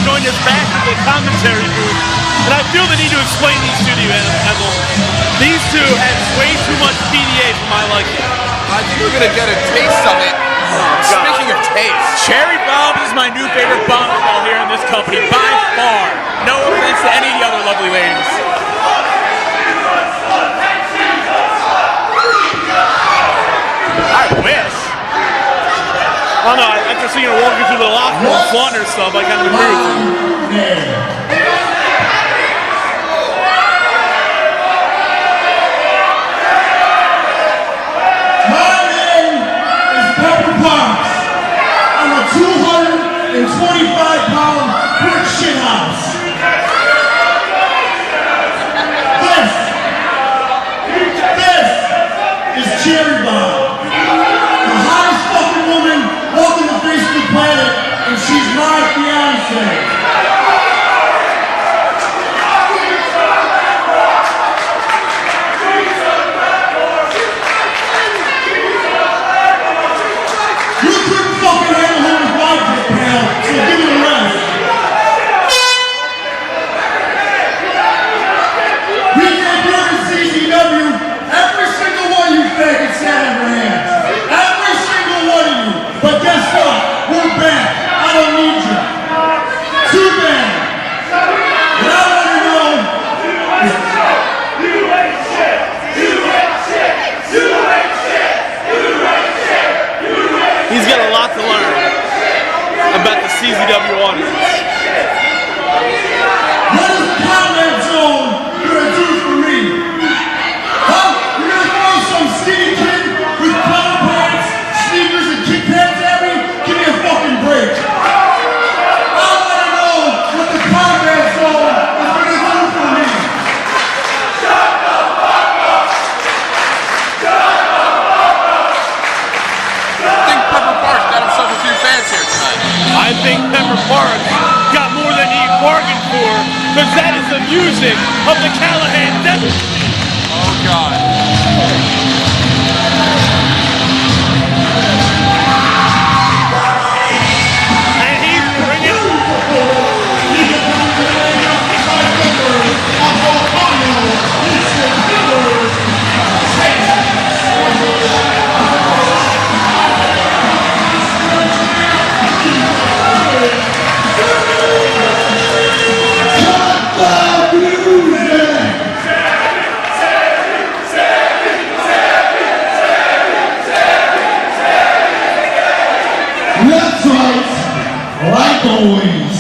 joined us back in the commentary booth, and I feel the need to explain these to you, Ethel. These two had way too much PDA for my liking. I think we're gonna get a taste of it. Speaking of taste, Cherry Bombs is my new favorite bombshell here in this company by far. No offense to any of the other lovely ladies. I wish. I don't know, after seeing her walking through the locker room, flaunting her stuff, I kind of agree with you. My name is Pepper Potts. I'm a 225-pound brick shithouse. This is Cherry Bomb. The hottest fucking woman walking the face of the planet, and she's my fiance. You couldn't fucking handle him with my dick, pal, so give me the rest. We can't do it in CZW. Every single one of you faggots sat on your hands. Every single one of you. But guess what? We're back. I don't need you. Too bad. What I want to know is... You ain't shit. You ain't shit. You ain't shit. You ain't shit. You ain't shit. He's got a lot to learn about the CZW audience. What is the comment zone gonna do for me? Huh? You're gonna throw some skinny kid with collar pants, sneakers, and kick pads at me? Give me a fucking break. I wanna know what the comment zone is gonna do for me. Shut the fuck up! Shut the fuck up! I think Pepper Park got himself a few fans here tonight. I think Pepper Park got more than he bargained for, because that is the music of the Callihan Devil. Oh God. And he's bringing That's right, like always,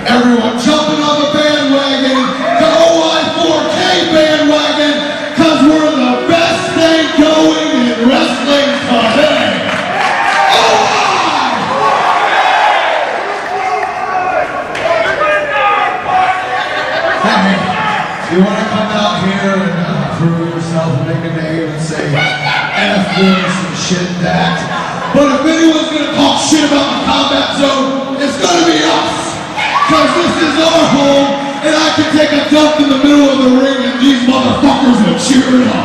everyone jumping on the bandwagon, the OI4K bandwagon, because we're the best thing going in wrestling today. Hey, you want to come out here and prove yourself and make a name and say F this and shit that? But if anyone's gonna talk shit about the combat zone, it's gonna be us! Cause this is our home, and I can take a dump in the middle of the ring and these motherfuckers will cheer it up.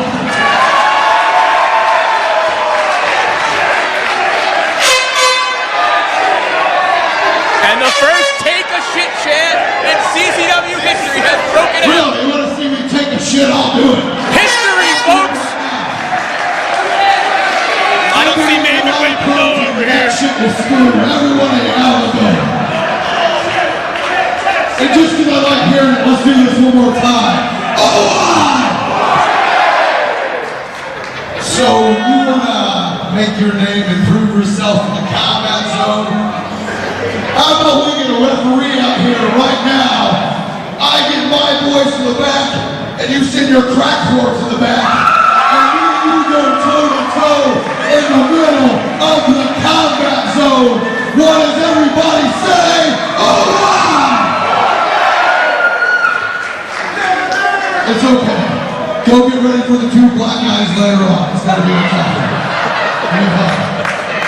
And the first take a shit chant in CZW history has broken out. Really, you wanna see me take a shit, I'll do it. History, folks! I don't see Maven waiting for no over here. That shit will screw everyone in Alabama. And just because I like hearing it, let's do this one more time. So you wanna make your name and prove yourself in the combat zone? How about we get a referee out here right now? I get my boys to the back, and you send your crack whores to the back. And you go toe to toe in the middle of the combat zone. What does everybody say? It's okay. Go get ready for the two black guys later on. It's gonna be a tough one.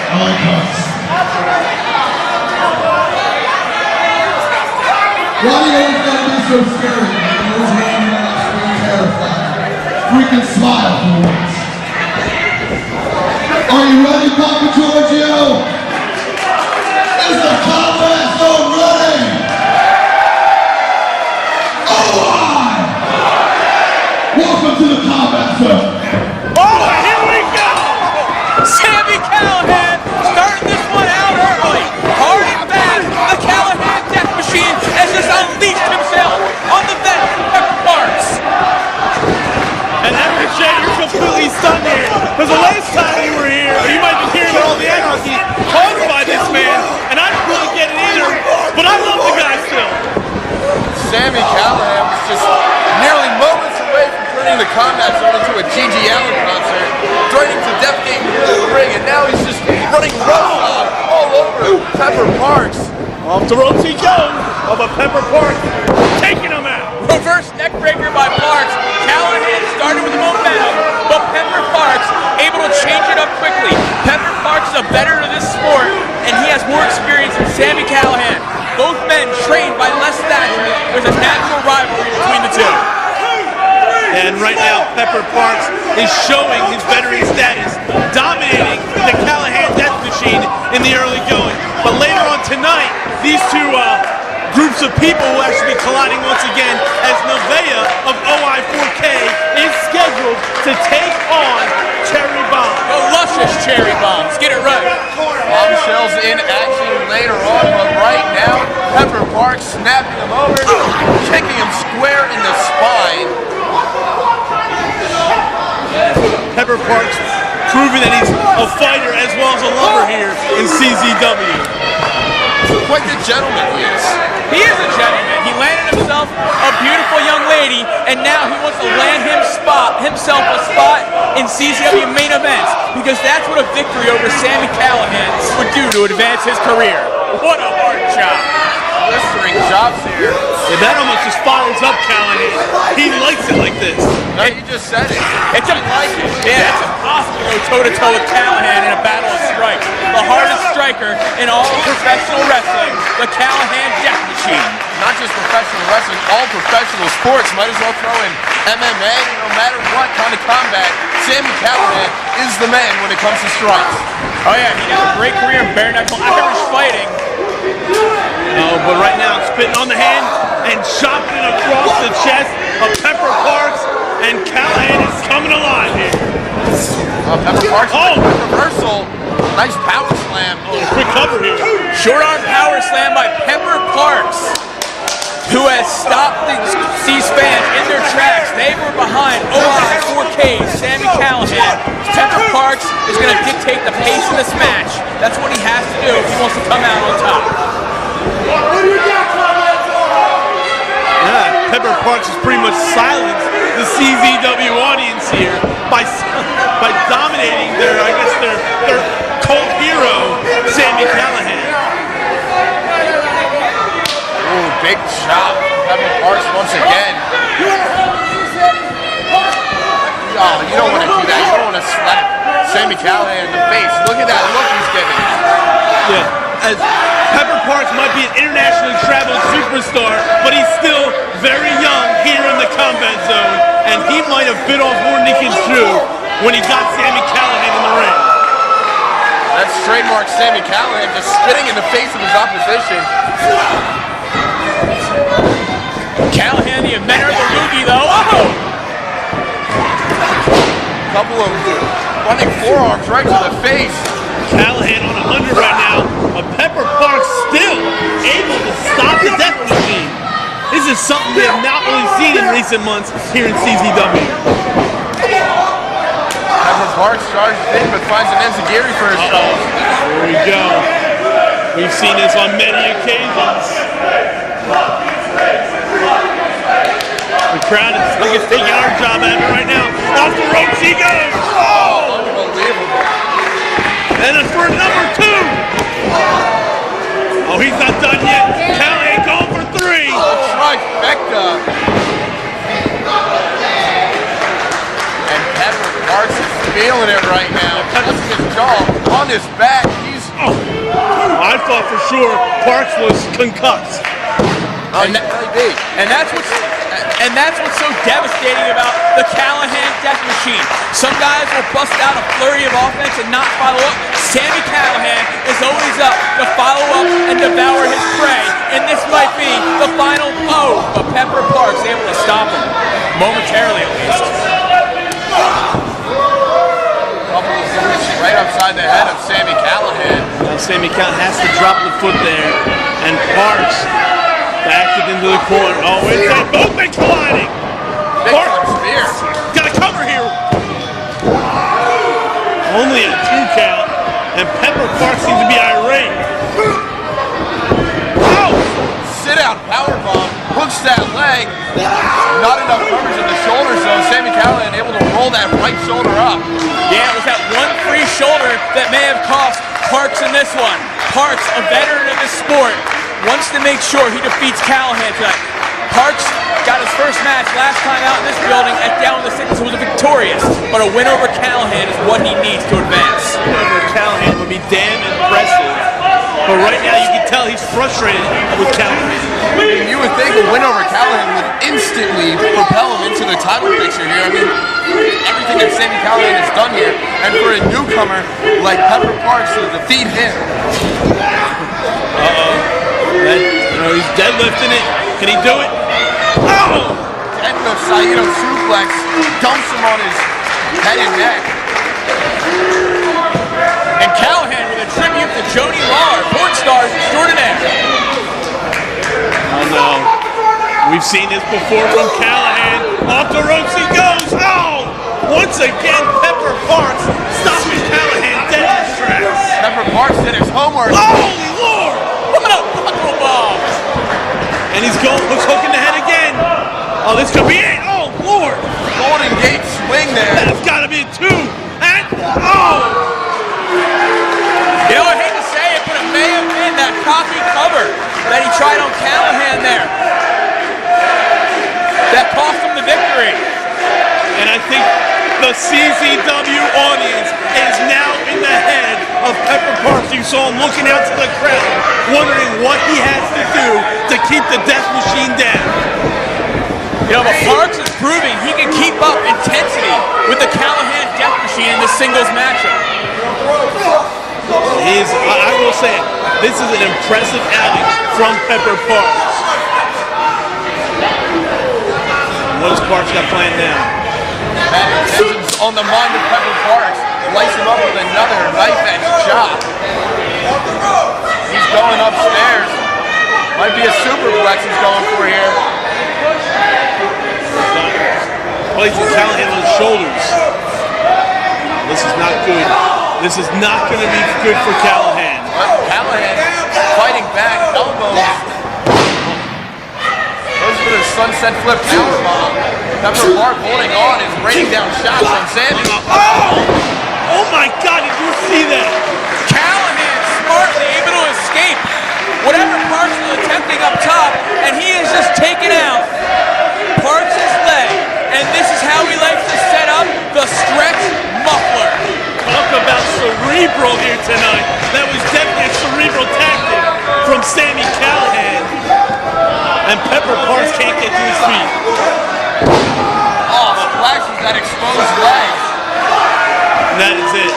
I like hugs. Why do you always gotta be so scary? Those long ass being terrified. Freaking smile for once. Are you ready, Papa Giorgio? Is the combat zone ready? to the combat zone. Oh, here we go! Sami Callihan starting this one out early. Hard and fast. The Callihan Death Machine has just unleashed himself on the vet Pepper Parks. And Ricochet, you're completely stunned here. Because the last time you were here, you might be hearing about all the anarchy caused by this man, and I don't really get it either, but I love the guy still. Sami Callihan was just nearly moments away from turning the combat zone into a G.G. Allen concert, threatening to defecate in the ring, and now he's just running roughshod all over Pepper Parks. Off the ropes he goes, but Pepper Parks taking him out. Reverse neck breaker by Parks. Callihan started with momentum, but Pepper Parks able to change it up quickly. Pepper Parks is a veteran of this sport, and he has more experience than Sami Callihan. Both men trained by less stature. There's a natural rivalry between the two. And right now, Pepper Parks is showing his veteran status, dominating the Callihan Death Machine in the early going. But later on tonight, these two groups of people will actually be colliding once again as Nevaeh of OI4K is scheduled to take on Cherry Bomb. The luscious Cherry Bombs. Get it right. Bombshells in action later on, but right now, Pepper Parks snapping him over, kicking him square in the spine. Pepper Parks proving that he's a fighter as well as a lover here in CZW. Quite the gentleman he is. He is a gentleman. He landed himself a beautiful young lady, and now he wants to land himself a spot in CZW main events, because that's what a victory over Sami Callihan would do to advance his career. What a hard job. Blistering chops here. Yeah, that almost just fires up Callihan. He likes it like this. No, you just said it. It's impossible to go toe-to-toe with Callihan in a battle of strikes. The hardest striker in all of professional wrestling, the Callihan Death Machine. Not just professional wrestling, all professional sports. Might as well throw in MMA. No matter what kind of combat, Sami Callihan is the man when it comes to strikes. Oh yeah, he has a great career in bare-knuckle Irish fighting. Oh, but right now, spitting on the hand and chopping it across the chest of Pepper Parks, and Callihan is coming alive here. Pepper Parks with a reversal. Nice power slam. Quick cover here. Short arm power slam by Pepper Parks, who has stopped these fans in their tracks. They were behind OI4K, Sami Callihan. Pepper Parks is going to dictate the pace of this match. That's what he has to do if he wants to come out on top. Yeah, Pepper Parks has pretty much silenced the CZW audience here by dominating their cult hero, Sami Callihan. Ooh, big chop. Pepper Parks once again. Oh, you don't want to do that. You don't want to slap Sami Callihan in the face. Look at that look he's giving. Yeah, as Pepper Parks might be an internationally traveled superstar, but he's still very young here in the combat zone, and he might have bit off more than he can chew when he got Sami Callihan in the ring. That's trademark Sami Callihan, just spitting in the face of his opposition. Callihan, the inventor of the loogie, though. Oh! Couple of running forearms right to the face. Callihan on 100 right now, but Pepper Parks still able to stop the Death Machine. This is something we have not really seen in recent months here in CZW. Pepper Parks charges in, but finds an enziguri for himself. Here we go. We've seen this on many occasions. The crowd is taking our job at it right now. Off the ropes he goes. Oh! Unbelievable. And it's for number 2. Oh, he's not done yet. Callihan going for 3. Trifecta. And Pepper Parks is feeling it right now. Touching his jaw on his back. He's. Oh, I thought for sure Parks was concussed. And that's what's so devastating about the Callihan Death Machine. Some guys will bust out a flurry of offense and not follow up. Sami Callihan is always up to follow up and devour his prey. And this might be the final blow, but Pepper Parks able to stop him, momentarily at least. inside the head of Sami Callihan. Now Sami Callihan has to drop the foot there, and Parks backed it into the corner. Oh, wait, they both been colliding. Big time spear. Got a cover here. Only a 2 count, and Pepper Parks seems to be irate. Oh! Sit-out powerbomb, hooks that leg. Not enough coverage of the shoulders, though. Sami Callihan able to roll that right shoulder up. Yeah, it was that one free shoulder that may have cost Parks in this one. Parks, a veteran of this sport, wants to make sure he defeats Callihan tonight. Parks got his first match last time out in this building at Down in the Sickness, was victorious, but a win over Callihan is what he needs to advance. A win over Callihan would be damn impressive, but right now you can tell he's frustrated with Callihan. And you would think a win over Callihan would instantly propel him into the title picture here. I mean, everything that Sami Callihan has done here, and for a newcomer like Pepper Parks to defeat him. He's deadlifting it. Can he do it? Oh! Deadlift Saito suplex, dumps him on his head and neck. And Callihan with a tribute to Jody Lawler, porn stars extraordinaire. Oh no. We've seen this before from Callihan. Off the ropes he goes. Oh! Once again, Pepper Parks stopping Callihan dead in his tracks. Pepper Parks did his homework. Holy Lord! What a buckle bomb! And he's hooking the head again. Oh, this could be it. Oh, Lord. Golden Gate swing there. That's got to be a 2. And, oh! You know, I hate to say it, but it may have been that cocky cover that he tried on Callihan there that cost him the victory. And I think the CZW audience is now in the head of Pepper Parks. You saw him looking out to the crowd, wondering what he has to do to keep the death machine down. You know, but Parks is proving he can keep up intensity with the Callihan death machine in this singles matchup. I will say, this is an impressive outing from Pepper Parks. What does Parks got planned now? Bad intentions on the mind of Pepper Parks. Lights him up with another knife edge chop. He's going upstairs. Might be a superplex he's going for here. Placing Callihan on his shoulders. This is not good. This is not going to be good for Callihan. But Callihan fighting back, elbows. Goes for the sunset flip powerbomb. Pepper Parks holding on is raining down shots on Sami. Oh my God, did you see that? Callihan smartly able to escape whatever Parks was attempting up top, and he is just taking out Parks' leg. And this is how he likes to set up the stretch muffler. Talk about cerebral here tonight. That was definitely a cerebral tactic from Sami Callihan. And Pepper Parks can't get to his feet. Oh, splashes that exposed leg. And that is it.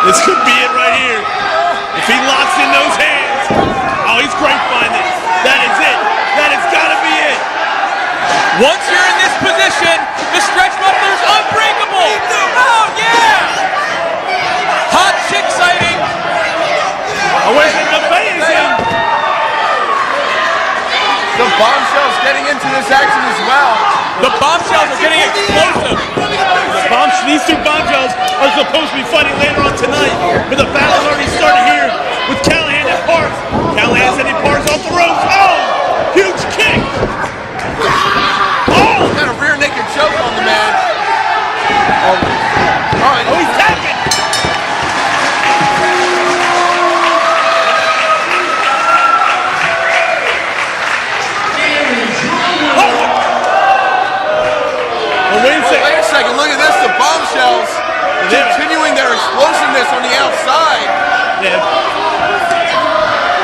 This could be it right here. If he locks in those hands. Oh, he's grapevine this. That is it. That has got to be it. Once you're in this position, the stretch muffler is unbreakable. Oh, yeah! Hot chick sighting. Oh, wait, the Nevaeh is in. The bombshells getting into this action as well. The bombshells are getting explosive. These 2 bombshells are supposed to be fighting later on tonight, but the battle's already started here with Callihan and Parks. Callihan sending Parks off the ropes. Oh! Huge kick! Oh! Got a rear naked choke on the man. Oh, He's tapping! Wait a second, look at this, the bombshells continuing their explosiveness on the outside. Yeah.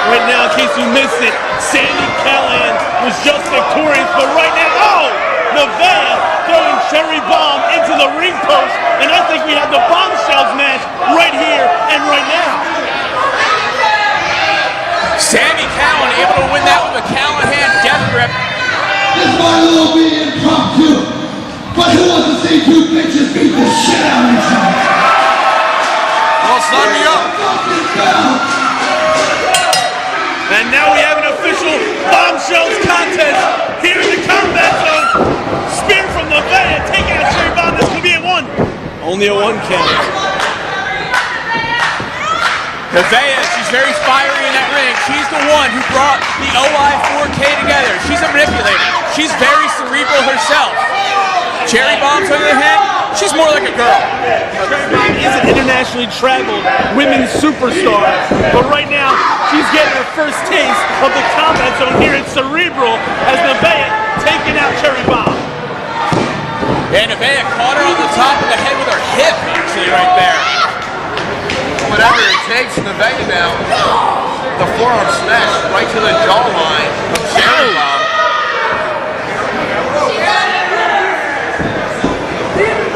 Right now, in case you missed it, Sami Callihan was just victorious, but right now, oh! Nevaeh throwing cherry bomb into the ring post, and I think we have the bombshells match right here and right now. Sami Callihan able to win that with a Callihan death grip. This might a little be impromptu. But who wants to see 2 bitches beat the shit out of each other? Well, sign me up. And now we have an official bombshells contest here in the combat zone. Spear from Nevaeh, taking out Cherry Bomb. This could be a 1. Only a 1 count. Nevaeh, she's very fiery in that ring. She's the one who brought the OI 4K together. She's a manipulator. She's very cerebral herself. Cherry Bomb's on the other hand, she's more like a girl. Cherry Bomb is an internationally traveled women's superstar, but right now she's getting her first taste of the combat zone here in Cerebral as Nevaeh taking out Cherry Bomb. And Nevaeh caught her on the top of the head with her hip, actually, right there. Whatever it takes, Nevaeh now. The forearm smash right to the jawline of Cherry Bomb.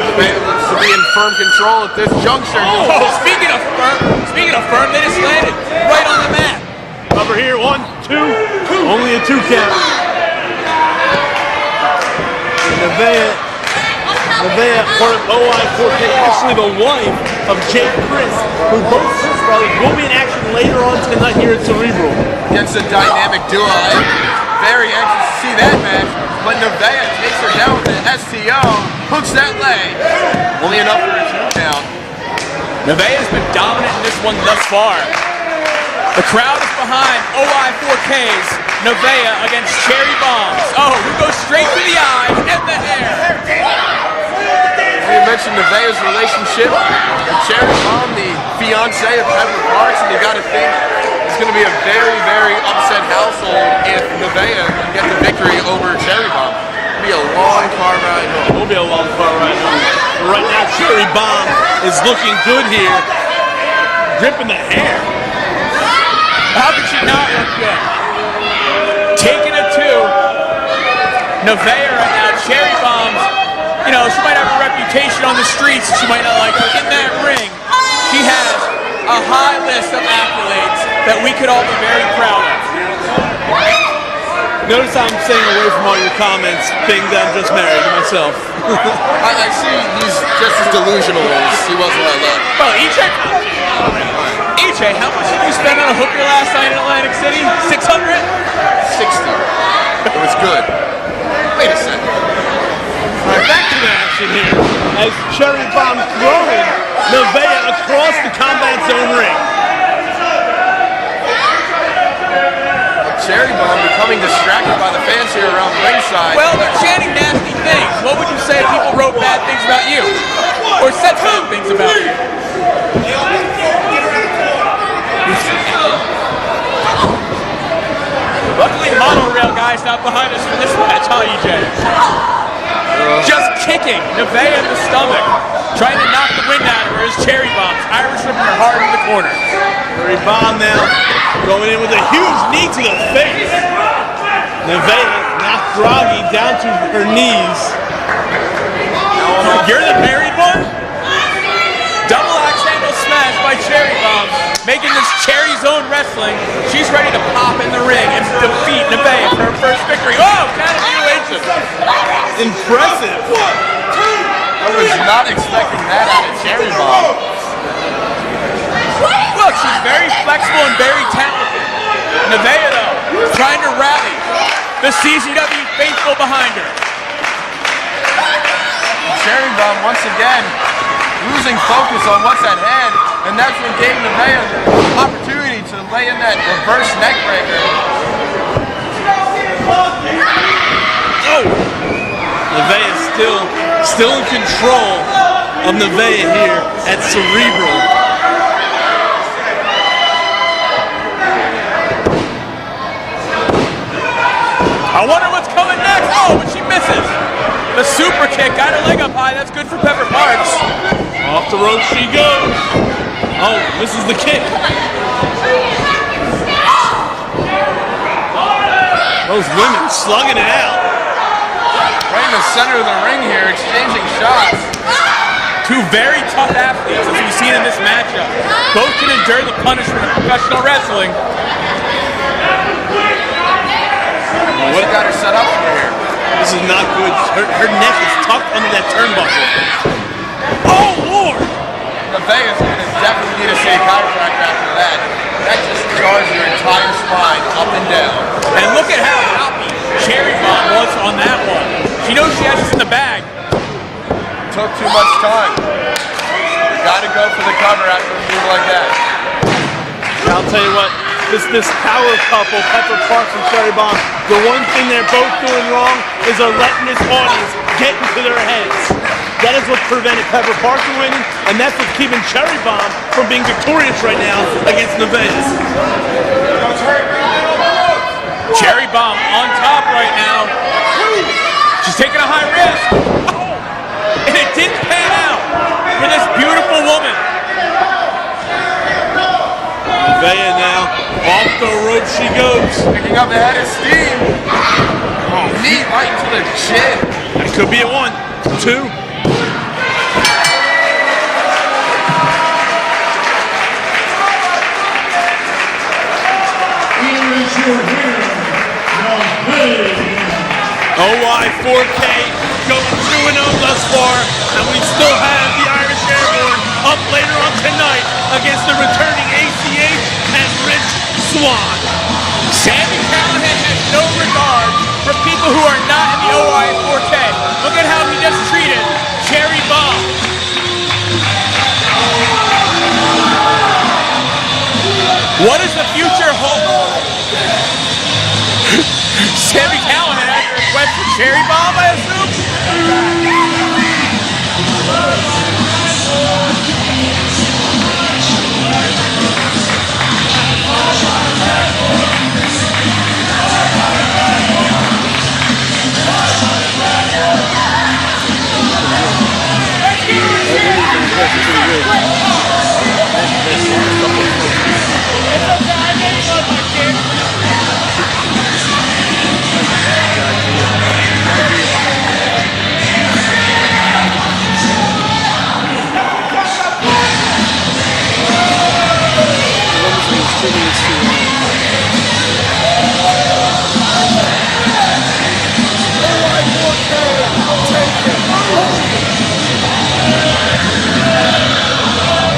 Nevaeh looks to be in firm control at this juncture. Oh, speaking of firm, they just landed right on the mat. Over here, 1, 2, only a 2 count. Nevaeh, part of OI4K, actually the wife of Jake Chris, who both Chris brothers will be in action later on tonight here at Cerebral. Against a dynamic duo. I'm very anxious to see that match, but Nevaeh takes her down with an STO, hooks that leg. Only enough for a 2 count. Nevaeh has been dominant in this one thus far. The crowd is behind OI4K's Nevaeh against Cherry Bombs. Oh, who goes straight to the eyes and the hair. You mentioned Nevaeh's relationship with Cherry Bomb, the fiance of Pepper Parks, and you got to think it's going to be a very, very upset household if Nevaeh can get the victory over Cherry Bomb. It'll be a long car ride home. It will be a long car ride home. But right now, Cherry Bomb is looking good here, gripping the hair. How could she not look good? Taking it to Nevaeh right now. Cherry Bombs, you know, she might have a reputation on the streets. She might not like her. In that ring, she has a high list of accolades that we could all be very proud of. Notice I'm staying away from all your comments, being that I'm just married to myself. I see he's just as delusional as he was when I left. Well, EJ, how much did you spend on a hooker last night in Atlantic City? 600? 60. It was good. Wait a second. All right, back to the action here as Cherry Bomb throwing Nevaeh across the combat zone ring. Cherry Bomb becoming distracted by the fans here around ringside. Well, they're chanting nasty things. What would you say if people wrote bad things about you? Or said bad things about you? Luckily, monorail guy's not behind us for this match, huh, EJ? Just kicking Nevaeh in the stomach, trying to knock the wind out of her as Cherry Bomb's Irish ripping her hard in the corner. Cherry Bomb now going in with a huge knee to the face. Nevaeh knocked groggy down to her knees. You're the married one? Double axe handle smash by Cherry Bomb, making this Cherry Zone Wrestling. She's ready to pop in the ring and defeat Nevaeh for her first victory. Oh, count of mutilation. Impressive. I was not expecting that out of Cherry Bomb. Look, she's very flexible and very talented. Nevaeh, though, trying to rally the CZW faithful behind her. Cherry Bomb once again losing focus on what's at hand, and that's what gave Nevaeh the opportunity to lay in that reverse neck breaker. Oh! Nevaeh is still in control of Nevaeh here at Cerebral. I wonder what's coming next. Oh, but she misses. The super kick got her leg up high. That's good for Pepper Parks. Off the rope she goes. Oh, this is the kick. Those women slugging it out. Right in the center of the ring here, exchanging shots. Two very tough athletes, as we've seen in this matchup. Both can endure the punishment of professional wrestling. What got her set up for here? This is not good. Her neck is tucked under that turnbuckle. Oh, Lord! Nevaeh is going to definitely need to see a chiropractor after that. That just jars your entire spine up and down. And look at how happy Cherry Bomb was on that one. She knows she has this in the bag. Took too much time. You gotta go for the cover after a move like that. I'll tell you what, this power couple, Pepper Parks and Cherry Bomb, the one thing they're both doing wrong is they're letting this audience get into their heads. That is what prevented Pepper Parks from winning, and that's what's keeping Cherry Bomb from being victorious right now against Nevaeh. Cherry Bomb on top right now. She's taking a high risk. Oh, and it didn't pan out for this beautiful woman. Nevaeh now, off the rope she goes. Picking up the head of steam. Oh, knee right into the chin. That could be a 1, 2. OI 4K going 2-0 thus far, and we still have the Irish Airborne up later on tonight against the returning ACH and Rich Swann. Sami Callihan has no regard for people who are not in the OI 4K. Look at how he just treated Cherry Bomb. What does the future hold? Sami Callihan has a request for Cherry Bomb, I assume?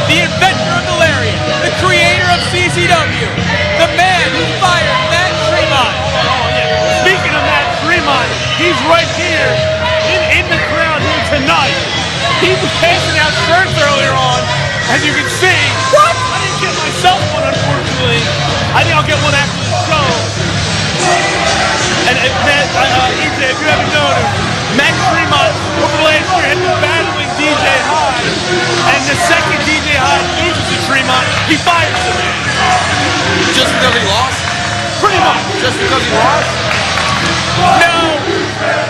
The inventor of the lariat, the creator of CZW, the man who fired Matt Tremont. Speaking of Matt Tremont, he's right here in the crowd here tonight. He was passing out shirts earlier on, as you can see. What? I didn't get myself one, unfortunately. I think I'll get one after the show. And Matt, EJ, if you haven't noticed, Matt Tremont over the last year had been battling DJ Hyde, and the second DJ Hyde loses to Tremont, he fires him. Just because he lost? Pretty much. Just because he lost? No,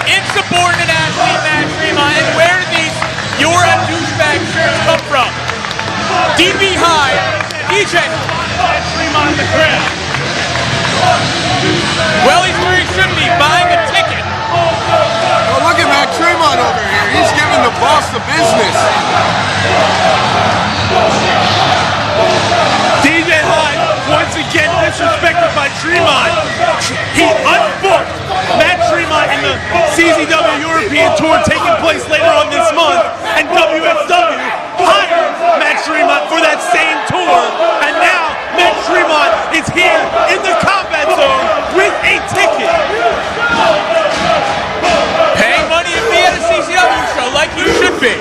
insubordinate athlete Matt Tremont. And where did these "you're a douchebag" shirts come from? DB Hyde, DJ Matt Tremont in the crowd. Well, he's where he should be, buying a ticket. Oh, look at Matt Tremont over here. He's giving the boss the business. DJ Hyde, once again disrespected by Tremont. He unbooked Matt Tremont in the CZW European Tour taking place later on this month, and WSW hired Matt Tremont for that same tour, and now Matt Tremont is here in the combat zone with a ticket. Paying money to be at a CZW show like you should be.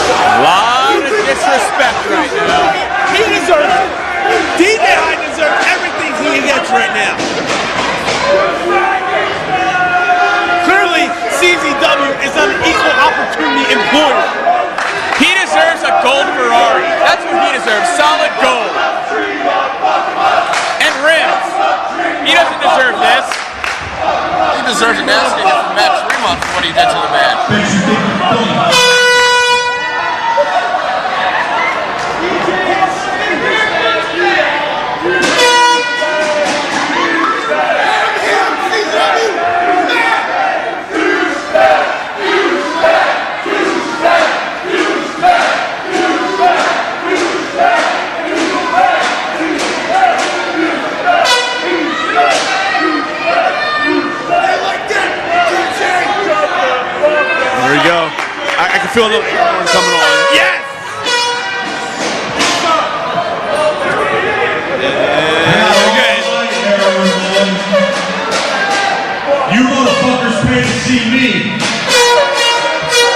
A lot of disrespect right now. He deserves it. DJ Hyde deserves everything he gets right now. feel the horn coming on. Yes! You motherfuckers pay to see me.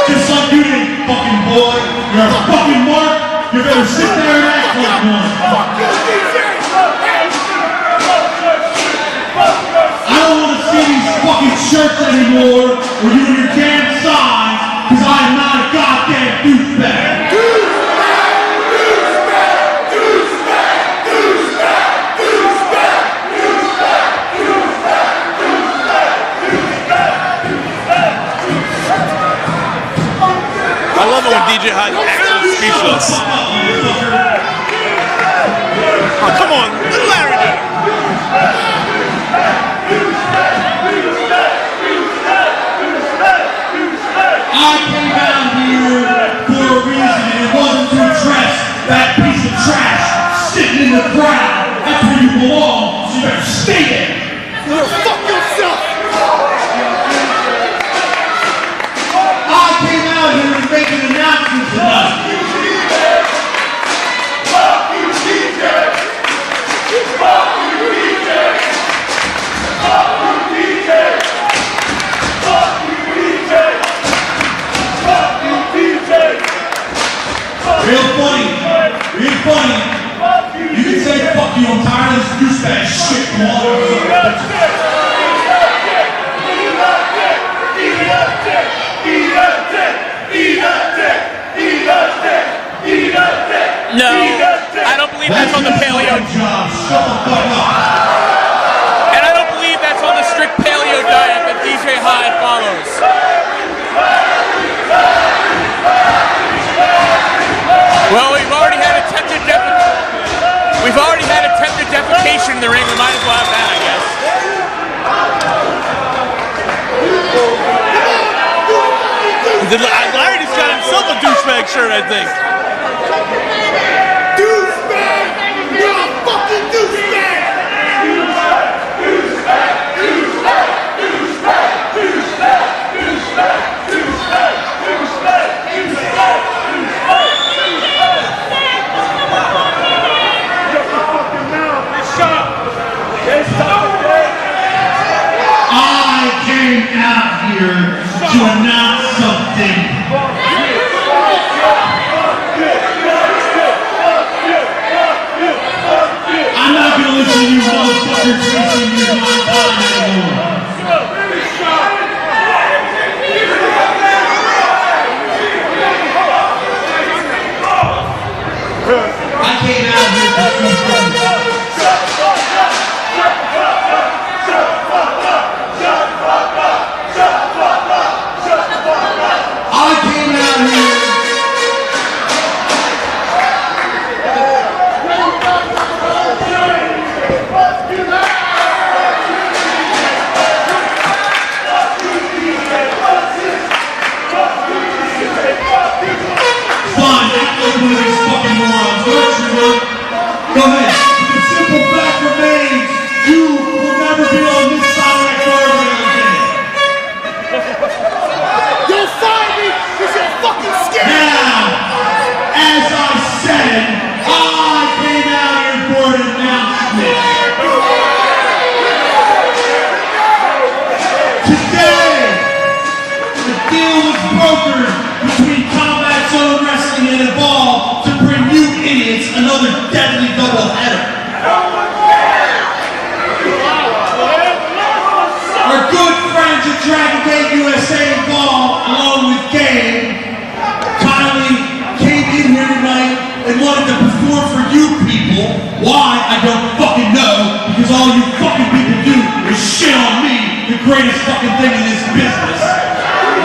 Just like you didn't, fucking boy. You're a fucking mark. You better sit there and act like one. I don't want to see these fucking shirts anymore or you and your damn signs, because I am not a goddamn douchebag. I love it when DJ Hyde acts speechless. Oh, come on, let Larry do it. I came out here for a reason, and it wasn't to address that piece of trash sitting in the crowd. That's where you belong, so you better stay there. Go fuck yourself! I came out here to make an announcement tonight. Fuck you, DJ! Fuck you, DJ! Fuck you, DJ! Fuck you, DJ! Fuck you, DJ! Real funny. Real funny. You can say fuck you, I'm tired of this douchebag shit. Come on. No, I don't believe that's on the paleo. And I don't believe that's on the strict paleo diet that DJ Hyde follows. Well, we've already had attempted defecation in the ring. We might as well have that, I guess. Larry just got himself a douchebag shirt, I think. Douchebag! You're a fucking douchebag! I came out here to announce something. I'm not gonna listen to you motherfuckers wasting your time anymore. I came out here to do something. I came out here. Fine, act like one of these fucking morons. Go ahead. The simple fact remains, you will never be on this side of that guardrail again. You'll find me because you're fucking scared. Now, as I said, I came out here for an announcement. Today, the deal was brokered between Combat Zone Wrestling and Evolve to bring you idiots another deadly doubleheader. Our good friends at Dragon Gate USA Evolve, along with Game, kindly came in here tonight and wanted to perform for you people. Why? I don't fucking know, because all you fucking people do is shit on me, the greatest fucking thing in this business.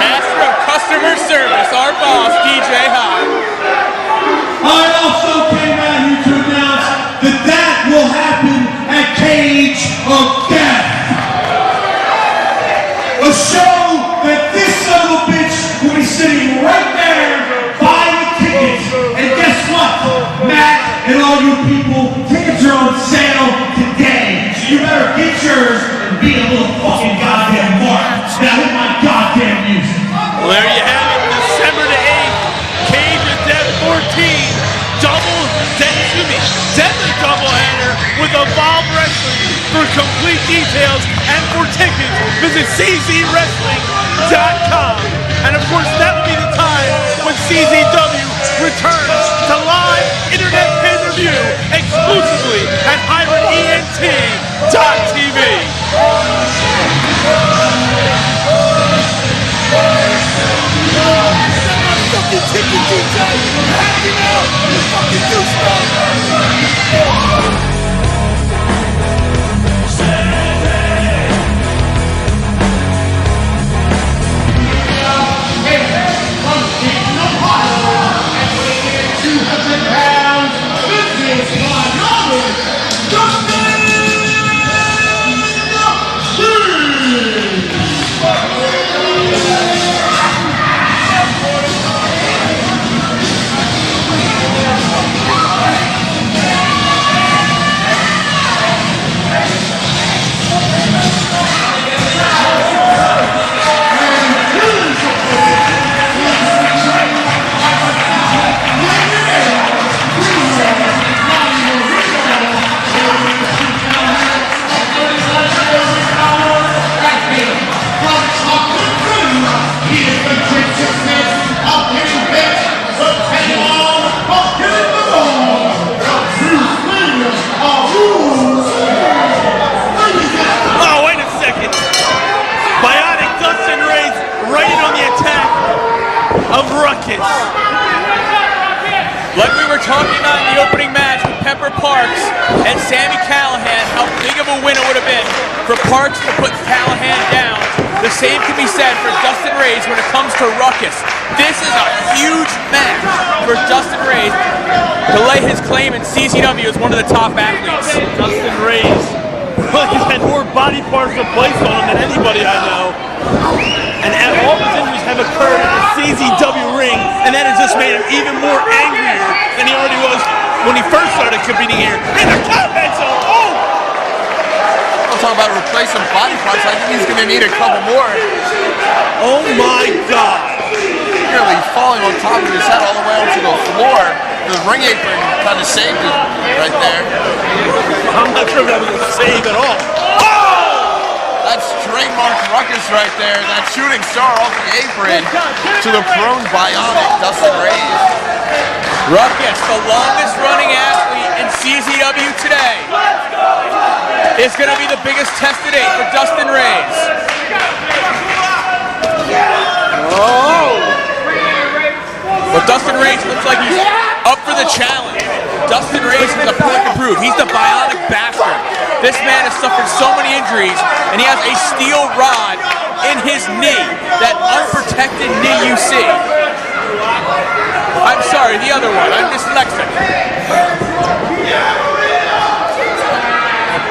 Master of customer service, our boss, DJ Hyde. I also came out here to announce that will happen at Cage of Death. A show that this son of a bitch will be sitting right there buying the tickets. And guess what? Matt and all you people, tickets are on sale today. So you better get yours and be a little fucking goddamn mark. Now hit my goddamn music. Well, there you have it, December the 8th. deadly doubleheader with Evolve Wrestling. For complete details and for tickets, visit czwrestling.com. And of course, that will be the time when CZW returns to live internet pay-per-view exclusively at HyrenENT.tv. Fucking ticket, DJ! Hack him out! You fucking douchebag! Of Ruckus. Like we were talking about in the opening match with Pepper Parks and Sami Callihan, how big of a win it would have been for Parks to put Callihan down. The same can be said for Dustin Rayz when it comes to Ruckus. This is a huge match for Dustin Rayz to lay his claim in CZW as one of the top athletes. Dustin Rayz, he's had more body parts replaced on him than anybody I know. And all his injuries have occurred in the CZW ring, and that has just made him even more angrier than he already was when he first started competing here in the combat zone. Oh! I'm talking about replacing body parts. I think he's going to need a couple more. Oh my God! Nearly falling on top of his head all the way onto the floor. The ring apron kind of saved him right there. I'm not sure if that was a save at all. That's trademark Ruckus right there. That shooting star off the apron to the prone bionic Dustin Rayz. Ruckus, the longest running athlete in CZW today, is going to be the biggest test to date for Dustin Rayz. Oh! But Dustin Rayz looks like he's up for the challenge. Dustin Rayz is a point to prove. He's the bionic bastard. This man has suffered so many injuries, and he has a steel rod in his knee, that unprotected knee you see. I'm sorry, the other one. I'm dyslexic.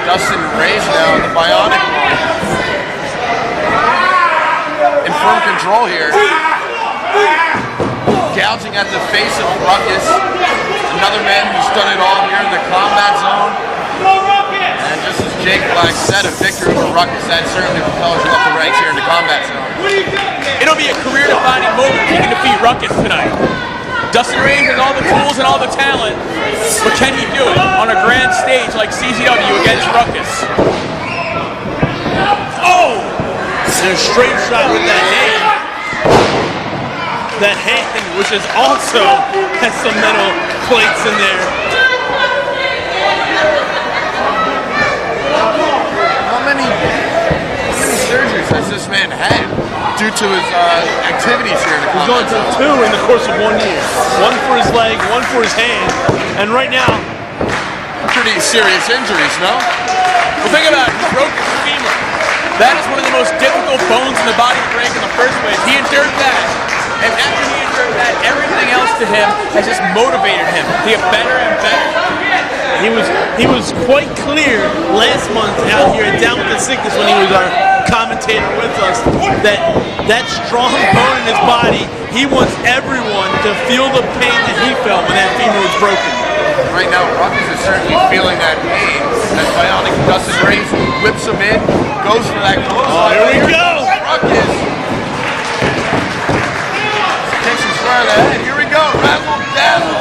Dustin Rayz now, the bionic one. In firm control here. Gouging at the face of Ruckus. Another man who's done it all here in the combat zone. And just as Jake Black said, a victory over Ruckus, that certainly propels you up the ranks here in the combat zone. It'll be a career-defining moment if he can defeat Ruckus tonight. Dustin Rayz has all the tools and all the talent, but can he do it on a grand stage like CZW against Ruckus? Oh! And a straight shot with that hand. That hand, which is also has some metal plates in there. How many surgeries has this man had due to his activities here in the He's going to 2 in the course of 1 year. 1 for his leg, 1 for his hand, and right now, pretty serious injuries, no? Well, think about it. He broke his femur. That is one of the most difficult bones in the body to break in the first place. He endured that. And after he endured that, everything else to him has just motivated him to get better and better. he was quite clear last month out here at Down with the Sickness when he was our commentator with us that strong bone in his body, he wants everyone to feel the pain that he felt when that femur was broken. Right now, Ruckus is certainly feeling that pain. That bionic Dustin Rayz whips him in, goes for that clothesline. Oh, here we go! Ruckus takes a square of the head. Here we go. Razzle dazzle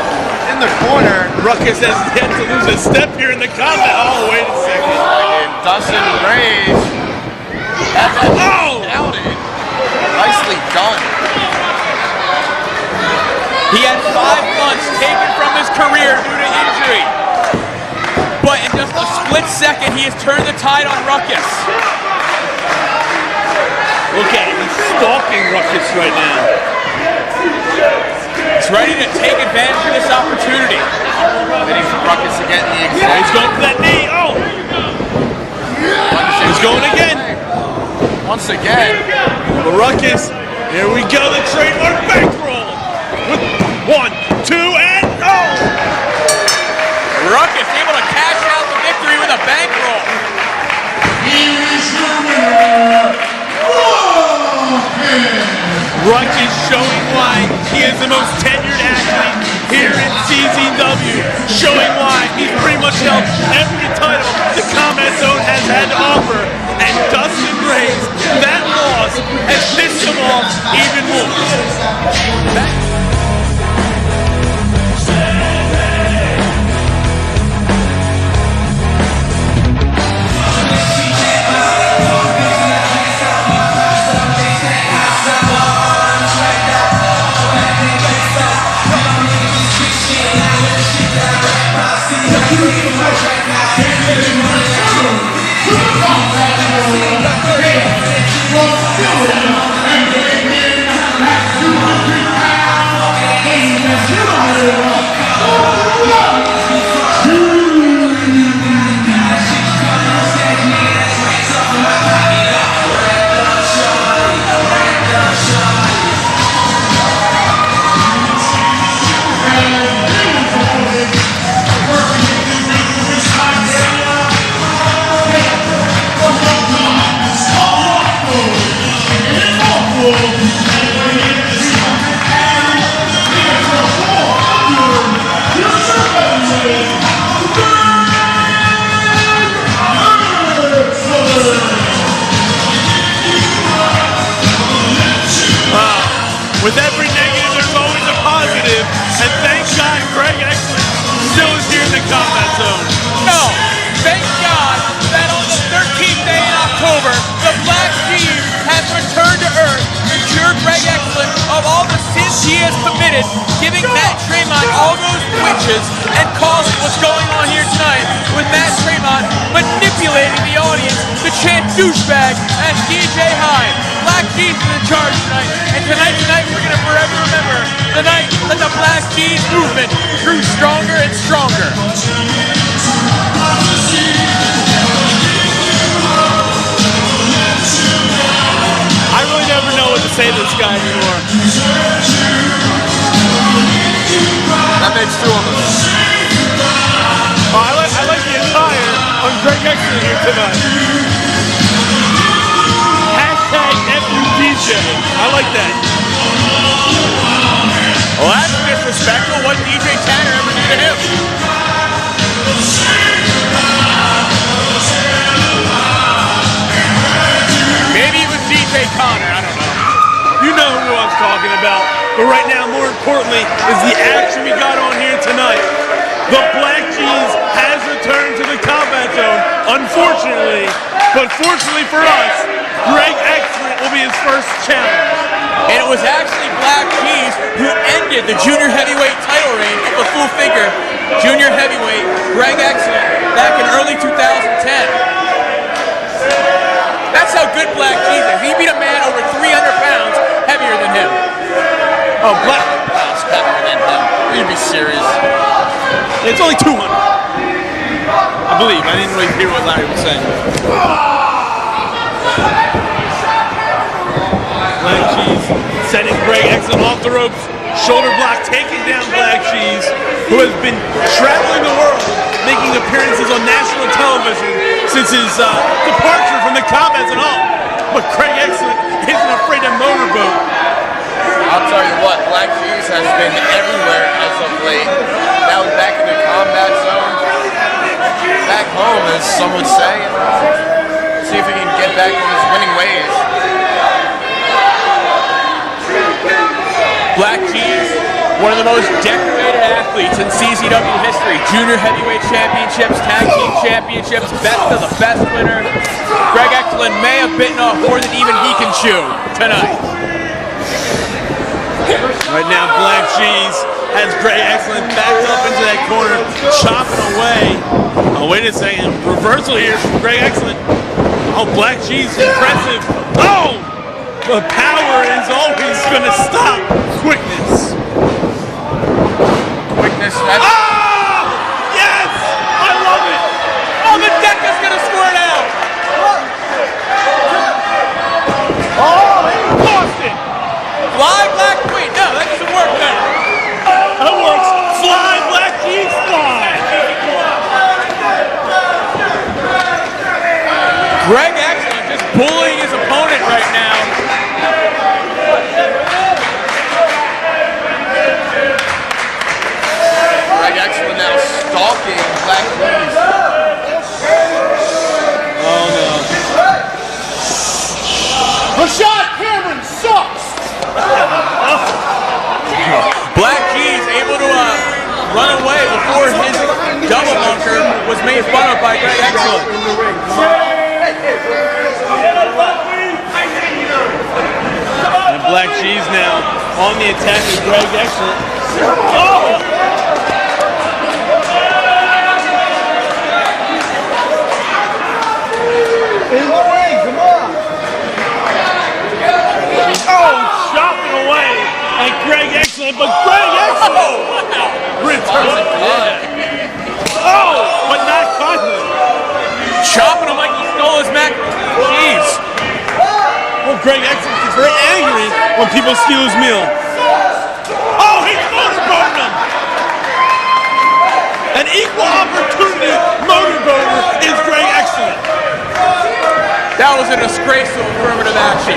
in the the corner. Ruckus has yet to lose a step here in the combat. Oh, wait a second. And Dustin and Rayz have that outed. Nicely done. He had 5 months taken from his career due to injury. But in just a split second, he has turned the tide on Ruckus. Look at him, he's stalking Ruckus right now. He's ready to take advantage of this opportunity. Waiting for Ruckus to get the exact. He's going for that knee. Oh! He's going again. Once again. Well, Ruckus, here we go, the trademark bankroll. With 1, 2, and oh! Ruckus able to cash out the victory with a bankroll. Here is your winner, Ruckus showing why he is the most tenured athlete here in CZW, showing why he's pretty much held every title the Combat Zone has had to offer, and Dustin Rayz, that loss has pissed him off even more. With every negative, there's always a positive, and thank God Greg Excellent still is here in the Combat Zone. No, thank God that on the 13th day in October, the Black Keys has returned to Earth and cured Greg Excellent of all the sins he has committed, giving Matt Tremont all those witches and causing what's going on here tonight with Matt Tremont manipulating the audience to chant douchebag as DJ Hyde. Black Keys is in charge tonight, and tonight we're going to forever remember the night that the Black Keys movement grew stronger and stronger. I really never know what to say to this guy anymore. That makes 2 of us. Oh, I like the attire on Greg Excellent here tonight. #FUDJ. I like that. Well, that's disrespectful. What DJ Tanner ever did to him? Maybe it was DJ Connor. I don't know. You know who I was talking about. But right now, more importantly, is the action we got on here tonight. The Black Keys has returned to the Combat Zone, unfortunately. But fortunately for us, Greg Excellent will be his first challenge. And it was actually Black Keys who ended the junior heavyweight title reign of the full figure junior heavyweight Greg Excellent back in early 2010. That's how good Black Keys is. He beat a man over 300 pounds heavier than him. Oh, Black Pounds heavier than him. Are you be serious? It's only 200. I believe. I didn't really hear what Larry was saying. Black Keys sending Greg Excellent off the ropes. Shoulder block taking down Black Keys, who has been traveling the world, making appearances on national television since his departure from the Combat Zone. But Greg Excellent isn't afraid to motorboat. I'll tell you what, Black Keys has been everywhere as of late. Now he's back in the Combat Zone. Back home, as some would say. See if he can get back on his winning ways. Black Keys one of the most decorated athletes in CZW history. Junior heavyweight championships, tag team championships, best of the best winner. Greg Excellent may have bitten off more than even he can chew tonight. Right now, Black Cheese has Greg Excellent backed up into that corner, chopping away. Oh, wait a second. Reversal here from Greg Excellent. Oh, Black Cheese, impressive. Oh! But power is always going to stop quickness. Quickness, that's... Oh! Yes! I love it! Oh, the deck is going to score it out! Oh, he lost it! Fly Black Queen. No, that doesn't work now. That works. Fly, Black Cheese, fly! Greg Excellent just bullying his opponent right now. Greg Excellent now stalking Black Cheese. Oh, no. Rashad Cameron sucks! Black Cheese able to run away before his double bunker was made fun of by Greg Excellent. And Black Cheese now on the attack with Greg Excellent. Oh! In the ring, come on! Oh, chopping away at Greg Excellent, but Greg Excellent returns. Oh, but not Conley. Chopping him like he stole his mac. Jeez. Well, Greg Excellent is very angry when people steal his meal. Oh, he's motorboating him. An equal opportunity motorboater is Greg Excellent. That was a disgraceful affirmative action.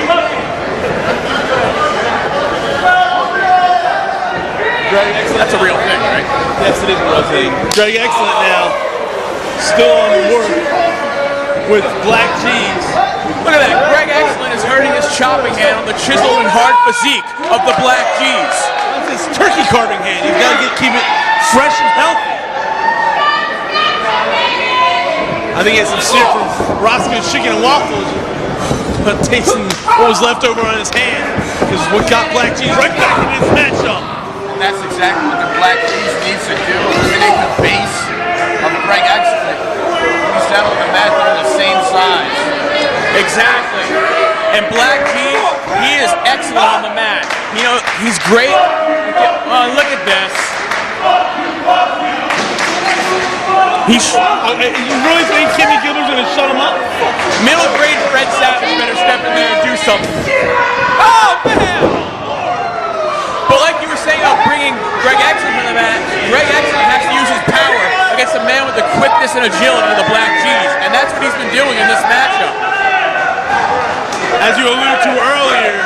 Greg Excellent. That's a real thing, right? Yes, it is a real thing. Greg Excellent now, still on the work with Black Cheese. Look at that. Greg Excellent is hurting his chopping hand on the chiseled and hard physique of the Black Cheese. That's his turkey carving hand. He's got to keep it fresh and healthy. I think he has some syrup from Roscoe's Chicken and Waffles, but tasting what was left over on his hand is what got Black Cheese right back in his matchup. And that's exactly what the Black Cheese needs to do. Eliminate the base of Greg Excellent. He's down on the mat, they're the same size. Exactly. And Black Cheese, he is excellent on the mat. You know, he's great. Look at this. You really think Kimmy Gilbert's going to shut him up? Middle grade Fred Savage better step in there and do something. Oh, man! But like you were saying about bringing Greg Excellent to the mat, Greg Excellent has to use his power against a man with the quickness and agility of the Black Cheese, and that's what he's been doing in this matchup. As you alluded to earlier,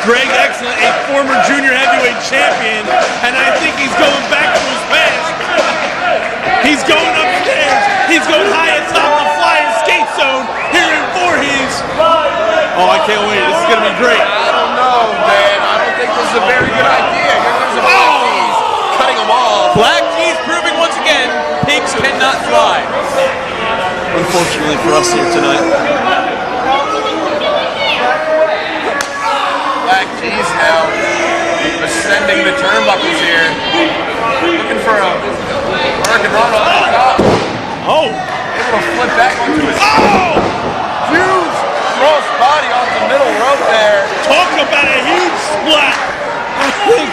Greg Excellent, a former junior heavyweight champion, and I think he's going back to his past. He's going upstairs. He's going high atop the flying skate zone here in Voorhees. Oh, I can't wait. This is going to be great. I don't know, man. I don't think this is a very good idea. Here comes the Black Cheese, cutting them off. Black Cheese proving once again, pigs cannot fly. Unfortunately for us here tonight. Black Cheese now ascending the turnbuckles here. Looking for a American run off the top. Oh! Able to flip back onto his Oh! huge cross body off the middle rope there. Talk about a huge splat. I think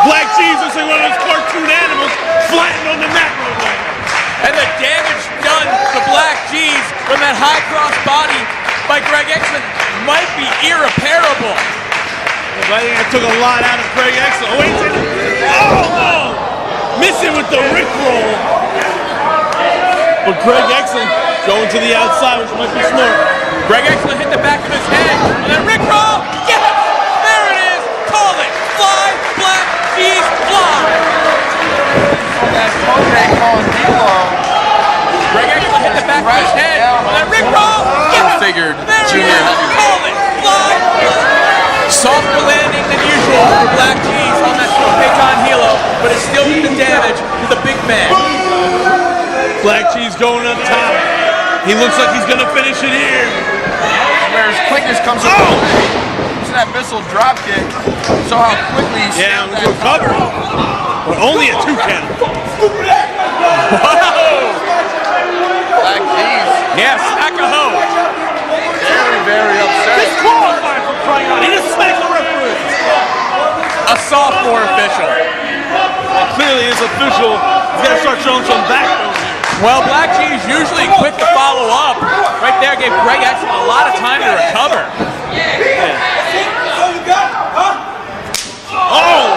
Black Cheese is like one of those cartoon animals flattened on the mat real quick. And the damage done to Black Cheese from that high cross body by Greg Excellent might be irreparable. I think I took a lot out of Greg Excellent. Oh, wait, oh! Missing with the Rick roll. But Greg Excellent going to the outside, which might be smart. Greg Excellent hit the back of his head, and then Rick roll. Yes! There it is. Call it. Fly, Black Cheese, fly. On that Monday calling Dilo. Greg Excellent hit the back of his head, and then Rick roll. Yes! Figured There it junior is. heavyweight. Call it. Fly, Black. Softer landing than usual. for Black Cheese on that Payton Hilo, but it's still the damage to the big man. Black Cheese going up top. He looks like he's gonna finish it here. Where his quickness comes up. Using that missile drop kick. So how quickly he Yeah, snapped it was that a cover. But only a 2 count. Whoa! Black Cheese. Yes, Akaho. Very, very upset. Disqualified for crying out. He just smacked the referee. A sophomore official. Well, clearly his official is gonna start showing some backbone here. Well, Black Cheese usually quick to follow up. Right there gave Greg Exton a lot of time to recover. Oh!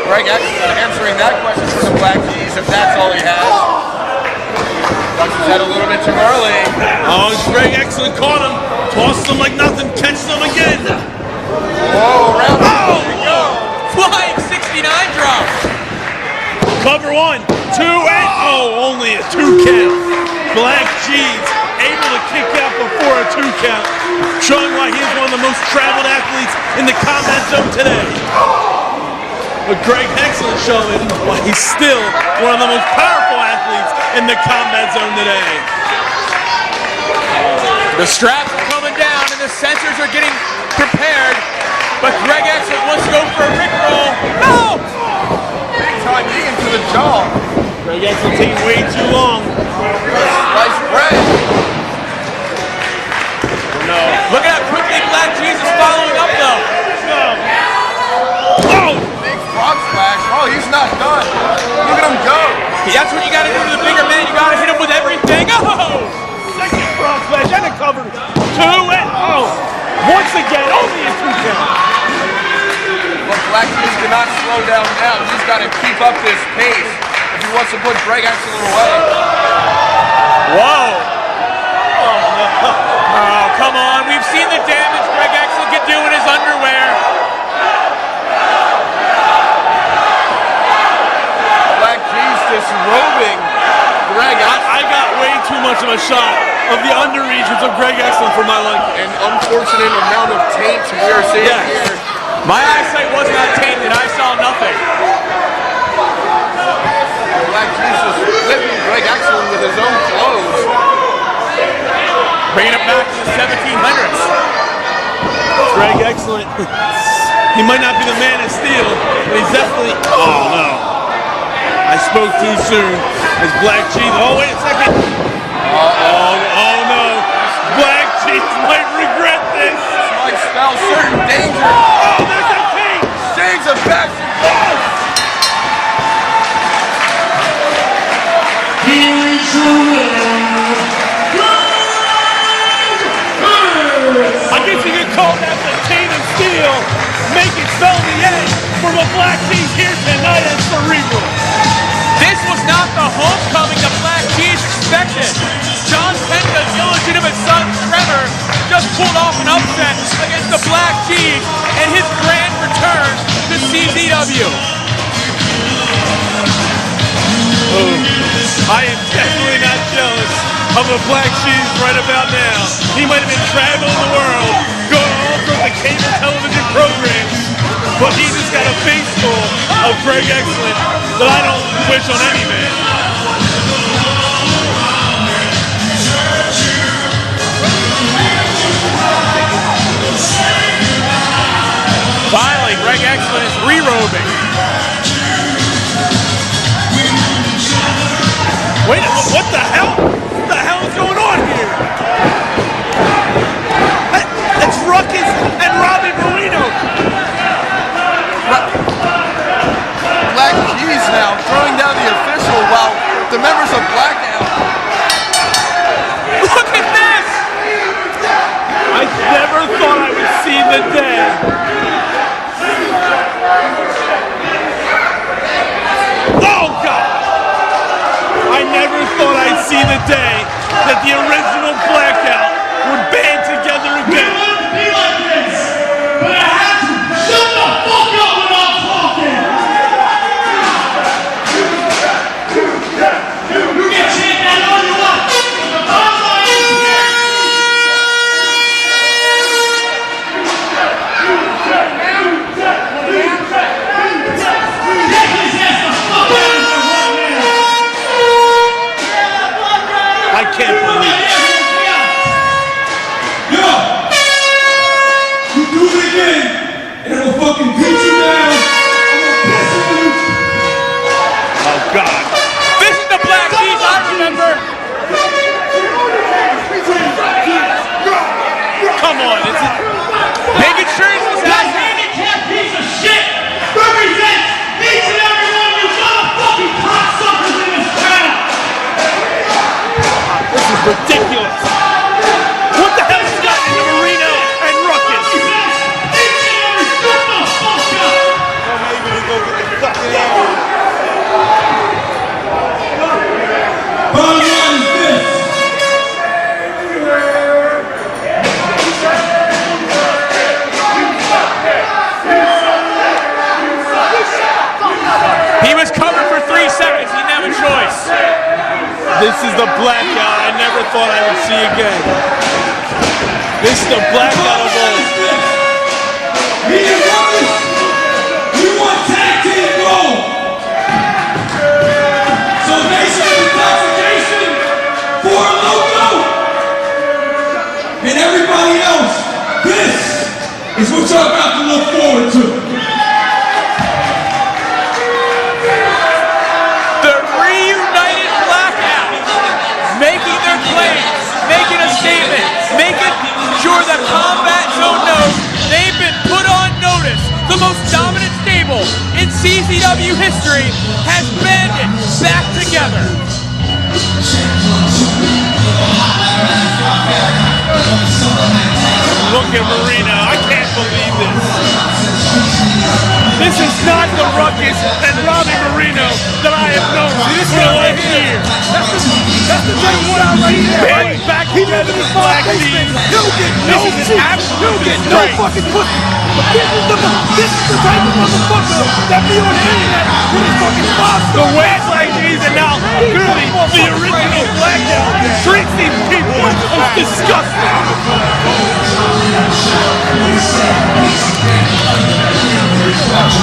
Greg Exton answering that question for the Black Cheese, if that's all he has. Ducks his head a little bit too early. Oh, Greg excellent caught him. Tossed him like nothing, catches him again. Whoa, around. Oh! Flying 69 drop. Cover 1, 2, and oh, only a 2 count. Black Cheese able to kick out before a 2 count, showing why he is one of the most traveled athletes in the combat zone today. But Greg excellent showing why he's still one of the most powerful athletes in the combat zone today. The straps are coming down and the sensors are getting prepared, but Greg Exton wants to go for a rickroll. No! Big time knee into the jaw. Greg excellent taking way too long. Slice bread. No. Look at how quickly Black Cheese is following up though. Oh! Big frog splash. Oh, he's not done. Look at him go. That's what you gotta do to the bigger man. You gotta hit him with everything. Oh! Second frog splash and a cover. 2 and oh! Once again, only a 2 count. But Black Cheese cannot slow down now. He's got to keep up this pace if he wants to put Greg Exton away. Whoa! Oh, come on. We've seen the damage Greg Exton can do in his underwear. Black Cheese disrobing Greg Exton. I got way too much of a shot of the under regions of Greg Exton for my liking. An unfortunate amount of taint we are seeing here. My eyesight was not tainted. I saw nothing. Black Cheese is whipping Greg Exton with his own clothes. Bringing it back to the 1700s. Greg excellent. He might not be the man of steel, but he's definitely. Oh no! I spoke too soon. As Black Cheese. Oh wait a second. Oh no! Black Cheese might regret this. This might spell certain danger. Oh, there's a king. Shades of Baxter. Here is your winner, I guess you could call that the chain of steel. Make it spell the end for the Black Cheese here tonight at Cerebral. This was not the homecoming the Black Cheese expected. John Penta's illegitimate son, Trevor, just pulled off an upset against the Black Cheese and his grand return to CZW. Oh, I am definitely not jealous of the Black Cheese right about now. He might have been traveling the world, going all sorts of cable television programs, but he just got a face full of Greg Excellent that I don't wish on any man. Finally, Greg Excellent is re-robing. Wait, what the hell? What the hell is going on here? That's Ruckus and Robbie Bruino. Black Cheese now throwing down the official while the members of Blackout. Look at this! I never thought I would see the day. Oh, God! I never thought I'd see the day that the original Blackout would band together again. be like this, but I have to shut the fuck up when I'm talking. You can chant that all you want. The bottom line is Oh, God. This is the Black Keys I remember. Come on, it's Making sure he's That handicap piece of shit represents each and every one of you motherfucking cocksuckers in this crowd. This is ridiculous. What the hell has gotten into Marino and Ruckus? Each and every motherfucker. Maybe we go get the fucking out. Bottom line is this. He was covered for 3 seconds. He didn't have a choice. This is the blackout I never thought I would see again. This is the blackout of all. Me and Ruckus, we want tag team gold. So Nation of Intoxication for Loco and everybody else. This is what y'all about to look forward to. The Reunited Blackout making their claims, making a statement, making sure that Combat Zone knows they've been put on notice. The most dominant stable in CZW history has banded back together. Look at Marino. I can't believe this. This is not the Ruckus and Robbie Marino that I have known for the last year. That's the thing about right there. Band back together with Black Keys. This is an absolute disgrace. fucking pussy. This is the type of motherfucker that be on the internet with his fucking sponsor. The way Black Keys and now clearly the original Blackout treats these people is disgusting.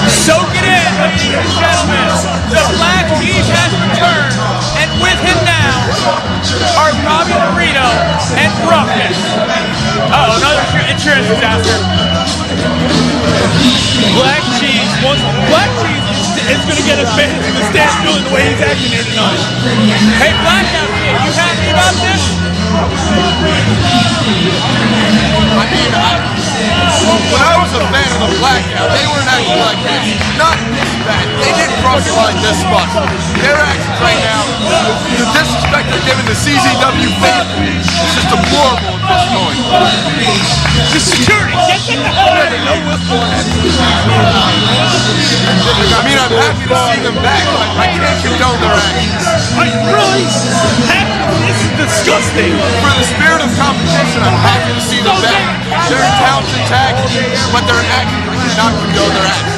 Soak it in, ladies and gentlemen. The Black Keys has returned, and with him now are Robbie Marino and Ruckus. Uh-oh, another insurance disaster. Black Cheese is going to get us banned from the stand doing the way he's acting here tonight. Hey, Blackout Kid, you happy about this? I mean, when I was a fan of the Blackout, they weren't acting like this. Not this bad. They didn't cross the line this much. Their actions right now, the disrespect they're giving the CZW faithful is just deplorable at this point. The security, get the hell out of here. I mean, I'm happy to see them back, but I can't condone their actions. Really? This is disgusting. For the spirit of competition, I'm happy to see them back. They're a talented tag team, but their actions, I cannot condone their actions.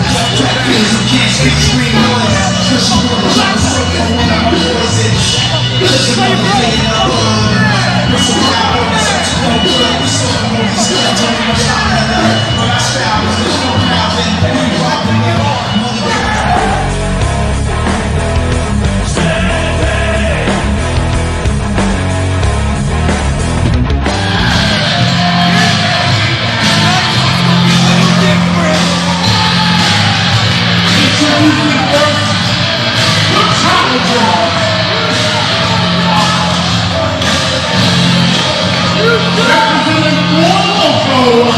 World,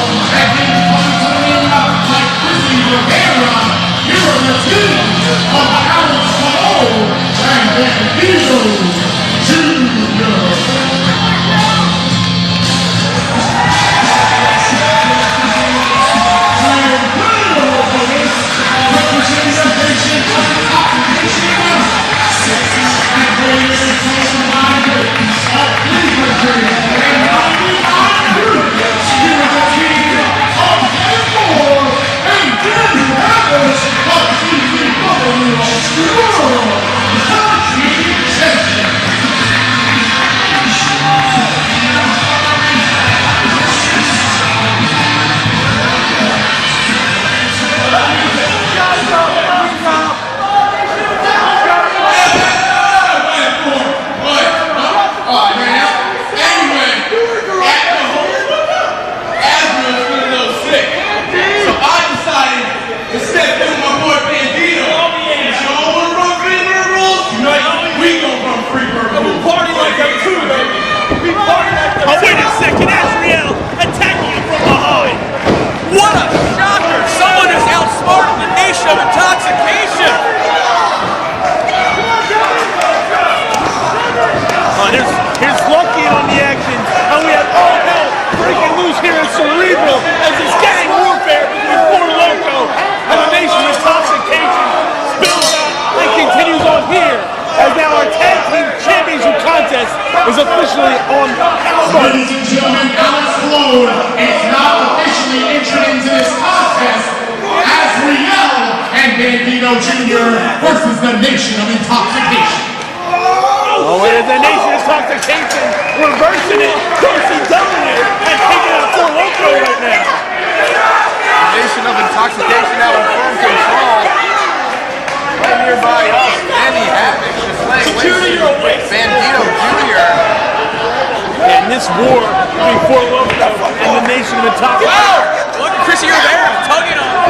officially on. Ladies and gentlemen, Alex Sloan is now officially entered into this contest as Reunited and Bandito Jr. versus the Nation of Intoxication. Oh, it is the Nation of Intoxication reversing it. CZW and taking out for Loco right now. Nation of Intoxication now in firm control. Right nearby us, Andy Havoc just laying waste to Bandito Jr. And this war between Four Loco and the Nation of Intoxication. Wow! Look at Chrissy Rivera tugging on him.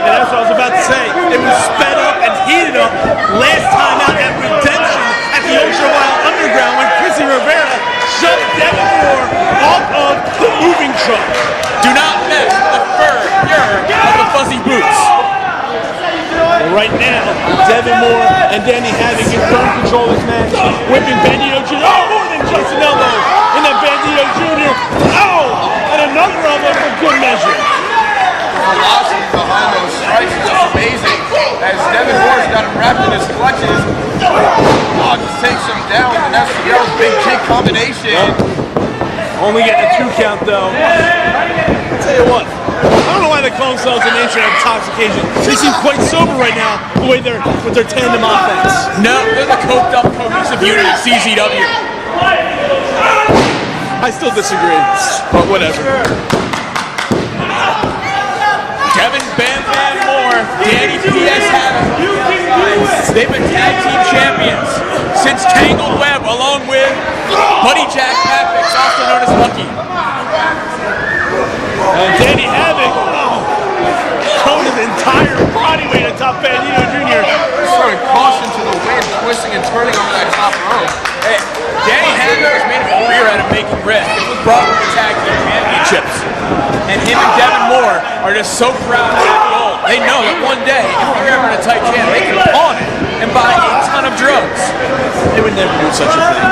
And that's what I was about to say. It was sped up and heated up last time out at Redemption at the Ultra Wild Underground when Chrissy Rivera shoved Devin Moore off of the moving truck. Do not mess with the fur of the fuzzy boots. Well, right now, Devin Moore and Danny Havoc in firm control of this match, whipping Bandito Jr. Oh, more than just an elbow. And then Bandito Jr. Oh, and another elbow for good measure. The velocity behind those strikes is just amazing. As Devin Moore's got him wrapped in his clutches. Oh, just takes him down, and that's the big kick combination. Only getting a 2 count though. I'll tell you what, I don't know why they call themselves the Nation of Intoxication. They seem quite sober right now, the way they're with their tandem offense. No, they're the coked up cohesive unit of CZW. I still disagree, but whatever. Devin Bam Bam Moore, Danny P.S. Havoc. They've been tag team champions since Tangled Web, along with Buddy Jack Papix, also known as Lucky. And Danny Havoc, throwing his entire body weight on top Bandito Jr. Throwing caution to the wind, twisting and turning over that top rope. Hey, Danny Havoc has made a career out of making risk. It was brought with the tag team championships. And him and Devin Moore are just so proud of that goal. They know that one day, if they're ever in a tight jam, they can pawn it and buy a ton of drugs. They would never do such a thing.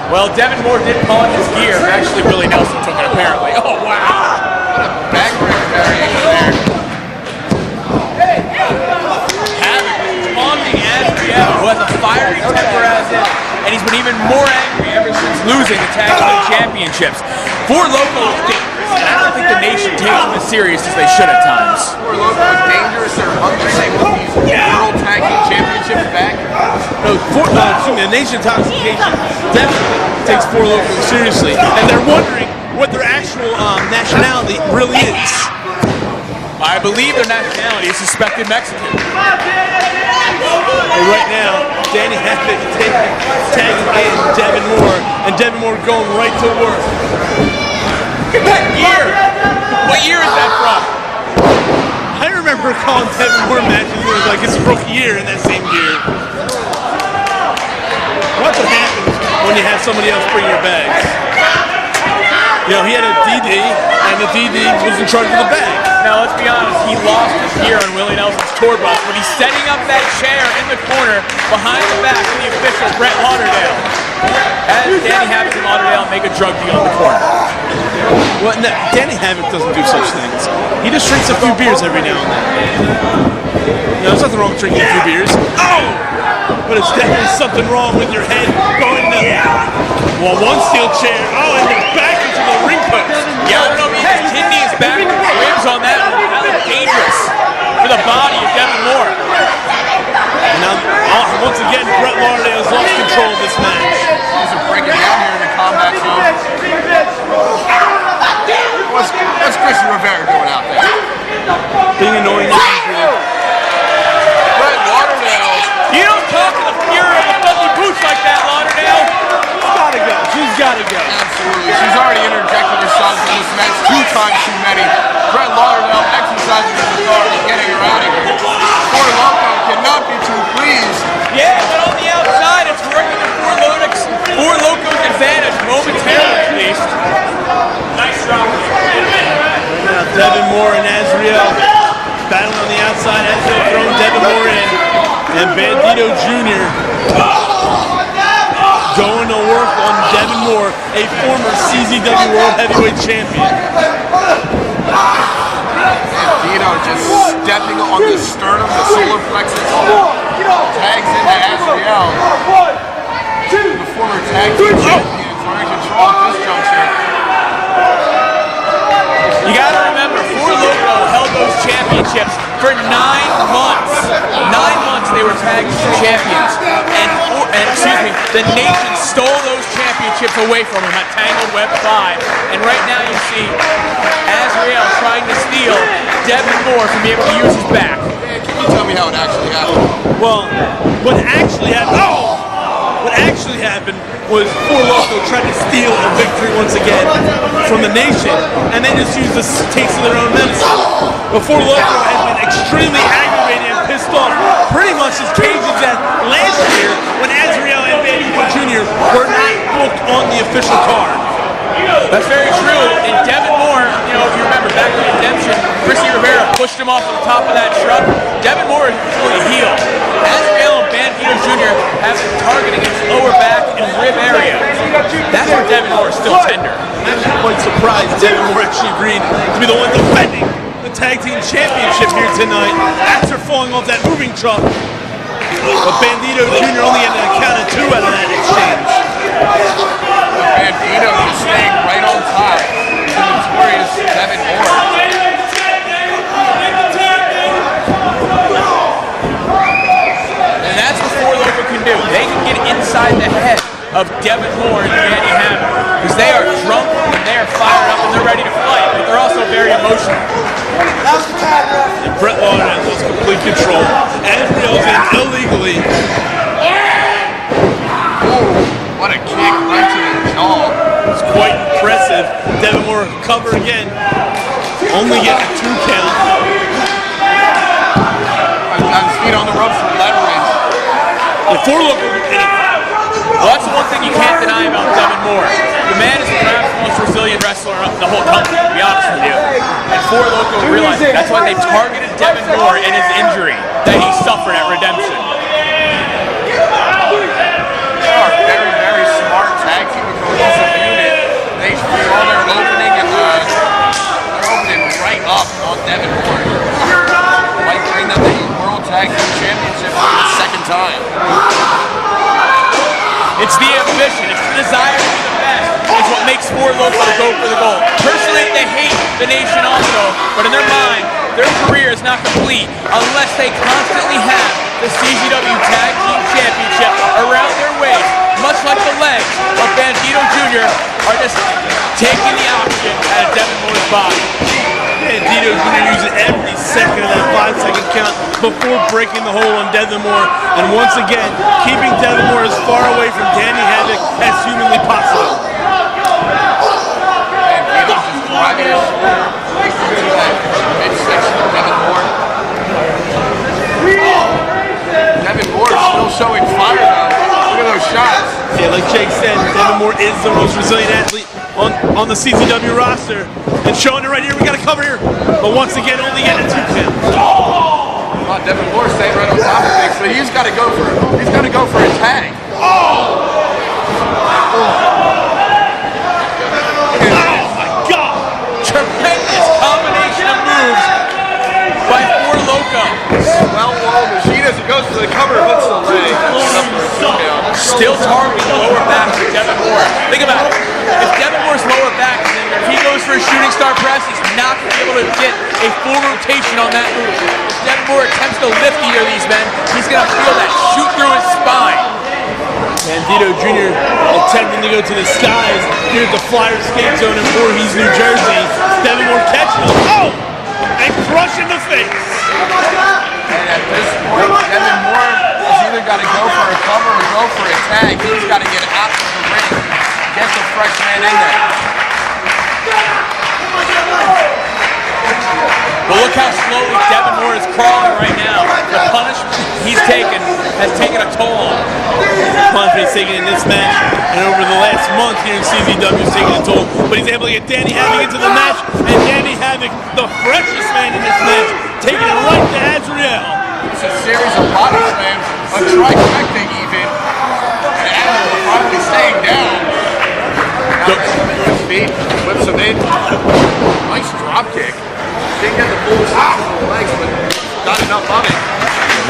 Well, Devin Moore did pawn his gear. Actually, Willie Nelson took it, apparently. Oh, wow. What a backbreaker variation there. Havoc taunting Azriel, who has a fiery temper as it, and he's been even more angry ever since losing the tag team championships. Four Loco is dangerous, and I don't think the Nation takes them as serious as they should at times. Four Loco is dangerous. They're hungry. They want these World Tag Team Championships back. No, the Nation of Intoxication definitely takes Four Loco seriously, and they're wondering what their actual nationality really is. I believe their nationality is suspected Mexican. And right now, Danny Havoc tagging in Devin Moore, and Devin Moore going right to work. Look at that gear! What year is that from? I remember calling Devin Moore matches, it was like his rookie year in that same gear. What happens when you have somebody else bring your bags? You know, he had a DD, and the DD was in charge of the bag. Now, let's be honest, he lost his gear on Willie Nelson's tour bus when he's setting up that chair in the corner behind the back of the official Brett Lauderdale. As Danny Havoc and Lauderdale make a drug deal in the corner. Well, no, Danny Havoc doesn't do such things. He just drinks a few beers every now and then. You know, there's nothing wrong with drinking a few beers. Oh! But it's definitely something wrong with your head going to, well, one steel chair, oh, and then back into the ring post. Yeah, I don't know if his kidney is back in the ribs on that one. That was dangerous for the body of Devin Moore. And now, once again, Brett Lauderdale has lost control of this match. These are breaking down here in the combat zone. What's Chrissy Rivera doing out there? Being annoying as usual. Brett Lauderdale. You don't talk to the fury of the fuzzy boots like that, Lauderdale. She's gotta go. She's gotta go. Absolutely. She's already interjected herself in this match 2 times too many. Brett Lauderdale exercising his authority, getting her out of here. Four Loco cannot be too pleased. Yeah, but on the outside, it's working to Four Loco's advantage, momentarily at least. Nice job. Now, Devin Moore and Azriel battling on the outside. Azriel throwing Devin Moore in. And Bandito Jr. going to work on Devin Moore, a former CZW World Heavyweight Champion. Bandito just stepping on the sternum, the solar plexus. Tags into Azriel. The former tag team champion. championships for 9 months. 9 months they were tag team champions. And excuse me, the Nation stole those championships away from them at Tangled Web 5. And right now you see Azrael trying to steal Devin Moore from being able to use his back. Man, can you tell me how it actually happened? Well, what actually happened? What actually happened was Four Loco tried to steal a victory once again from the Nation, and they just used the taste of their own medicine. But Four Loco has been extremely aggravated and pissed off pretty much as cages at last year when Azrael and Bandito Jr. were not booked on the official card. That's very true. And Devin Moore, you know, if you remember back in Redemption, Chrissy Rivera pushed him off of the top of that truck. Devin Moore is really a heel. Azrael and Bandito Jr. have been targeting his lower back and rib area. That's where Devin Moore is still tender. I'm quite surprised Devin Moore actually agreed to be the one defending the Tag Team Championship here tonight after falling off that moving truck. But Bandito Jr. only had a count of 2 out of that exchange. Bandito just staying right on top. The notorious Devin Moore. And that's what Four Loco can do. They can get inside the head of Devin Moore and Danny Hammer because they are drunk and they are fired up and they're ready to fight, but they're also very emotional. And Brett Lawler has complete control. Azrael's in illegally. What a kick right to the jaw. It's quite impressive. Devin Moore cover again. Only getting a 2 count. Got his feet on the ropes for leverage. The Four Loco Well, that's the one thing you can't deny about Devin Moore. The man is perhaps the most resilient wrestler in the whole country, to be honest with you. And Four Loco realized it. That's why they targeted Devin Moore and his injury that he suffered at Redemption. They are very, very smart tag team with cohesive unit. They saw their opening and they're opening right up on Devin Moore. Might bring them the World Tag Team Championship for the 2nd time. It's the ambition, it's the desire to be the best. It's what makes Four Loco go for the gold. Personally, they hate the Nation also, but in their mind, their career is not complete unless they constantly have the CZW Tag Team Championship around their waist, much like the legs of Bandito Jr. are just taking the oxygen out of Devin Moore's body. Bandito Jr. using every second of that 5-second count before breaking the hole on Devin Moore, and once again keeping Devin Moore as far away from Danny Havoc as humanly possible. Bandito just driving his shoulder into that midsection of Devin Moore. Devin Moore is still showing fire though. Look at those shots. Yeah, like Jake said, Devin Moore is the most resilient athlete on the CZW roster. And showing it right here, we got a cover here. But once again, only getting a 2 count. Oh, Devin Moore staying right on top of things, so he's got to go for a tag. Oh my God! Tremendous combination of moves by Four Loco. Well, machine as he goes for the cover, hooks the leg. Still targeting the lower back of Devin Moore. Think about it. If Devin Moore's lower back is in there, if he goes for a shooting star press, he's not going to be able to get a full rotation on that move. If Devin Moore attempts to lift either of these men, he's going to feel that shoot through his spine. Bandito Jr. attempting to go to the skies here at the Flyer Skate Zone in Voorhees, New Jersey. Devin Moore catching him. Oh! And crushing the face. And at this point, Devin Moore has either got to go for a cover or go for a tag. He's got to get out of the ring. Get the fresh man in there. But look how slowly Devin Moore is crawling right now. The punishment he's taken has taken a toll on him. The punishment he's taken in this match and over the last month here in CZW is taking a toll. But he's able to get Danny Havoc into the match, and Danny Havoc, the freshest man in this match, taking it right to Azrael. It's a series of body slams, a trifecta even. And Azrael probably staying down. His feet, whips him in. Nice drop kick. Didn't get the full assist of the legs, but got enough of it.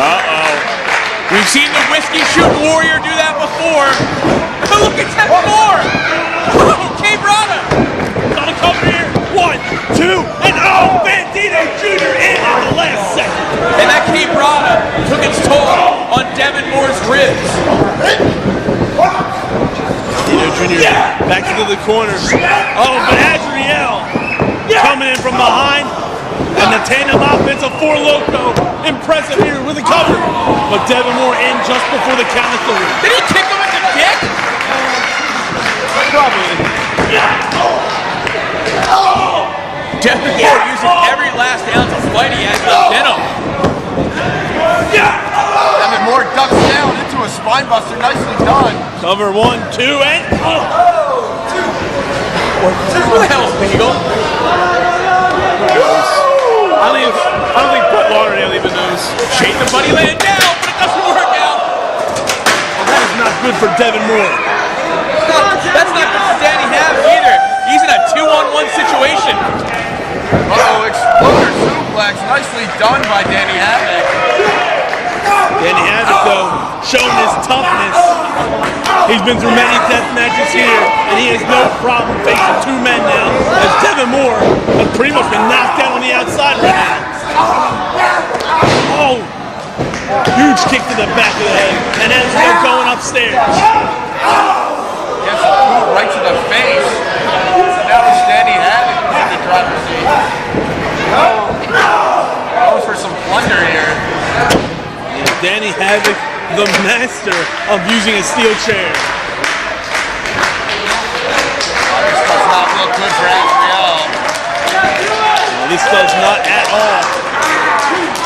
Uh-oh. We've seen the Whiskey Shoot Warrior do that before. But look at Devin Moore. Oh, K-Brada. On the cover here. 1, 2, and oh, Bandito Jr. in and that quebrada took its toll on Devin Moore's ribs. Tito Jr. back into the corner. Oh, but Adriel coming in from behind. And the tandem offense of four Loco. Impressive here with the cover. But Devin Moore in just before the count of 3. Did he kick him in the dick? Probably. Devin Moore using every last ounce of fight he has left in him. Devin Moore ducks down into a spine buster. Nicely done. Cover 1, 2, and Who the hell is Beagle? I don't think Brett Lauderdale even knows. Shake the buddy laying down, but it doesn't work out. Well, that is not good for Devin Moore. That's not good for Danny Havoc either. He's in a 2-on-1 situation. Uh-oh, exploder suplex. Nicely done by Danny Havoc. Danny Havoc, though, showing his toughness. He's been through many death matches here, and he has no problem facing 2 men now, as Devin Moore has pretty much been knocked down on the outside right now. Oh! Huge kick to the back of the head, and Ezreal going upstairs. Gets a boot right to the face. Now it's Danny Havoc in the driver's seat. Going for some plunder here. Danny Havoc, the master of using a steel chair. This does not look good for Adriel. No, this does not at all.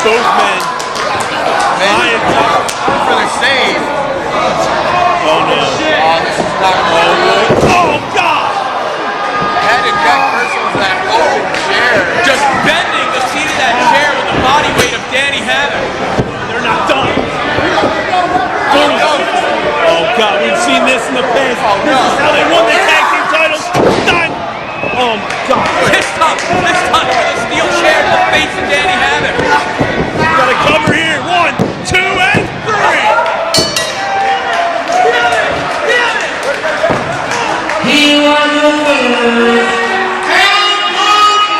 Both men trying for the save. Oh no. This is not good. Oh God! Head and neck versus that open chair. Just bending the seat of that chair with the body weight of Danny Havoc. They're not done. Oh God, we've seen this in the past. This is how they won the tag team titles. Done. Oh my God. This time with a steel chair to the face of Danny Havoc. Got a cover here. 1, 2, and 3. Here are your winners and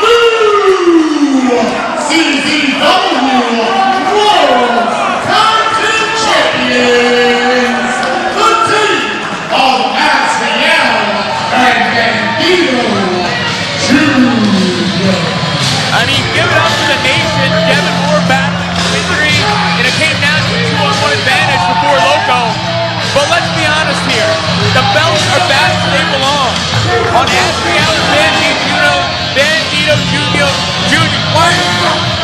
the new CZW World Tag Team Champions, the team of Adriel and Bandito Jr. I mean, give it up to the nation. Devin Moore battling for victory, and it came down to a 2-on-1 advantage before Loco. But let's be honest here, the belts are back where they belong. On Adriel and Bandito Jr. What?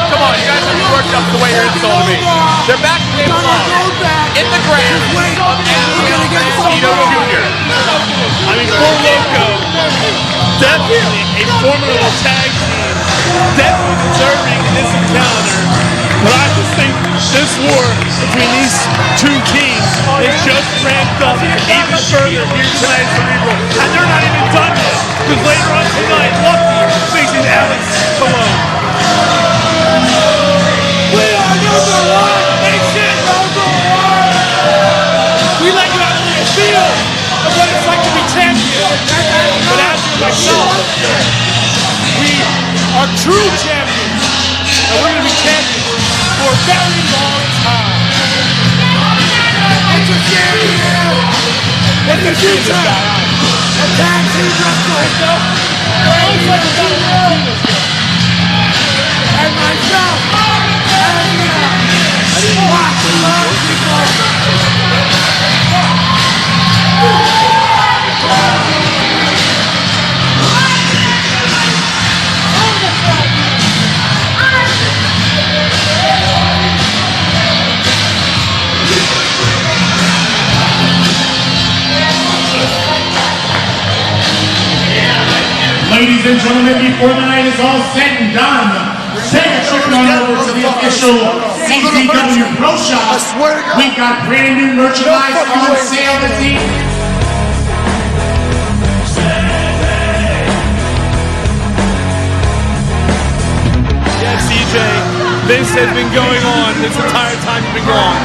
Come on, you guys have me worked up the way you're insulting me. They're back where they belong. In the ground of Adriel and Bandito Jr. I mean, for Loco, definitely a formidable tag team, definitely deserving in this encounter. But I just think this war between these 2 teams is just ramped up even further here tonight at Cerebral. And they're not even done yet, because later on tonight, Lucky faces Alex Colon. We are number 1 nation, number 1. We let you have a feel of what it's like to be champions. But as for myself, we are true champions, and we're going to be champions for a very long time. What's your champion? What's the future? A tag team wrestler. And myself. Watch the love Ladies and gentlemen, before the night is all said and done, take a trip on over to the official CZW Pro Shop. We've got brand new merchandise on sale this evening. Yeah, CJ, this has been going on this entire time you've been gone.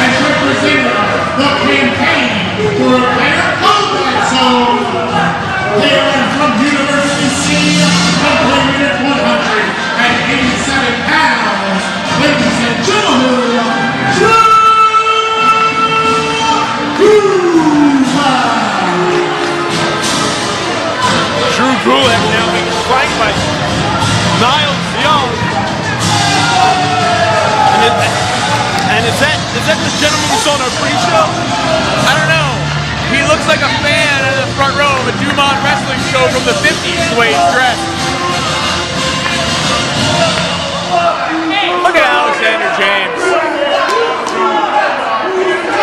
And representing the campaign for a better combat zone, hailing from University the gentleman we saw in our pre-show? I don't know. He looks like a fan in the front row of a Dumont wrestling show from the 50s, the way he's dressed. Look at Alexander James.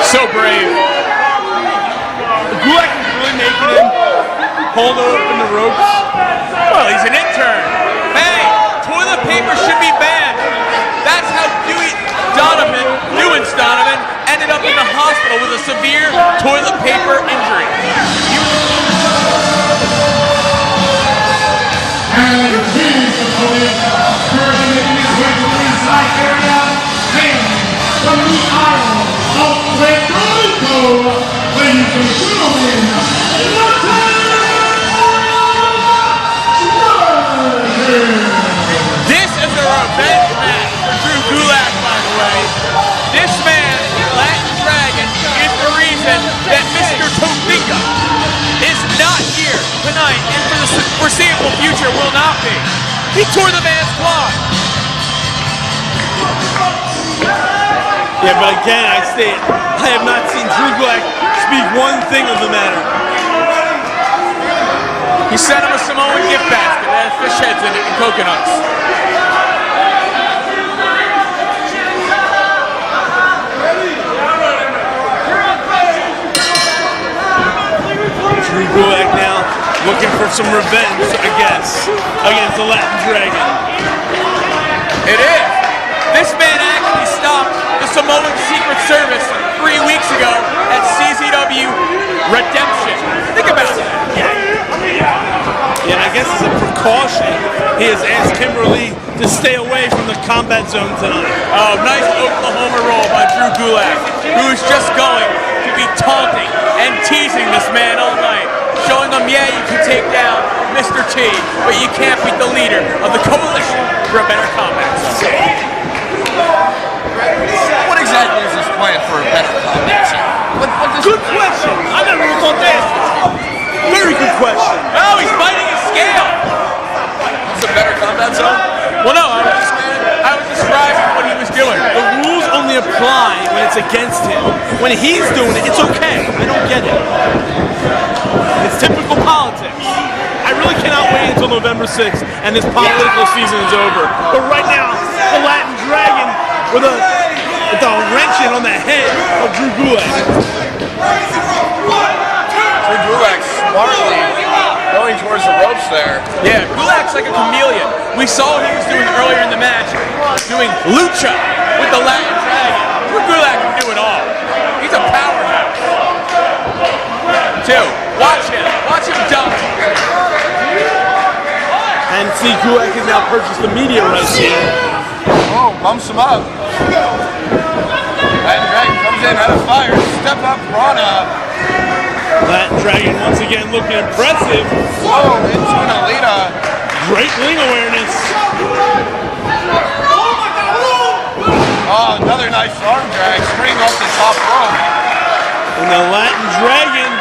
So brave. Gulak is really making him hold open the ropes. Well, he's an intern. Hey, toilet paper should be banned. That's how Donovan ended up in the hospital with a severe toilet paper injury. And the team's opponent, currently making his way to the ringside area, hailing from the Isle of Loco, ladies and gentlemen, This is a revenge match for Drew Gulak, by the way. This man, Latin Dragon, is the reason that Mr. Topeka is not here tonight and for the foreseeable future will not be. He tore the man's quad. Yeah, but again, I state, I have not seen Drew Gulak speak one thing of the matter. He sent him a Samoan gift basket that has fish heads in it and coconuts. Drew Gulak now looking for some revenge, I guess, against the Latin Dragon. It is. This man actually stopped the Samoan Secret Service 3 weeks ago at CZW Redemption. Think about that. Yeah, I guess as a precaution, he has asked Kimberly to stay away from the combat zone tonight. Oh, nice Oklahoma roll by Drew Gulak, who's just going to be taunting and teasing this man all night, showing him, yeah, you can take down Mr. T, but you can't beat the leader of the Coalition for a better combat zone. What exactly is his plan for a better combat zone? Good question. I never even thought that. Very good question. Oh, he's biting his scale. What's a better combat zone? Well, no, I was describing what he was doing. The rules only apply when it's against him. When he's doing it, it's okay. I don't get it. It's typical politics. I really cannot wait until November 6th and this political season is over. But right now, the Latin Dragon with a wrenching on the head of Drew Gulak. Drew Gulak smartly going towards the ropes there. Yeah, Gulak's like a chameleon. We saw what he was doing earlier in the match, doing lucha with the Latin Dragon. Drew Gulak can do it all. He's a powerhouse. Watch him dump. And see, Gulak has now purchased the media rights here. Oh, bumps him up. Latin Dragon comes in out of fire. Step up, Rana. Latin Dragon once again looking impressive. Whoa, into an Alita. Great ring awareness. Oh, another nice arm drag, spring off the top rope. And the Latin Dragon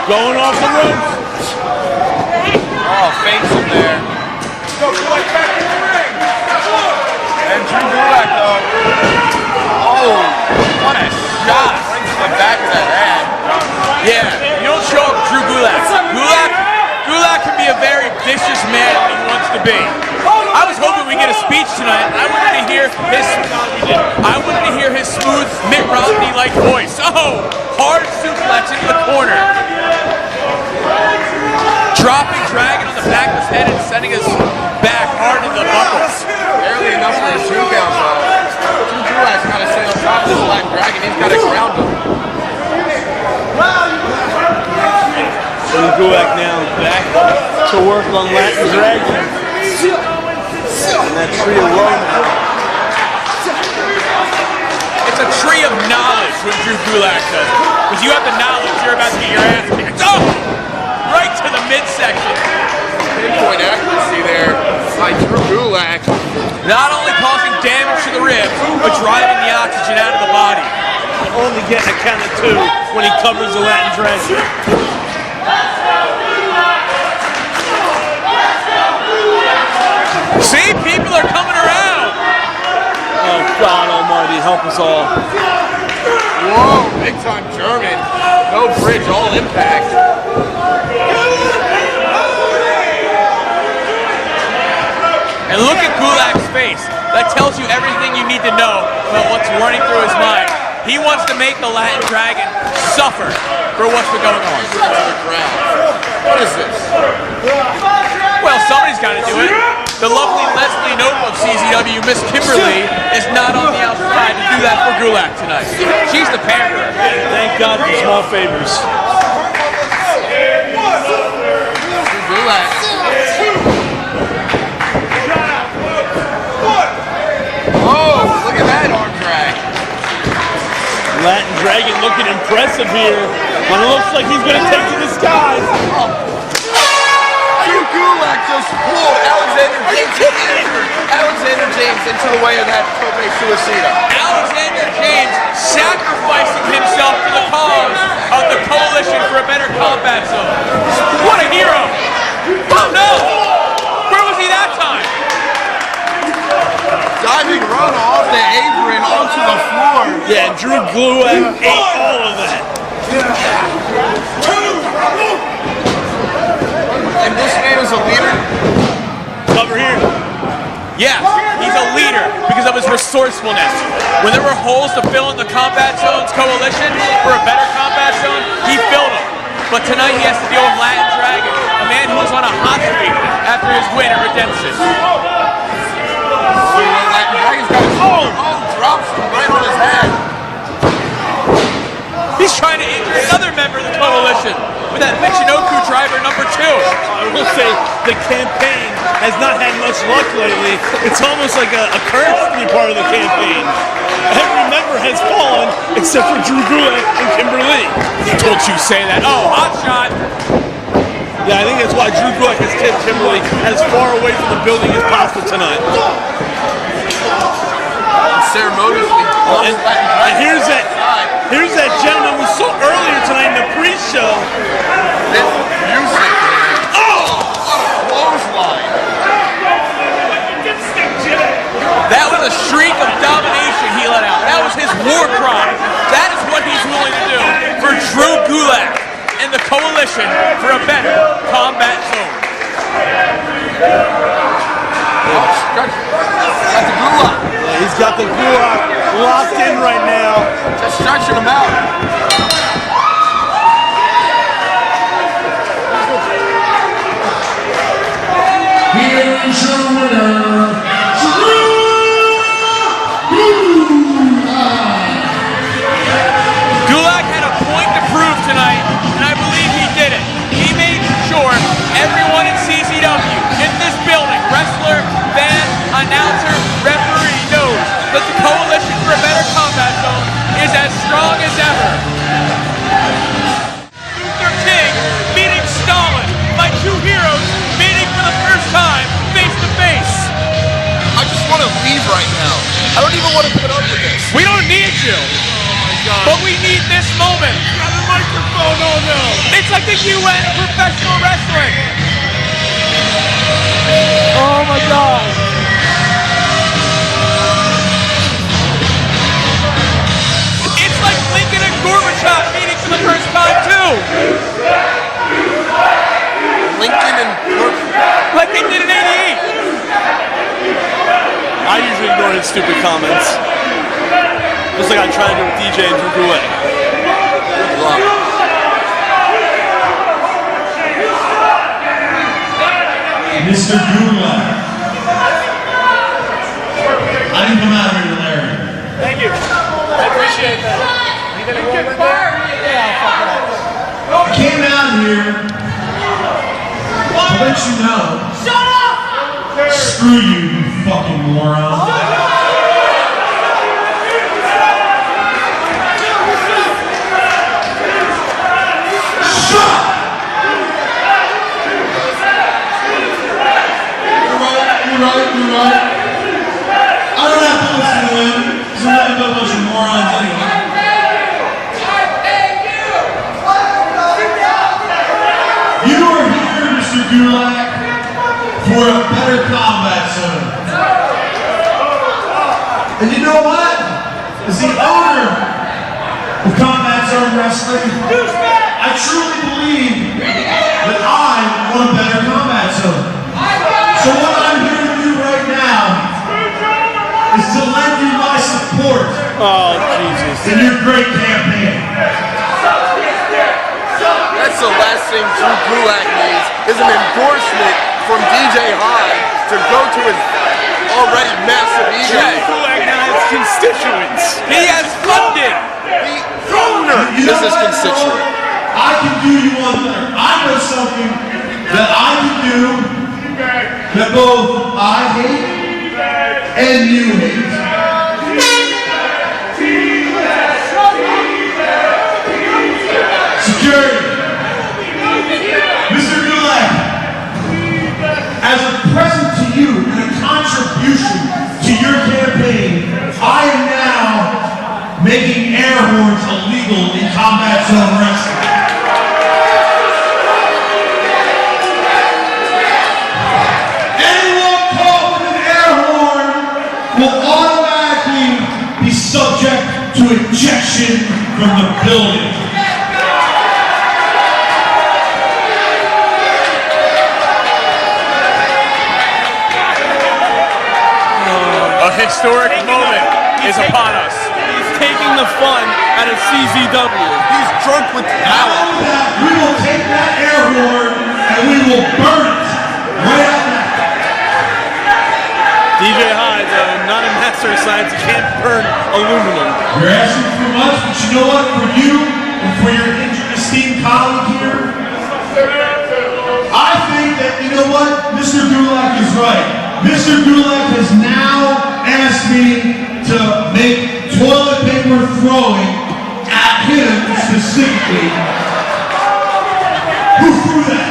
going off the ropes. Oh, fakes him there. And Drew Gulak though. Oh, what a shot. Right to the back of that head. Yeah, you don't show up Drew Gulak. Gulak can be a very vicious man when he wants to be. I was hoping we get a speech tonight. I wanted to hear his smooth Mitt Romney-like voice. Oh, hard suplex into the corner. Dropping Dragon on the back of his head and sending his back hard into the buckles. Barely enough for a 2 count though. Drew Gulak's got to stay on top of this Latin Dragon. He's got to ground him. Drew Gulak now back to work on Latin Dragon. And that tree of romance. It's a tree of knowledge when Drew Gulak does it. Because you have the knowledge, you're about to get your ass kicked. Oh! Right to the midsection. Pinpoint accuracy there by Drew Gulak. Not only causing damage to the ribs, but driving the oxygen out of the body. Only getting a count of 2 when he covers the Latin Dragon. See, people are coming around. Oh, God almighty. help us all. Whoa, big time German. No bridge, all impact. And look at Gulak's face. That tells you everything you need to know about what's running through his mind. He wants to make the Latin Dragon suffer for what's been going on. What is this? Well, somebody's got to do it. The lovely Leslie Nope of CZW, Miss Kimberly, is not on the outside to do that for Gulak tonight. She's the pamperer. Thank God for small favors. Gulak. Oh, look at that arm drag. Latin Dragon looking impressive here, but it looks like he's going to take to the skies. Gulak just pulled Alexander James into the way of that Tope Suicida. Alexander James sacrificing himself for the cause of the Coalition for a Better Combat Zone. What a hero! Oh no! Where was he that time? Diving run off the apron onto the floor. Yeah, Drew Gulak ate all of that. And this man is a leader? Cover here. Yeah, he's a leader because of his resourcefulness. When there were holes to fill in the Combat Zone's Coalition for a Better Combat Zone, he filled them. But tonight he has to deal with Latin Dragon, a man who was on a hot streak after his win at Redemption. Latin Dragon's got his drops him right on his head. He's trying to injure another member of the Coalition with that Michinoku driver number 2. I will say the campaign has not had much luck lately. It's almost like a curse to be part of the campaign. Every member has fallen except for Drew Gulak and Kimberly. Don't you say that. Oh, hot shot. Yeah, I think that's why Drew Gulak has kept Kimberly as far away from the building as possible tonight. Ceremoniously. And here's that gentleman we saw earlier tonight in the pre-show. Busick. Oh! What a clothesline. That was a shriek of domination he let out. That was his war cry. That is what he's willing to do for Drew Gulak and the Coalition for a Better Combat Zone. Got the Gulak. Yeah, he's got the Gulak locked in right now. Just stretching him out. Here is your winner, Drew Gulak had a point to prove tonight, and I believe he did it. He made sure everyone in CZW, in this building, wrestler, fan, announcer, referee, knows that the Coalition for a Better Combat Zone is as strong as ever. Luther King meeting Stalin, my two heroes meeting for the first time face to face. I just want to leave right now. I don't even want to put up with this. We don't need you. But we need this moment. Got the microphone, oh no! It's like the UN of professional wrestling. Oh my God! It's like Lincoln and Gorbachev meeting for the first time too. Lincoln and Like they did in '88. I usually ignore his stupid comments. Just like I try to do with DJ and Drew Gulak. Mr. Gulak. I didn't come out here to Larry. Thank you. I appreciate that. I came out here to let you know. Shut up! Screw you, you fucking moron. You're right. I don't have to listen to him, because I'm nothing but a bunch of morons anyway. You are here, Mr. Gulak, for a better combat zone. And you know what? as the owner of Combat Zone Wrestling, I truly believe that I want a better Combat Zone. So what I'm here to do right now is to lend you my support in your great campaign. That's the last thing Drew Gulak needs, is an endorsement from DJ Hyde to go to his already massive ego. Gulak now has constituents. He has funded. The owner is his constituent. I can do you one better. I know something that I can do that both I hate and you hate. Security. Mr. Gulak, as a present to you and a contribution to your campaign, I am now making air horns illegal in Combat Zone Wrestling. Anyone caught with an air horn will automatically be subject to ejection from the building. A historic moment is upon us. He's taking the fun out of CZW. He's drunk with power. We will take that air horn and we will burn it right out there. DJ Hyde, not a master of science, can't burn aluminum. You're asking for much, but you know what? For you and for your esteemed colleague here, I think that, you know what? Mr. Gulak is right. Mr. Gulak has now asked me to make toilet paper throwing at him specifically. Who threw that?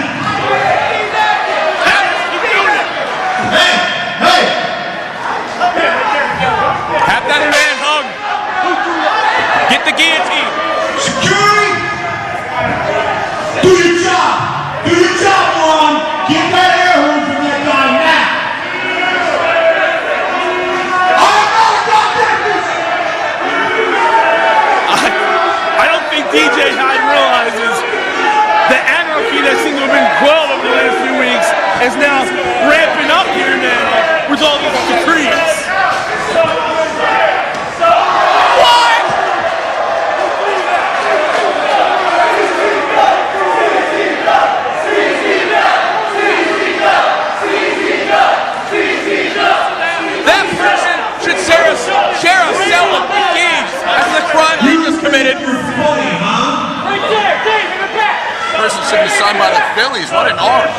Hey! Hey! Have that man hung. Get the guillotine. Security! Do your job! Do your job, Ron! Get that air horn from that guy now! I don't think DJ Hyde realizes the anarchy that seemed to have been quelled over the last few weeks is now ramping up here now with all these decrees. That person should share a cell with Gage as the crime he just committed. You're funny, huh? Person should be signed by the Phillies. What an arm.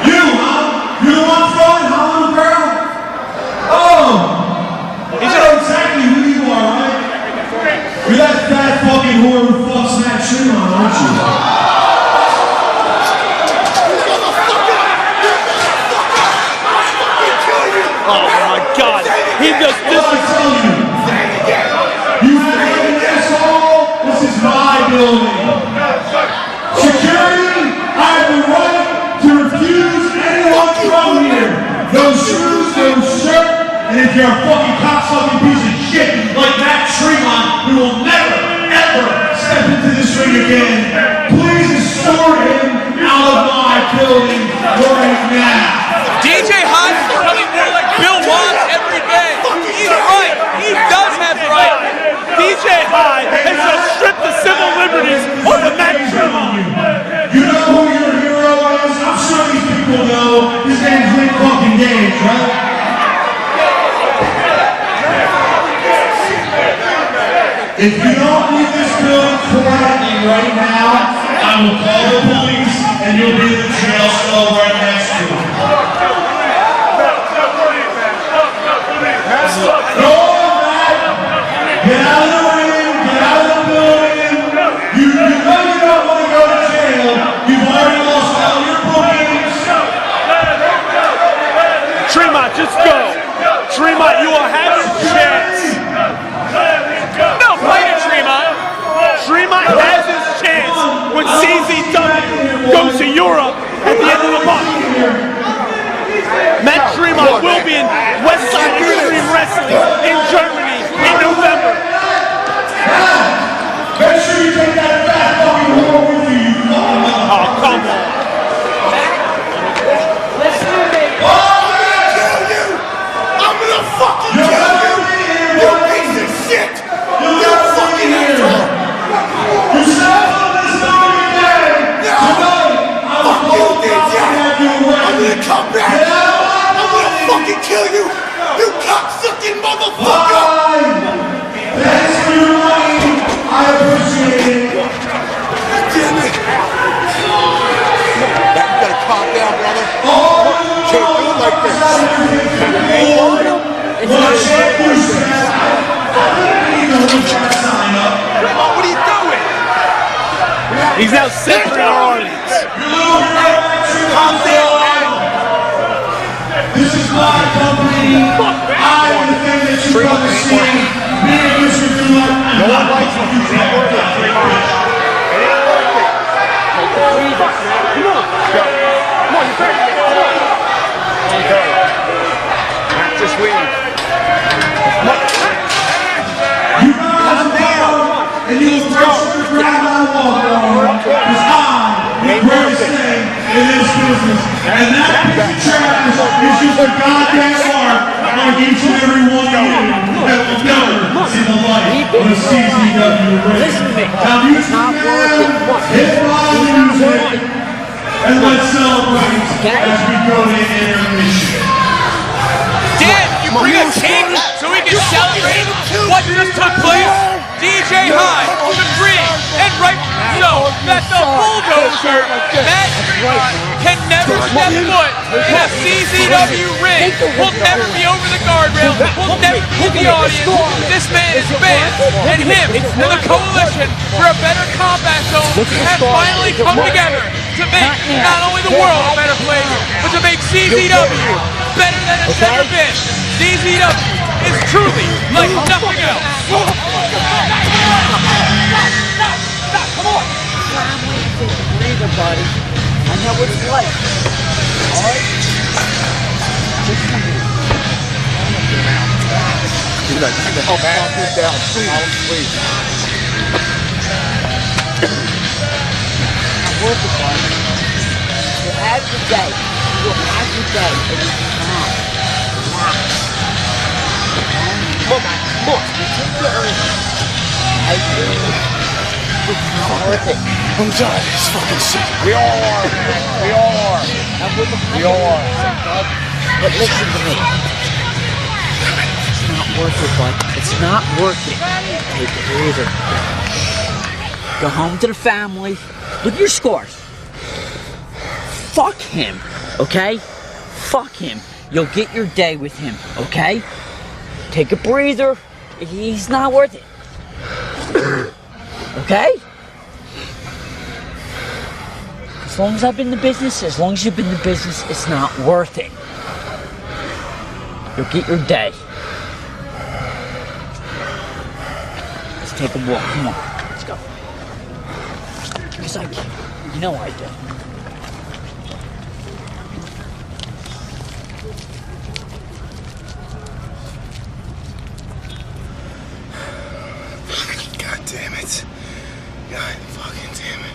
You, huh? You're the one throwing, huh, little girl? Oh! You know exactly who you are, right? You're that fat fucking whore who fucks Matt Tremont, aren't you? Oh my God, he just What I tell you? You have an asshole? This is my building. Security, I have the right to refuse anyone from here. No shoes, no shirt, and if you're a fucking cocksucking piece of shit like Matt Tremont, who will never, ever step into this ring again, please escort him out of my building right now. DJ Hyde is becoming more like Bill Watts every day. He's right. He does have right. DJ Hyde has just stripped the civil liberties off of Matt Tremont. You know who your hero is? I'm sure these people know. His name's Nick fucking Gage, right? If you don't leave this building quietly right now, I will call the police and you'll be in the jail cell right next to him. Go on back! Get out of the ring! Get out of the building! You know you don't want to go to jail. You've already lost all your bookings. Tremont, just go. Tremont, you will have your chance. No, play to Tremont. Tremont has his chance when CZW goes to Europe This is my company. I am the thing that you want to see. Me and Mr. Gulak. No one likes what you think. Tremont. It ain't worth it. Take the breather. Come on. Go. Come on, you're ready. Come on. Okay. Not just win. You guys are down. And you will worship the ground I walk on. Because I am greatest thing in this business. And that piece of trash is just a goddamn mark on each and every one of you that will never see the light of the CZW ring. Now you hit my music and let's celebrate as we go to intermission. Dan, you bring a cake so we can celebrate what just took place? DJ Hyde, the free, and right so that the bulldozer, Matt Tremont, can never step foot in a CZW ring. Will never be over the guardrail. Will never be in the audience. This man is banned, and him and the coalition for a better combat zone have finally come together to make not only the world a better place, but to make CZW better than it's ever been. CZW is truly like nothing else. Breather, buddy. I know what it's like. Alright? Oh, man. Down, please. Work it, buddy. You'll have your day. You'll have your day. And you can relax. Look, you take your earnings. I do. It's not worth it. I'm tired of this fucking shit. We all are, man. We all are. We all are. But listen to me. It's not worth it, bud. It's not worth it. Take a breather. Go home to the family. Look at your scores. Fuck him, okay? Fuck him. You'll get your day with him, okay? Take a breather. He's not worth it. Okay? As long as I've been in the business, as long as you've been in the business, it's not worth it. You'll get your day. Let's take a walk. Come on. Let's go. Because I can. You know I do. God damn it. God fucking damn it.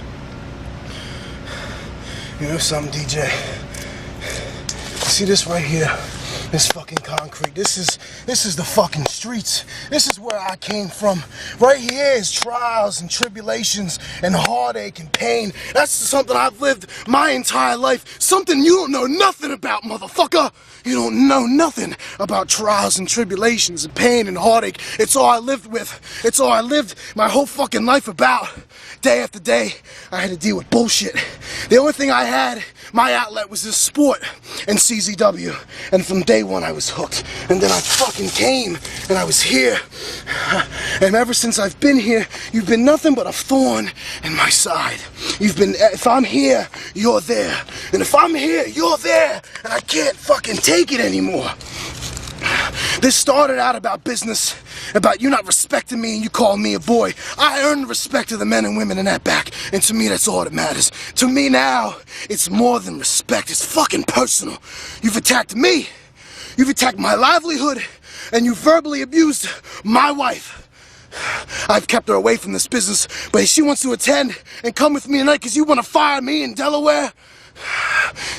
You know something, DJ? See this right here? This fucking concrete. This is the fucking streets. This is where I came from. Right here is trials and tribulations and heartache and pain. That's something I've lived my entire life. Something you don't know nothing about, motherfucker. You don't know nothing about trials and tribulations and pain and heartache. It's all I lived with. It's all I lived my whole fucking life about. Day after day, I had to deal with bullshit. The only thing I had, my outlet, was this sport and CZW. And from day one, I was hooked. And then I fucking came, and I was here. And ever since I've been here, you've been nothing but a thorn in my side. You've been, if I'm here, you're there. And if I'm here, you're there. And I can't fucking take it anymore. This started out about business, about you not respecting me and you call me a boy. I earned the respect of the men and women in that back, and to me that's all that matters. To me now, it's more than respect, it's fucking personal. You've attacked me, you've attacked my livelihood, and you verbally abused my wife. I've kept her away from this business, but if she wants to attend and come with me tonight because you want to fire me in Delaware,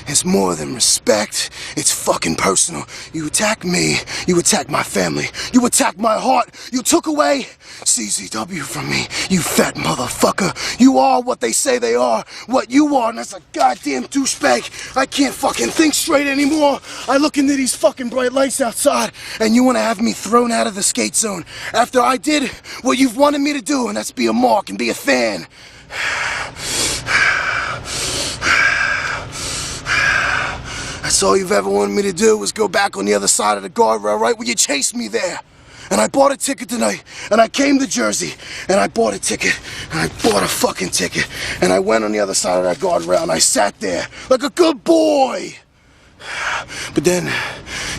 it's more than respect, it's fucking personal. You attack me, you attack my family, you attack my heart, you took away CZW from me, you fat motherfucker. You are what they say they are, what you are, and that's a goddamn douchebag. I can't fucking think straight anymore. I look into these fucking bright lights outside, and you want to have me thrown out of the skate zone after I did what you've wanted me to do, and that's be a mark and be a fan. That's all you've ever wanted me to do was go back on the other side of the guardrail, right? Well, you chased me there. And I bought a ticket tonight, and I came to Jersey, and I bought a ticket, and I bought a fucking ticket, and I went on the other side of that guardrail, and I sat there like a good boy. But then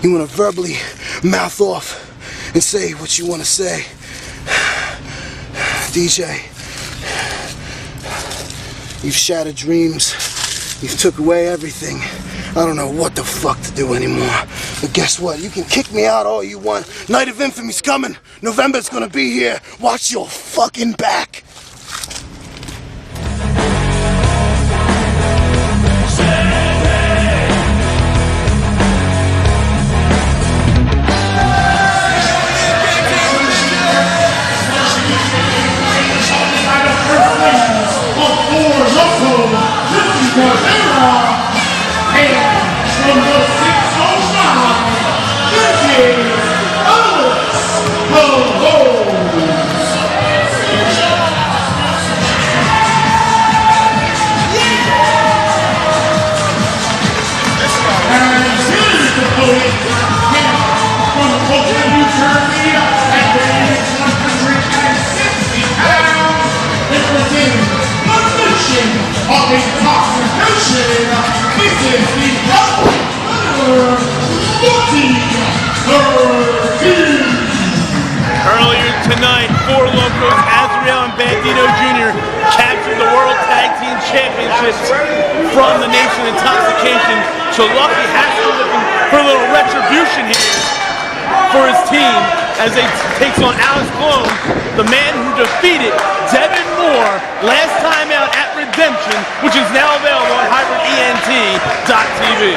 you want to verbally mouth off and say what you want to say. DJ, you've shattered dreams. You've took away everything. I don't know what the fuck to do anymore. But guess what? You can kick me out all you want. Night of Infamy's coming. November's gonna be here. Watch your fucking back. Of Intoxication, this is the Earlier tonight, 4 Locos, Azrael and Bandito Jr. captured the World Tag Team Championships from the Nation Intoxication. So Lucky has to looking for a little retribution here for his team as they takes on Alex Cologne, the man who defeated Devin Moore last time out at Redemption, which is now available on hybrident.tv.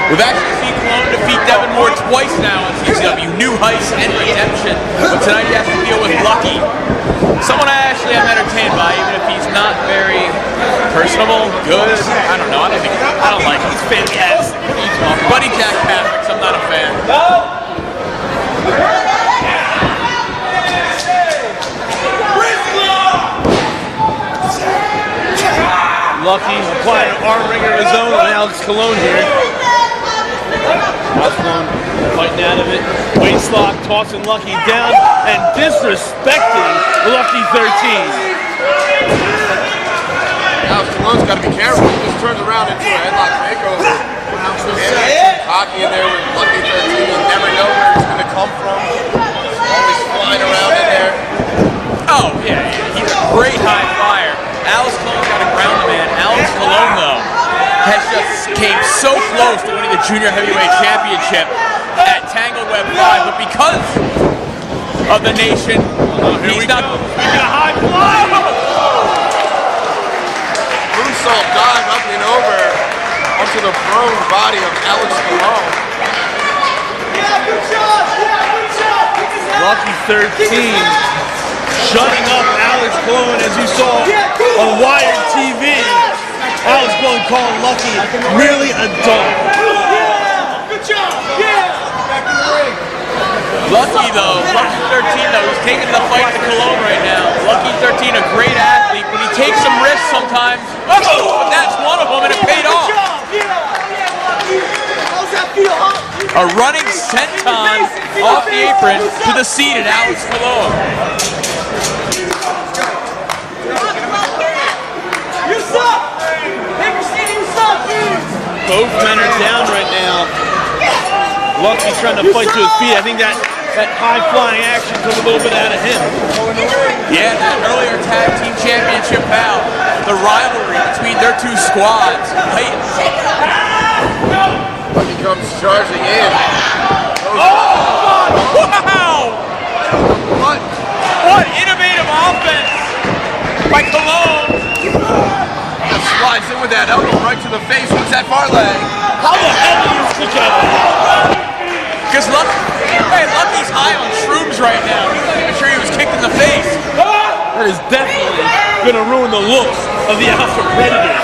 We've actually seen Cologne defeat Devin Moore twice now on CZW, New Heights and Redemption, but tonight he has to deal with Lucky. Someone I actually am entertained by, even if he's not very personable, good. I don't know, I don't like him. He's fantastic. Buddy Jack Patrick, I'm not a fan. Lucky applying an arm wringer of his own on Alex Cologne here. Osborne fighting out of it. Waistlock tossing Lucky down and disrespecting Lucky 13. Alex Cologne's got to be careful. He just turns around into a headlock takeover. Cocky in there with Lucky 13. You never know where it's going to come from. Always flying around in there. Oh, yeah, he's a great high flyer. Alex Cologne got to ground the man. Alex Cologne, though, has just came so close to winning the Junior Heavyweight Championship at Tangled Web 5, but because of the Nation, he's not... He's got a high fly! Moonsault dive up and over onto the prone body of Alex Cologne. Lucky 13 shutting up Alex Cologne, as you saw on Wired TV. Alex Cologne calling Lucky really a dog. Good job! Yeah! Back in the ring. Lucky 13 though, he's taking the fight to Cologne right now. Lucky 13, a great athlete, but he takes some risks sometimes. Oh, but that's one of them, and it paid off. How's that feel, huh? A running senton off the apron to the seated Alex Cologne. You suck! Never seen you suck, dude! Both men are down right now. Lucky's trying to fight to his feet. I think that high-flying action took a little bit out of him. Yeah, that earlier tag team championship bout, the rivalry between their two squads heightens. Lucky comes charging in. Oh! Wow! What innovative offense by Cologne. Just slides in with that elbow right to the face. What's that far leg? How the hell did you stick out? Because Lucky's high on shrooms right now. He's not even sure he was kicked in the face. That is definitely going to ruin the looks of the Alpha Predator.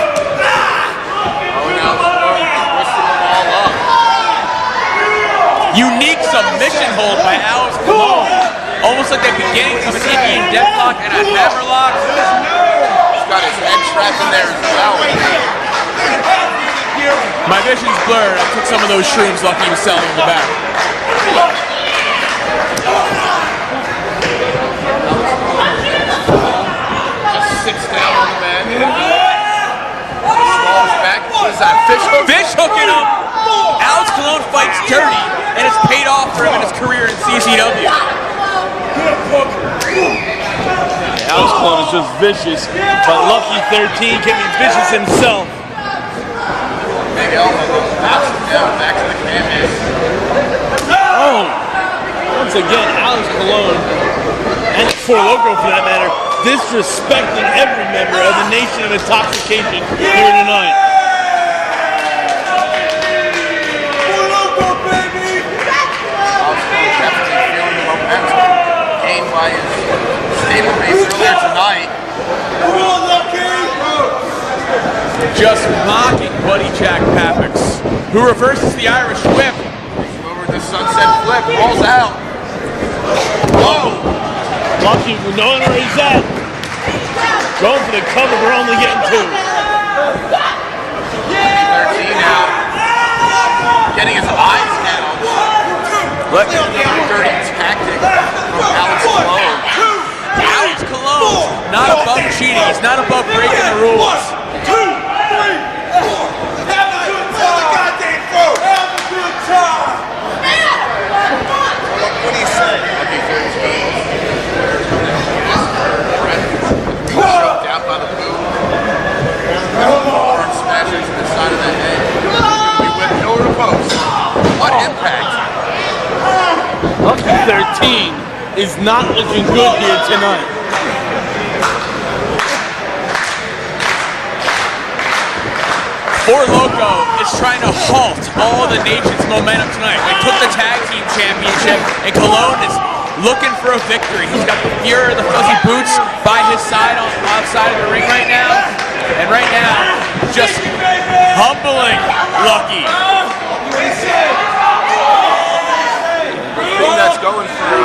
Unique submission hold by Alex Cologne. Almost like the beginnings of an Indian deathlock and a hammerlock. He's got his head trapped in there as well. My vision's blurred. I took some of those shrooms Lucky was selling in the back. is that, fish hook? Fish hooking him. Alex Colon fights dirty, and it's paid off for him in his career in CZW. Alex Colon is just vicious, but Lucky 13 can be vicious himself. Big elbow, knocks him down, back to the canvas. Oh! Once again, Alex Colon, and for Loco for that matter, disrespecting every member of the Nation of Intoxication here tonight. Gained by his stablemate earlier tonight. Just mocking Buddy Jack Papix, who reverses the Irish whip. Over the sunset flip, rolls out. Whoa! Lucky, knowing where he's at. Going for the cover, we're only getting 2. 13 out. Getting his eyes down. Look at the dirty tactic from Alex Colon. Alex Colon, not above cheating. He's not above breaking the rules. 2, 3, 4. Have a good time. Have a good time. What do you say? Lucky 13. Choked out by the boot. Hard smashes to the side of the head. We whip no repose. What impact? Lucky 13 is not looking good here tonight. Or Loco is trying to halt all the Nation's momentum tonight. They took the tag team championship, and Colon is looking for a victory. He's got the Fury of the Fuzzy Boots by his side on the outside of the ring right now. And right now, just humbling Lucky. That's going for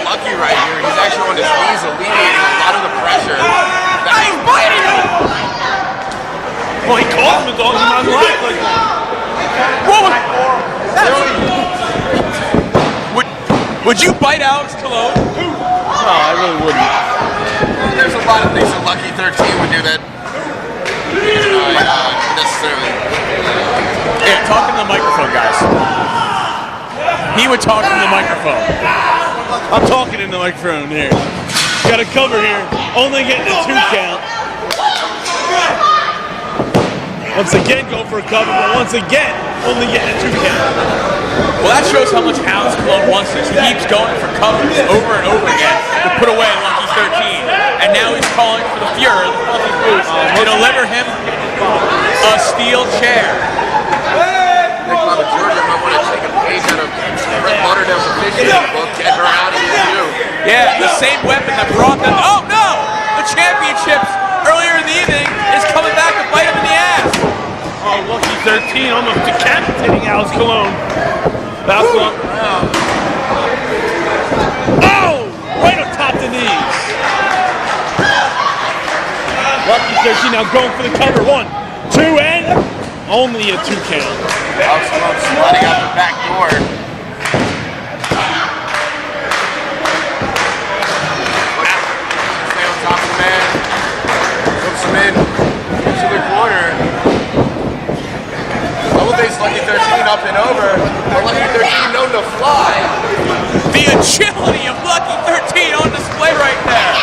Lucky right here. He's actually on his knees, alleviating a lot of the pressure. He's biting him! Well, he caught him with all my life like that. Would you bite Alex Colon? No, I really wouldn't. There's a lot of things that Lucky 13 would do that necessarily. Yeah, talking to the microphone, guys. He would talk in the microphone. I'm talking in the microphone here. Got a cover here. Only getting a 2 count. Once again, go for a cover, but once again, only getting a 2 count. Well, that shows how much Alex Colon wants this. He keeps going for covers over and over again to put away Lucky 13. And now he's calling for the Fury, the Fuzzy Boots, to deliver him a steel chair. Georgia might want to take a page out of Brett Lauderdale's officiating book, get her out of here too. Yeah, the same weapon that brought them. Oh no! The championships earlier in the evening is coming back to bite him in the ass. Oh, Lucky 13 almost decapitating Alex Colon. Alex Colon. Oh! Right on top the knees. Lucky 13 now going for the cover. 1, 2, and only a 2 count. Alex Colon sliding out the back door. Stay on top of the man. Hooks him in to the corner. Elevates Lucky 13 up and over. But Lucky 13 known to fly. The agility of Lucky 13 on display right there.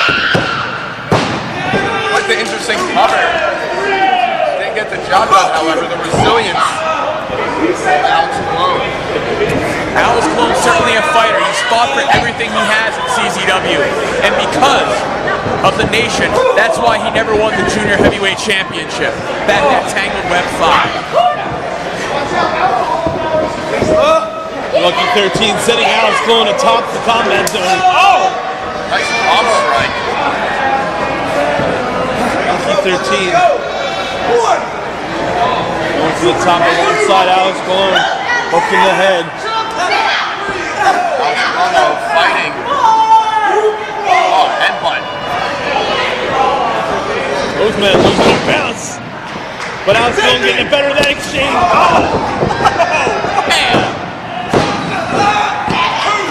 Like the interesting cover. Didn't get the job done, however. The resilience. Alex Colon. Alex Colon's certainly a fighter. He's fought for everything he has at CZW. And because of the Nation, that's why he never won the Junior Heavyweight Championship back at Tangled Web 5. Lucky 13 setting Alex Colon atop the combat zone. Oh! Nice arm strike. Lucky 13. Going to the top of one side, Alex Colon hooked in the head. Alex Colon fighting. Oh, headbutt. Those men losing their balance. But Alex Colon getting the better of that exchange. Oh! Man!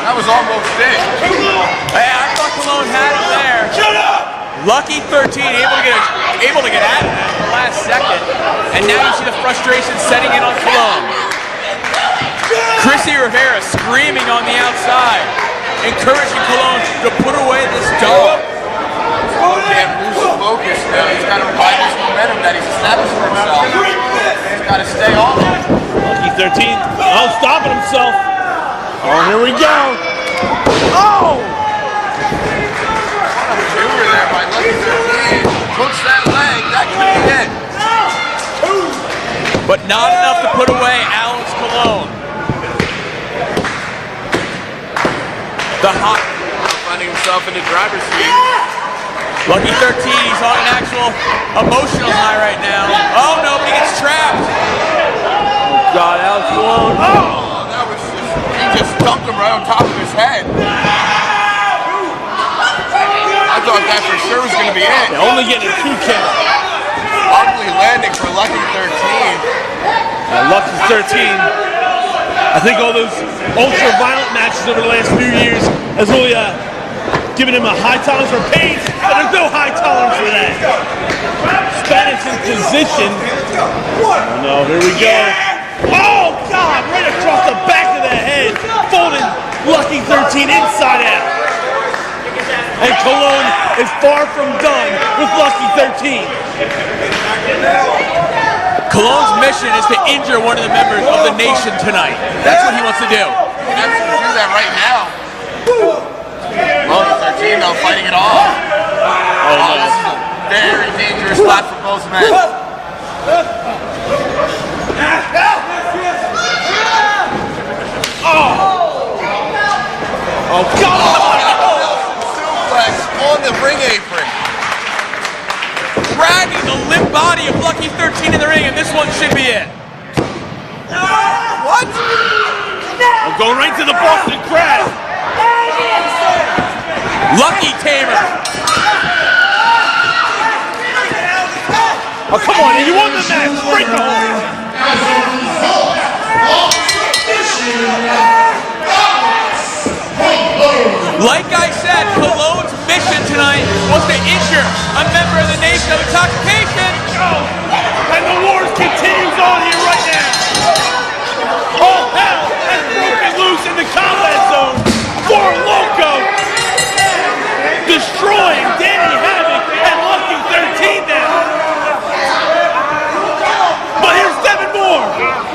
That was almost it. Hey, I thought Colon had it there. Shut up! Lucky 13 able to get at it at the last second. And now you see the frustration setting in on Cologne. Chrissy Rivera screaming on the outside, encouraging Cologne to put away this dog. Can't lose the focus now. He's got to ride this momentum that he's established for himself. He's got to stay on it. Lucky 13. Oh, stopping himself. Oh, here we go. Oh! Maneuver there by Lucky 13. Hooks that leg. That could be it. But not enough to put away Alex Cologne. The hot Finding himself in the driver's seat. Lucky 13, he's on an actual emotional high right now. Oh no, but he gets trapped. Oh God, Alex Cologne. Oh, that was just, he just dumped him right on top of his head. I thought that for sure was going to be it. They're only getting a 2 count. Ugly landing for Lucky 13. Lucky 13. I think all those ultra-violent matches over the last few years has really giving him a high tolerance for pain, but there's no high tolerance for that. Spanish in position. Oh no, here we go. Oh God, right across the back of the head, folding Lucky 13 inside out. And Cologne is far from done with Lucky 13. Cologne's mission is to injure one of the members of the nation tonight. That's what he wants to do. He has to do that right now. Lucky 13 though, fighting it off. Oh, this is a very dangerous spot for both men. Oh God! Suplex on the ring apron. Dragging the limp body of Lucky 13 in the ring, and this one should be it. What? I'm going right to the Boston Crab. Lucky Tamer. Oh, come on, you won the match. Break the hold. Like I said, Cologne's mission tonight was to injure a member of the nation of Intoxication. And the wars continues on here right now. All hell has broken loose in the combat zone for Loco, destroying Danny Havoc and Lucky 13 now. But here's 7 more.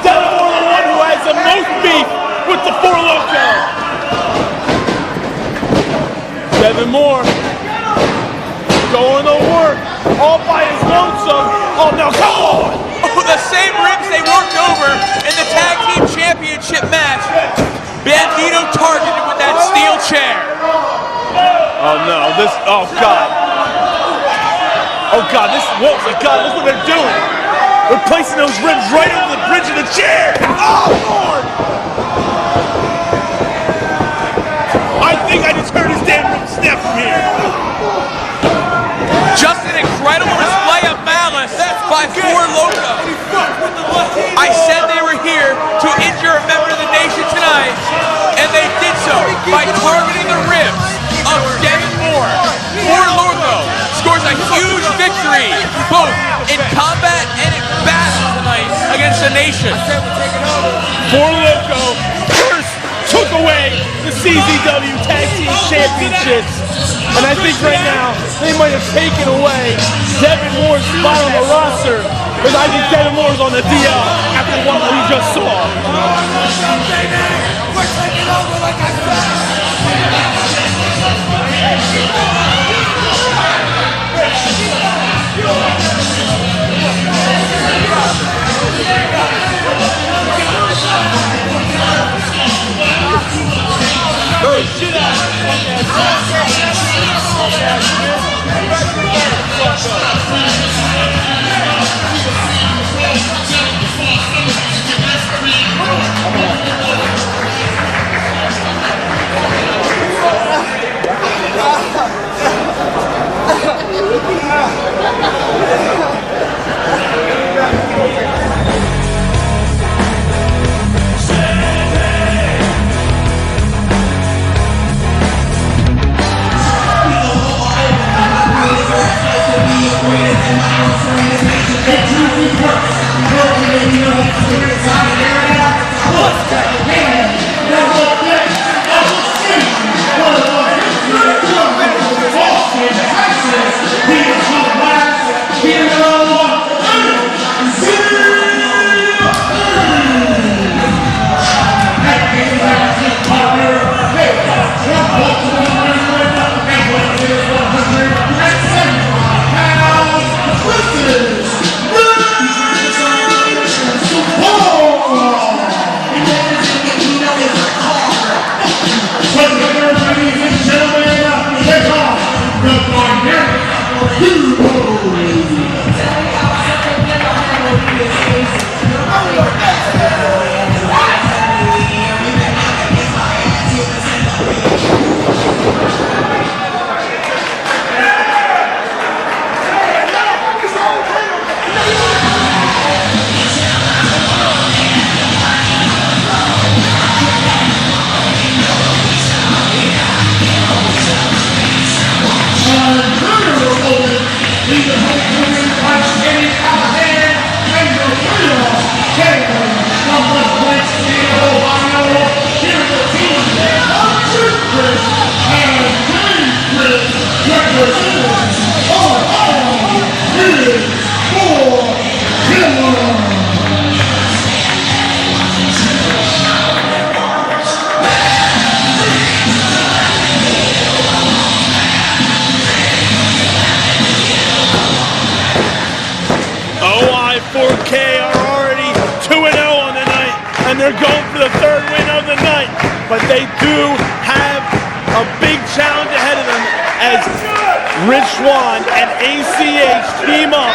7 more, the one who has the most beef with the 4 Loco. 7 more. Going to work all by his lonesome. Oh no, come on! Oh, the same ribs they worked over in the Tag Team Championship match. Bandito targeted with that steel chair. Oh no, this, oh God. Oh God, this, oh my God, look what they're doing. They're placing those ribs right over the bridge of the chair. Oh Lord! I think I just heard his damn rib snap from here. Just an incredible display of malice by 4 Loco. I said they were here to injure a member of the nation tonight, and they did so by targeting the ribs of Devin Moore. 4 Loco scores a huge victory, both in combat and in battle tonight against the nation. 4 Loco first took away the CZW Tag Team Championships. And I think right now, they might have taken away Devin Moore's spot on the roster, because I think Devin Moore's on the DL after what we just saw. We're taking over like I said. They're going for the third win of the night, but they do have a big challenge ahead of them as Rich Swann and ACH team up.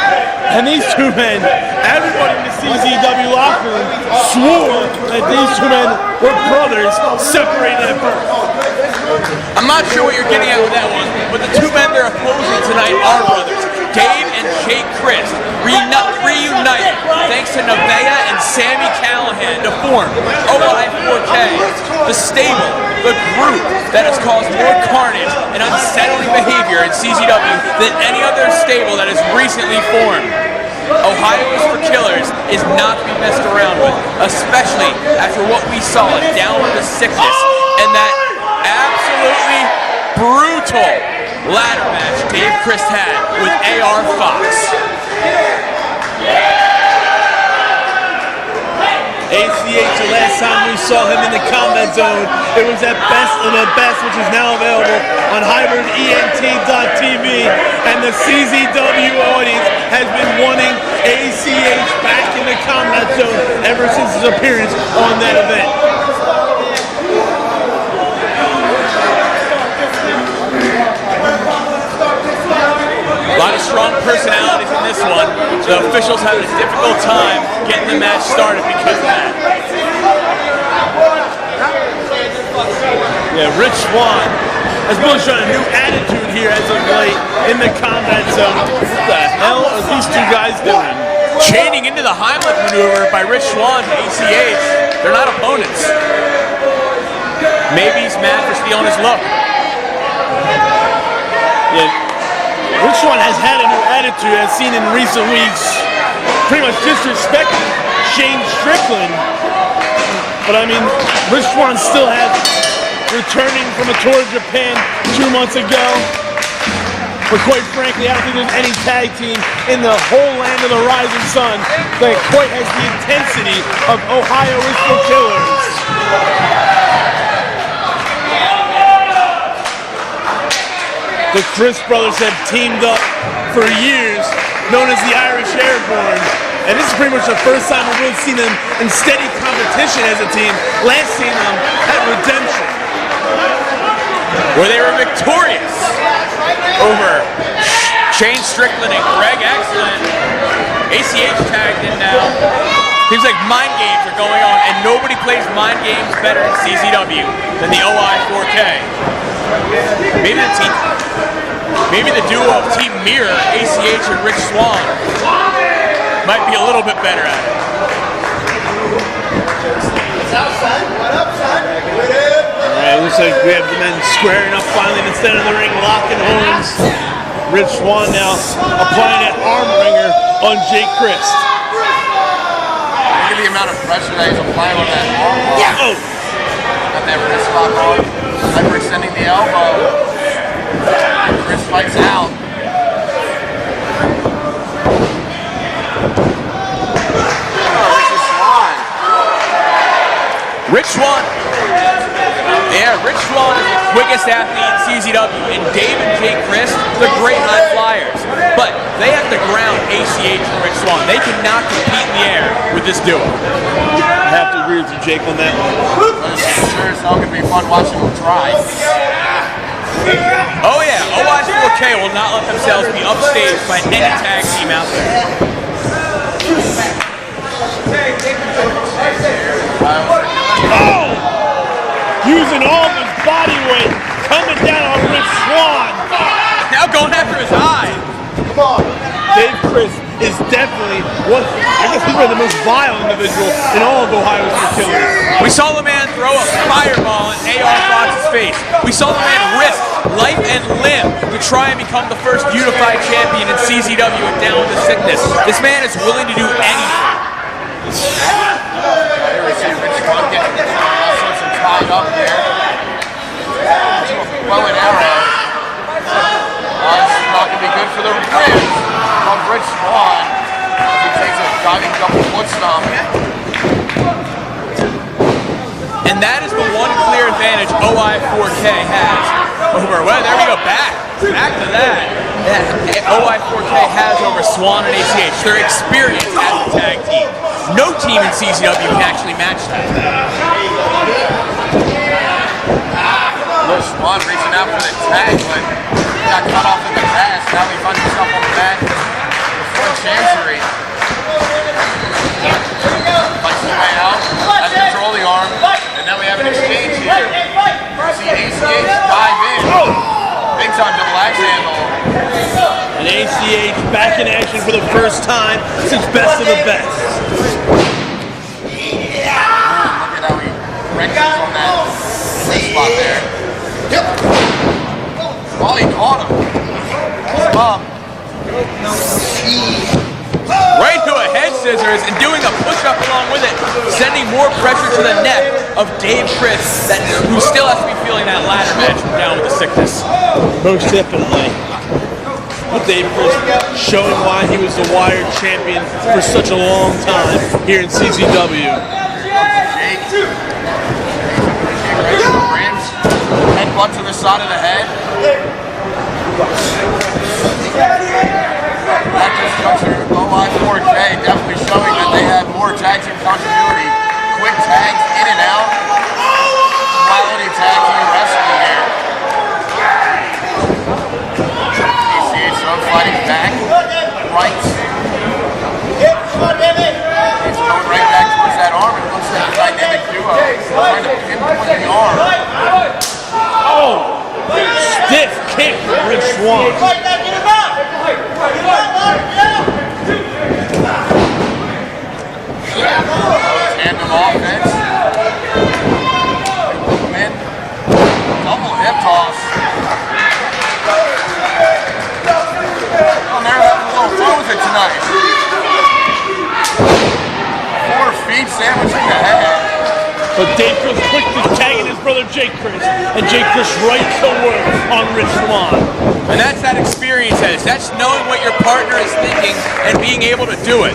And these two men, everybody in the CZW locker room swore that these two men were brothers separated at birth. I'm not sure what you're getting at with that one, but the two men they're opposing tonight are brothers. Dave and Jake Christ reunited thanks to Nevaeh and Sami Callihan to form OI4K, the stable, the group that has caused more carnage and unsettling behavior in CZW than any other stable that has recently formed. Ohio is for Killers is not to be messed around with, especially after what we saw down with the sickness and that absolutely brutal ladder match Dave Christ had with AR Fox. ACH, the last time we saw him in the combat zone, it was at Best of the Best, which is now available on hybrident.tv, and the CZW audience has been wanting ACH back in the combat zone ever since his appearance on that event. A lot of strong personalities in this one. The officials having a difficult time getting the match started because of that. Yeah, Rich Swann has really shown a new attitude here as of late in the combat zone. What the hell are these two guys doing? Chaining into the Heimlich maneuver by Rich Swann and ACH. They're not opponents. Maybe he's mad for stealing his look. Yeah. Rich Swann has had a new attitude, as seen in recent weeks, pretty much disrespecting Shane Strickland. But I mean, Rich Swann still has, returning from a tour of Japan 2 months ago. But quite frankly, I don't think there's any tag team in the whole land of the rising sun that quite has the intensity of Ohio is for Killers. The Christ brothers have teamed up for years, known as the Irish Airborne, and this is pretty much the first time we've really seen them in steady competition as a team. Last seen them at Redemption, where they were victorious over Shane Strickland and Greg Excellent. ACH tagged in now. Seems like mind games are going on, and nobody plays mind games better in CZW than the OI4K. Maybe the duo of Team Mirror, ACH and Rich Swann, might be a little bit better at it. Alright, looks like we have the men squaring up finally in the center of the ring, locking horns. Rich Swann now applying that arm wringer on Jake Christ. Look at the amount amount of pressure that he's applying on that arm lock. Yeah. Oh. Got that wrist lock on. Hyperextending the elbow. Wrist fights out. Rich Swann. Yeah, Rich Swann is the quickest athlete in CZW, and Dave and Jake Chris, the great high flyers. But they have to ground ACH and Rich Swann. They cannot compete in the air with this duo. I have to agree with you, Jake, on that one. Sure as hell gonna be fun watching them try. Oh yeah, OI4K will not let themselves be upstaged by any tag team out there. Oh! Using all of his body weight, coming down on Rich Swann. Now going after his eye. Come on. Dave Chris is definitely I guess he's the most vile individual in all of Ohio for killers. We saw the man throw a fireball in AR Fox's face. We saw the man risk life and limb to try and become the first unified champion in CZW and down with the sickness. This man is willing to do anything. Here we see Rich Swann getting all sorts of tied up there. Bow and arrow. This is not going to be good for the ribs of Rich Swann. He takes a diving double foot stomp. And that is the one clear advantage OI4K has over, well, there we go, back to that. OI4K has over Swann and ACH. Their experience as a tag team. No team in CZW can actually match that. Rich Swann reaching out for the tag, but he got cut off in the pass. Now he finds himself on the mat. Front chancery. Fights his way out. Has control of the arm. And now we have an exchange here. See ACH dive in. Big time double axe handle. And ACH back in action for the first time since Best of the Best. Look at how he wrecks on that spot there. Oh, he caught him. Right to a head scissors and doing a push-up along with it, sending more pressure to the neck of Dave Chris, who still has to be feeling that ladder match from down with the sickness. Most definitely. But Dave Chris showing why he was the Wired champion for such a long time here in CZW. Headbutt to the side of the head. At this juncture, OI4K definitely showing that they have more tag team continuity. Quick tags in and out. Quality tag team wrestling here. ACH though fighting back. Right. He's going right back towards that arm. It looks like a dynamic duo. Trying to pinpoint the arm. Oh! Stiff kick from Rich Swann. Tandem offense. Come in. Double hip toss. Oh, they're having a little fun with it tonight. 4 feet sandwiching the head. But Dave Chris quickly tagging his brother Jake Chris, and Jake Chris right to work on Rich Swann. And that's that experience, Edge. That's knowing what your partner is thinking and being able to do it.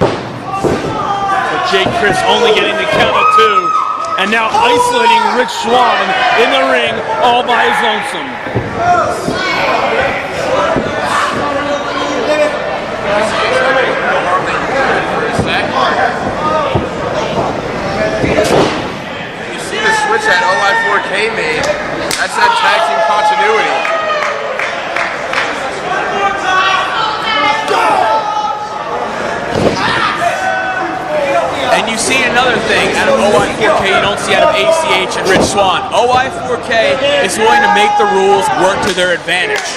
But Jake Chris only getting the count of 2, and now isolating Rich Swann in the ring all by his lonesome. You see the switch that OI4K made. That's that tag team continuity. And you see another thing out of OI4K you don't see out of ACH and Rich Swann. OI4K is willing to make the rules work to their advantage.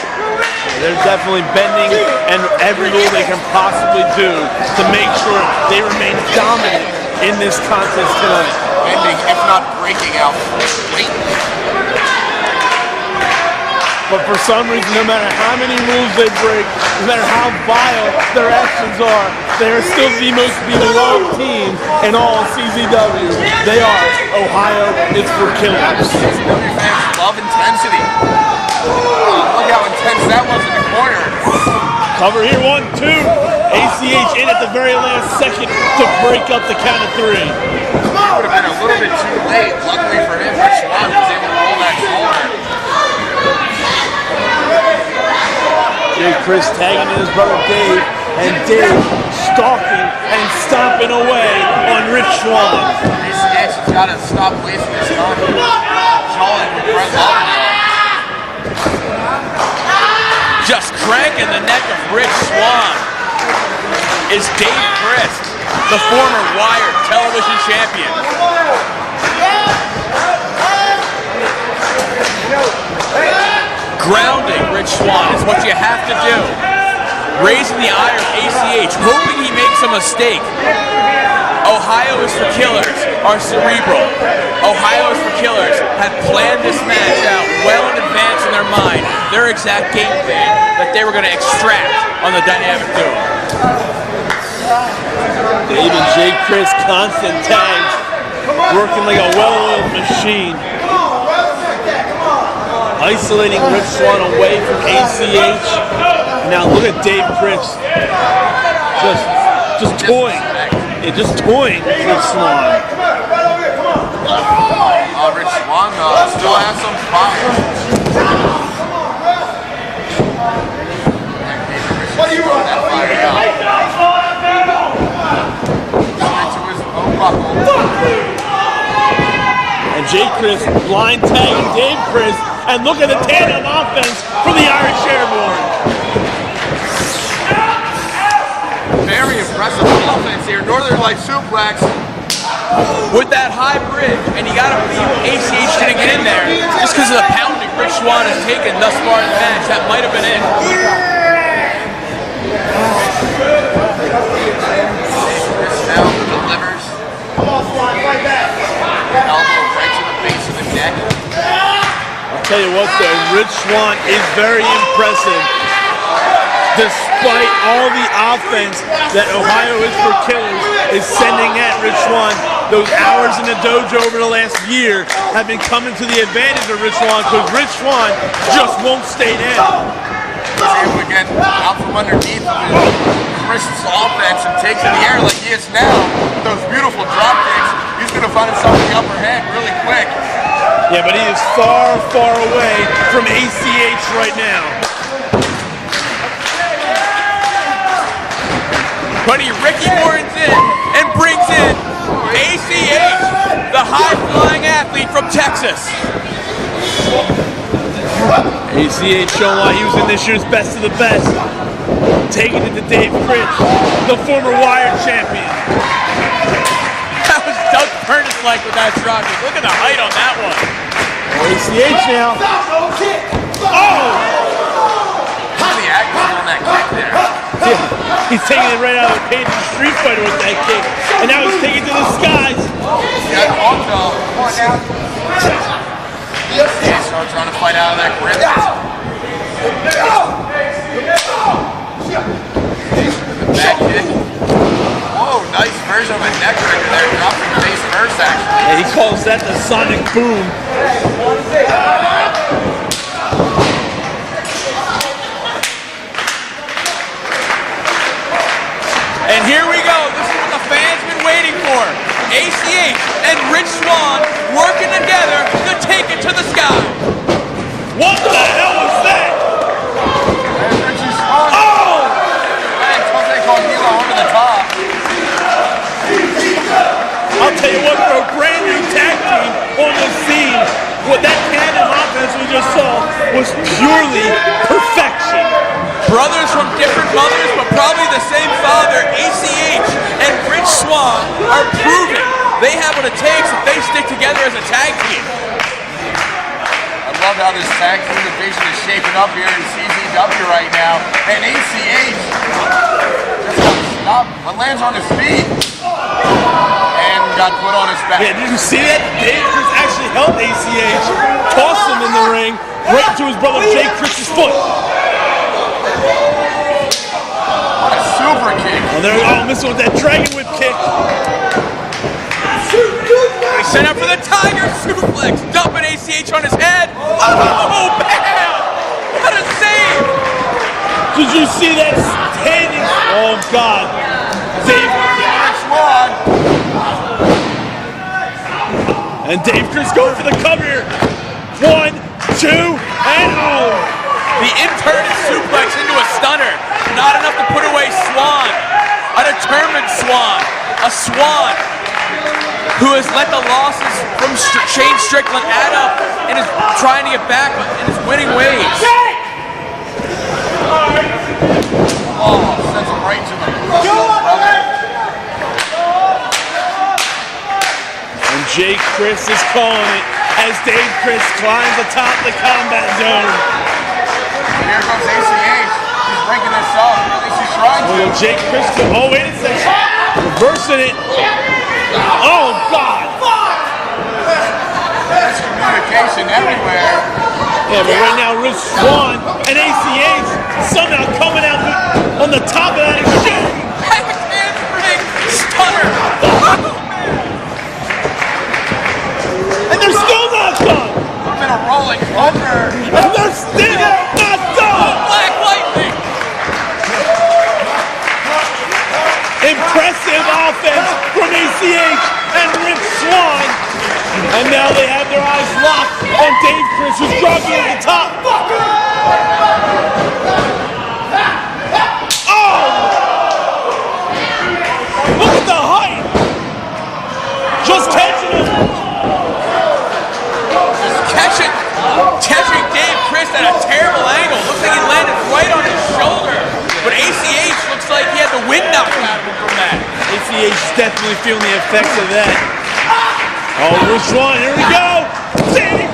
They're definitely bending and every rule they can possibly do to make sure they remain dominant in this contest tonight. Bending, if not breaking out blatantly. But for some reason, no matter how many moves they break, no matter how vile their actions are, they are still the most beloved team in all of CZW. They are Ohio is for Killers. CZW fans love intensity. Look how intense that was in the corner. Cover here, 1, 2. ACH in at the very last second to break up the count of 3. It would have been a little bit too late. Luckily for him, Swann was able to roll that corner. Jake Chris tagging in his brother Dave, and Dave stalking and stomping away on Rich Swann. ACH has got to stop wasting his time. Jawing with Brett Lauderdale. Just cranking the neck of Rich Swann is Dave Chris, the former Wired television champion. Grounding Rich Swann is what you have to do. Raising the ire of ACH, hoping he makes a mistake. Ohio is for Killers are Cerebral. Ohio is for Killers had planned this match out well in advance in their mind, their exact game plan that they were going to extract on the dynamic duo. Dave and Jake Chris constant tags, working like a well-oiled machine. Isolating Rich Swann away from ACH. Now look at Dave Chris, just toying. Yeah, just toying Rich Swann. Rich Swann still has some fire. What do you want? That fire out. Into his own buckle. And Jake Chris blind tagging Dave Chris, and look at the tandem offense from the Irish Airborne. Very impressive offense here. Northern Light suplex. With that high bridge, and you got to believe ACH didn't get in there just because of the pounding Rich Swann has taken thus far in the match. That might have been it. Now delivers. Elbow right to the base of the neck. I'll tell you what though, Rich Swann is very impressive. Despite all the offense that Ohio is for Killers is sending at Rich Swann, those hours in the dojo over the last year have been coming to the advantage of Rich Swann because Rich Swann just won't stay down. He's able to get out from underneath of his Chris's offense and takes in the air like he is now with those beautiful drop kicks. He's going to find himself in the upper hand really quick. Yeah, but he is far, far away from ACH right now. Buddy Ricky Morton's in and brings in ACH, the high-flying athlete from Texas. ACH showing why he was in this year's Best of the Best. Taking it to Dave Chris, the former Wired champion. That was Doug Furnace like with that drop kick. Look at the height on that one. ACH now. Oh! Look at the accuracy on that kick there. Yeah, he's taking it right out of the page of Street Fighter with that kick. And now he's taking it to the skies. Yeah, on top. He's trying to fight out of that grip. Back kick. Whoa, nice version of a neck breaker there. Dropping face first, actually. Yeah, he calls that the Sonic Boom. And here we go. This is what the fans been waiting for. ACH and Rich Swann working together to take it to the sky. What the hell was that? And Richie Swann. Oh! And Jose Caldila over the top. I'll tell you what, for a brand new tag team on the scene, what that tandem offense we just saw was purely perfection. Brothers from different mothers, but probably the same father, ACH and Rich Swann are proving they have what it takes if they stick together as a tag team. I love how this tag team division is shaping up here in CZW right now. And ACH just got stopped, but lands on his feet. And got put on his back. Yeah, did you see that? Dave Chris actually helped ACH, tossed him in the ring, right into his brother Jake Chris's foot. What a super kick. Missing with that dragon whip kick. They sent up for the Tiger suplex, dumping ACH on his head. Oh, bam! What a save! Did you see that standing? Oh God! And Dave Chris going for the cover here. 1, 2, and oh! The inverted suplex into a stunner. Not enough to put away Swann. A determined Swann. A Swann who has let the losses from Shane Strickland add up and is trying to get back in his winning ways. Oh, sends him right to the And Jake Chris is calling it as Dave Chris climbs atop the combat zone. Here comes ACH. He's breaking this up. At least he's trying to. Jake Chris, oh wait a second. Reversing it. Oh God! There's communication everywhere. Yeah, but right now Rich Swann and ACH somehow coming out on the top of that exchange. Handspring stunner. And they're still not done. It's been a rolling thunder. And they're still not done. Black lightning. Impressive offense from ACH and Rich Swann. And now they have their eyes locked on Dave Chris, who's dropping at the top. Oh! Look at the height! Just catching him. Catching Dave Chris at a terrible angle. Looks like he landed right on his shoulder. But ACH looks like he had the wind knocked out of him from that. ACH is definitely feeling the effects of that. Oh, Rich Swann, here we go! See?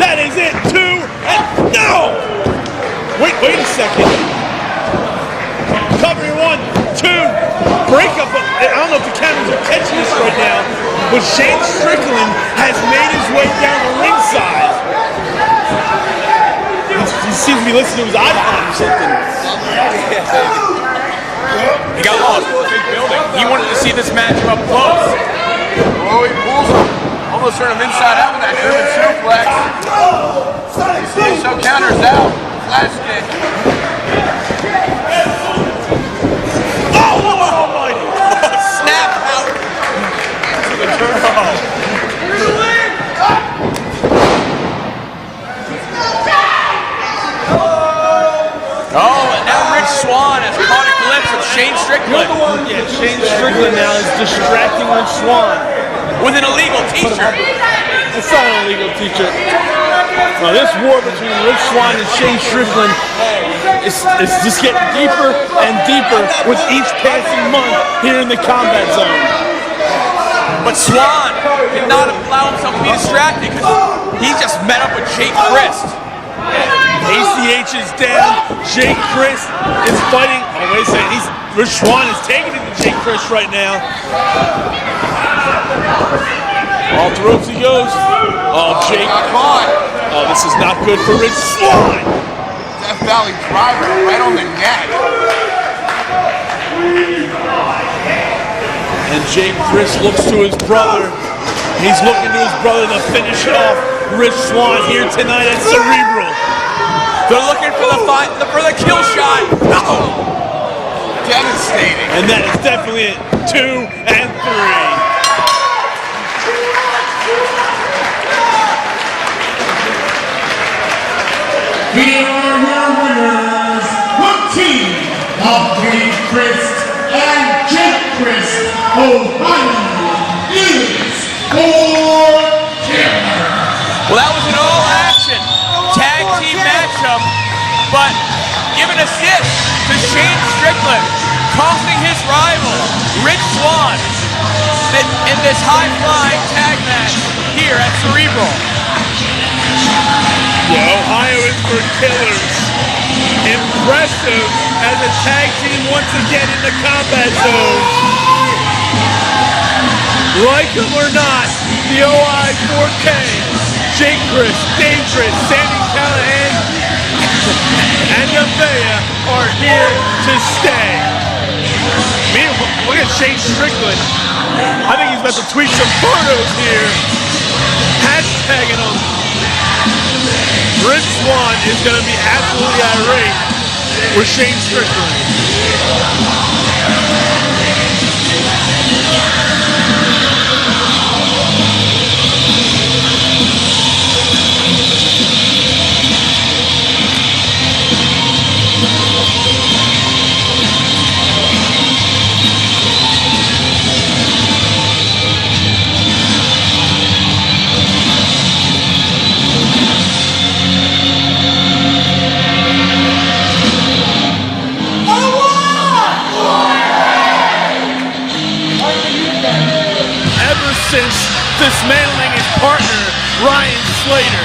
That is it, 2, and no! Wait a second. Cover your 1, 2, break up. I don't know if the cameras are catching this right now, but Shane Strickland has made his way down the ringside. He seems to be listening to his iPod or something. He got lost in the big building. He wanted to see this match up close. Oh, he pulls him. Almost turned him inside out with that German suplex. So counters out. Flash kick. Oh, almighty! Snap out into the turbo. Oh, and now Rich Swann has caught a glimpse of Shane Strickland. Yeah, Shane Strickland now is distracting Rich Swann with an illegal t-shirt. It's not an illegal t-shirt. Now, this war between Rich Swann and Shane Strickland is just getting deeper and deeper with each passing month here in the combat zone. But Swann did not allow himself to be distracted because he just met up with Jake Chris. ACH is down. Jake Chris is fighting. Oh, wait a second. Rich Swann is taking it to Jake Chris right now. Off the ropes he goes. Oh, Jake. Oh, this is not good for Rich Swann. Death Valley driver right on the neck. And Jake Chris looks to his brother. He's looking to his brother to finish off Rich Swann here tonight at Cerebral. They're looking for the kill shot. No! Devastating. And that is definitely it. 2 and 3. Here are your winners, the team of Dave Chris and Jake Chris. Ohio is for Taylor. Well, that was an all-action tag team matchup, but giving assist to Shane Strickland, costing his rival, Rich Swann, in this high-flying tag match here at Cerebral. Yeah, Ohio is for killers. Impressive as a tag team once again in the combat zone. Like them or not, the OI 4K, Jake Chris, Dave Chris, Sami, Callihan, and Nevaeh are here to stay. Look at Shane Strickland. I think he's about to tweet some photos here. Hashtagging them. Rich Swann is going to be absolutely irate with Shane Strickland. Since dismantling his partner, Ryan Slater.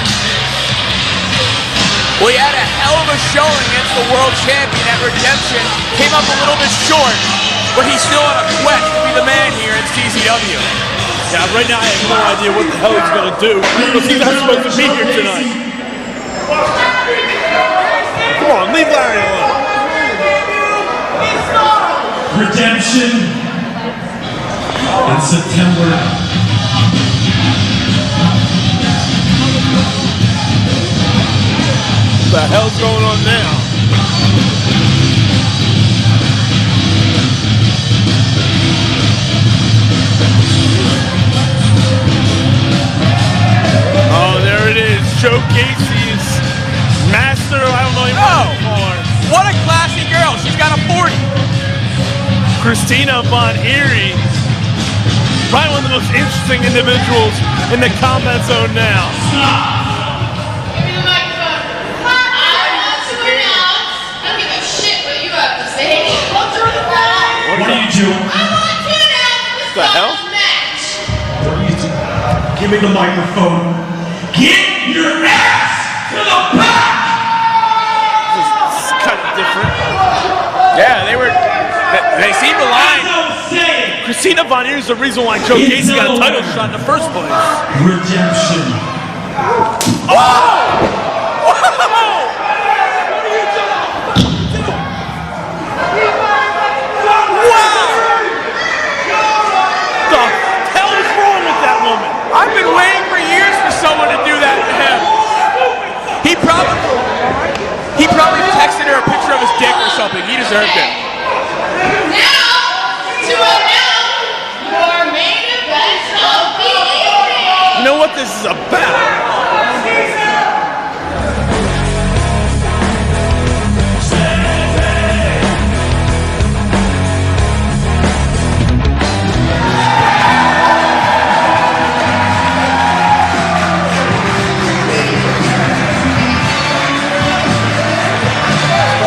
Well, he had a hell of a showing against the world champion at Redemption. Came up a little bit short, but he's still on a quest to be the man here at CZW. Yeah, right now I have no idea what the hell he's going to do, because he's not supposed to be here tonight. Come on, leave Larry alone. Redemption in September. What the hell's going on now? Oh, there it is. Joe Gacy's master. I don't know even what a classy girl. She's got a 40. Christina Von Eerie. Probably one of the most interesting individuals in the combat zone now. What are you doing? What the hell? What are you doing? Give me the microphone. Get your ass to the back! This is kind of different. Yeah, they seemed aligned. Christina Von Eerie is the reason why Joe Gacy got a title shot in the first place. Redemption. Oh! I've been waiting for years for someone to do that to him. He probably texted her a picture of his dick or something. He deserved it. Now, to announce your main event of the evening. You know what this is about?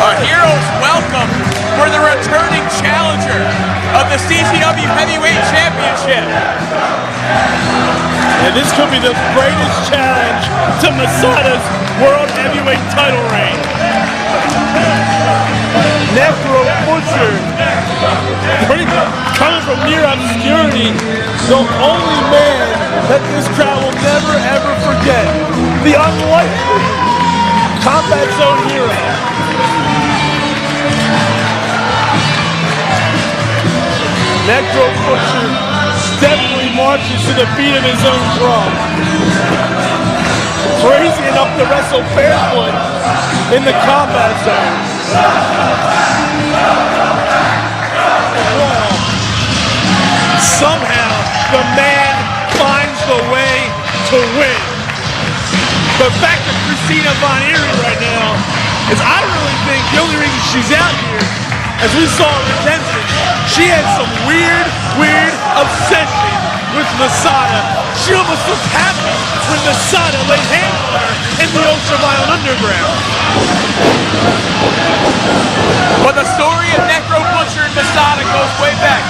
Our heroes welcome for the returning challenger of the CZW Heavyweight Championship. And this could be the greatest challenge to Masada's World Heavyweight title reign. Necro Butcher, coming from near obscurity, the only man that this crowd will never ever forget. The unlikely Combat Zone hero. Necro Butcher definitely marches to the beat of his own drum. Crazy enough to wrestle barefoot in the Combat Zone. Somehow, the man finds the way to win. But back to Christina Von Eerie right now, is I really think the only reason she's out here, as we saw in Redemption, she had some weird obsession with Masada. She almost looked happy when Masada laid hands on her in the ultraviolet underground. But the story of Necro Butcher and Masada goes way back.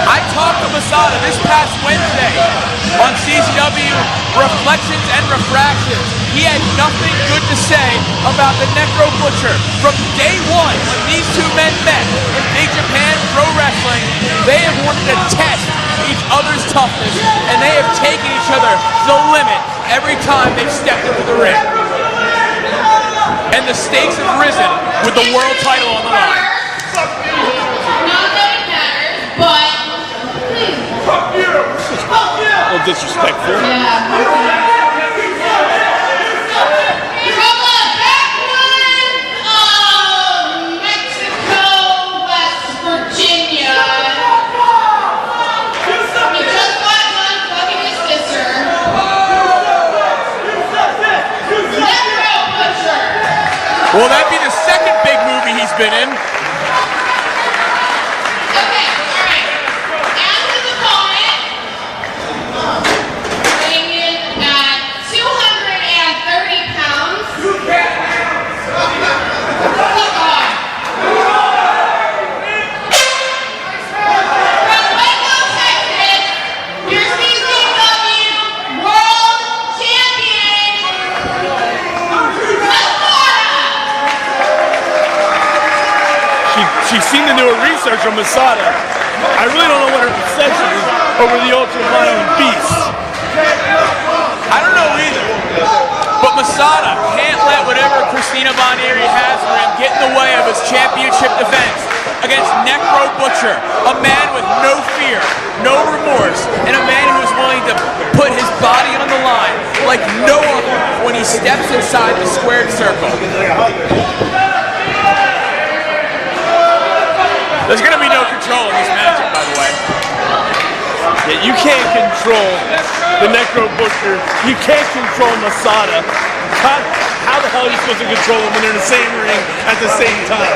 I talked to Masada this past Wednesday on CZW Reflections and Refractions. He had nothing good to say about the Necro Butcher. From day one, when these two men met in Big Japan Pro Wrestling, they have wanted to test each other's toughness, and they have taken each other to the limit every time they've stepped into the ring. and the stakes have risen with the world title on the line. Not that it matters, but please. A little disrespectful. Yeah. From the backwoods of Mexico, West Virginia. He just got done fucking his sister. Necro Butcher. Will that be the second big movie he's been in? Okay, alright. As his opponent, weighing in at 230 pounds. Fuck off. From Waco, Texas, your CZW World Champion, Masada. She's seen to do her research on Masada. I really don't know what her perception is over the ultra-violent beast. I don't know either. But Masada can't let whatever Christina Bonnieri has for him get in the way of his championship defense against Necro Butcher, a man with no fear, no remorse, and a man who is willing to put his body on the line like no other when he steps inside the squared circle. There's going to be no control in this matchup, by the way. Yeah, you can't control the Necro Butcher. You can't control Masada. How the hell are you supposed to control them when they're in the same ring at the same time?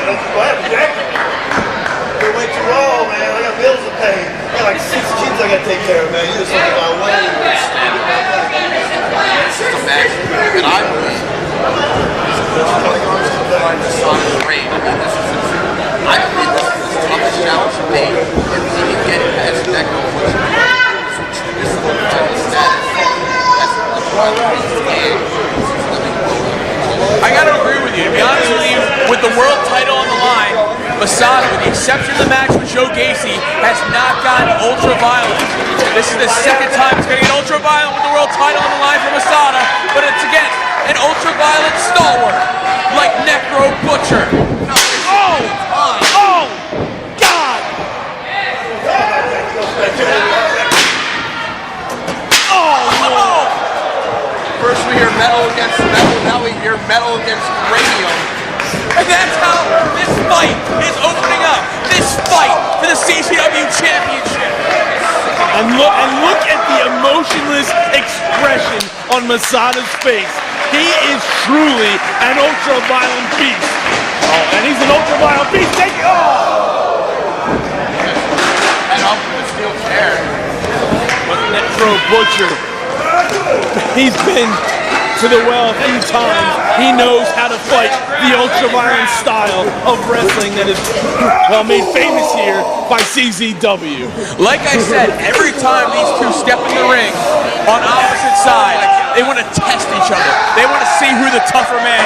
You're way too old, man. I got bills to pay. I got like 6 kids I gotta take care of, man. You just talking about winning. This is a match that I believe is Masada's reign. I believe this is the toughest challenge to make if he can get past Necro Butcher. This is the title status. That's why I gotta agree with you. To be honest with you, with the world title on the line, Masada, with the exception of the match with Joe Gacy, has not gotten ultra-violent. This is the second time it's gonna get ultra-violent with the world title on the line for Masada, but it's again an ultra-violent stalwart like Necro Butcher. Oh! Oh! God! Oh! first we hear metal against metal, now we hear metal against radium. And that's how this fight is opening up. This fight for the CZW Championship. And look at the emotionless expression on Masada's face. He is truly an ultra-violent beast. Oh, and he's an ultra-violent beast. Take it. Oh! And up with the steel chair. But Necro Butcher, he's been to the well a few times. He knows how to fight the ultra-violent style of wrestling that is, well, made famous here by CZW. Like I said, every time these two step in the ring on opposite sides, they want to test each other. They want to see who the tougher man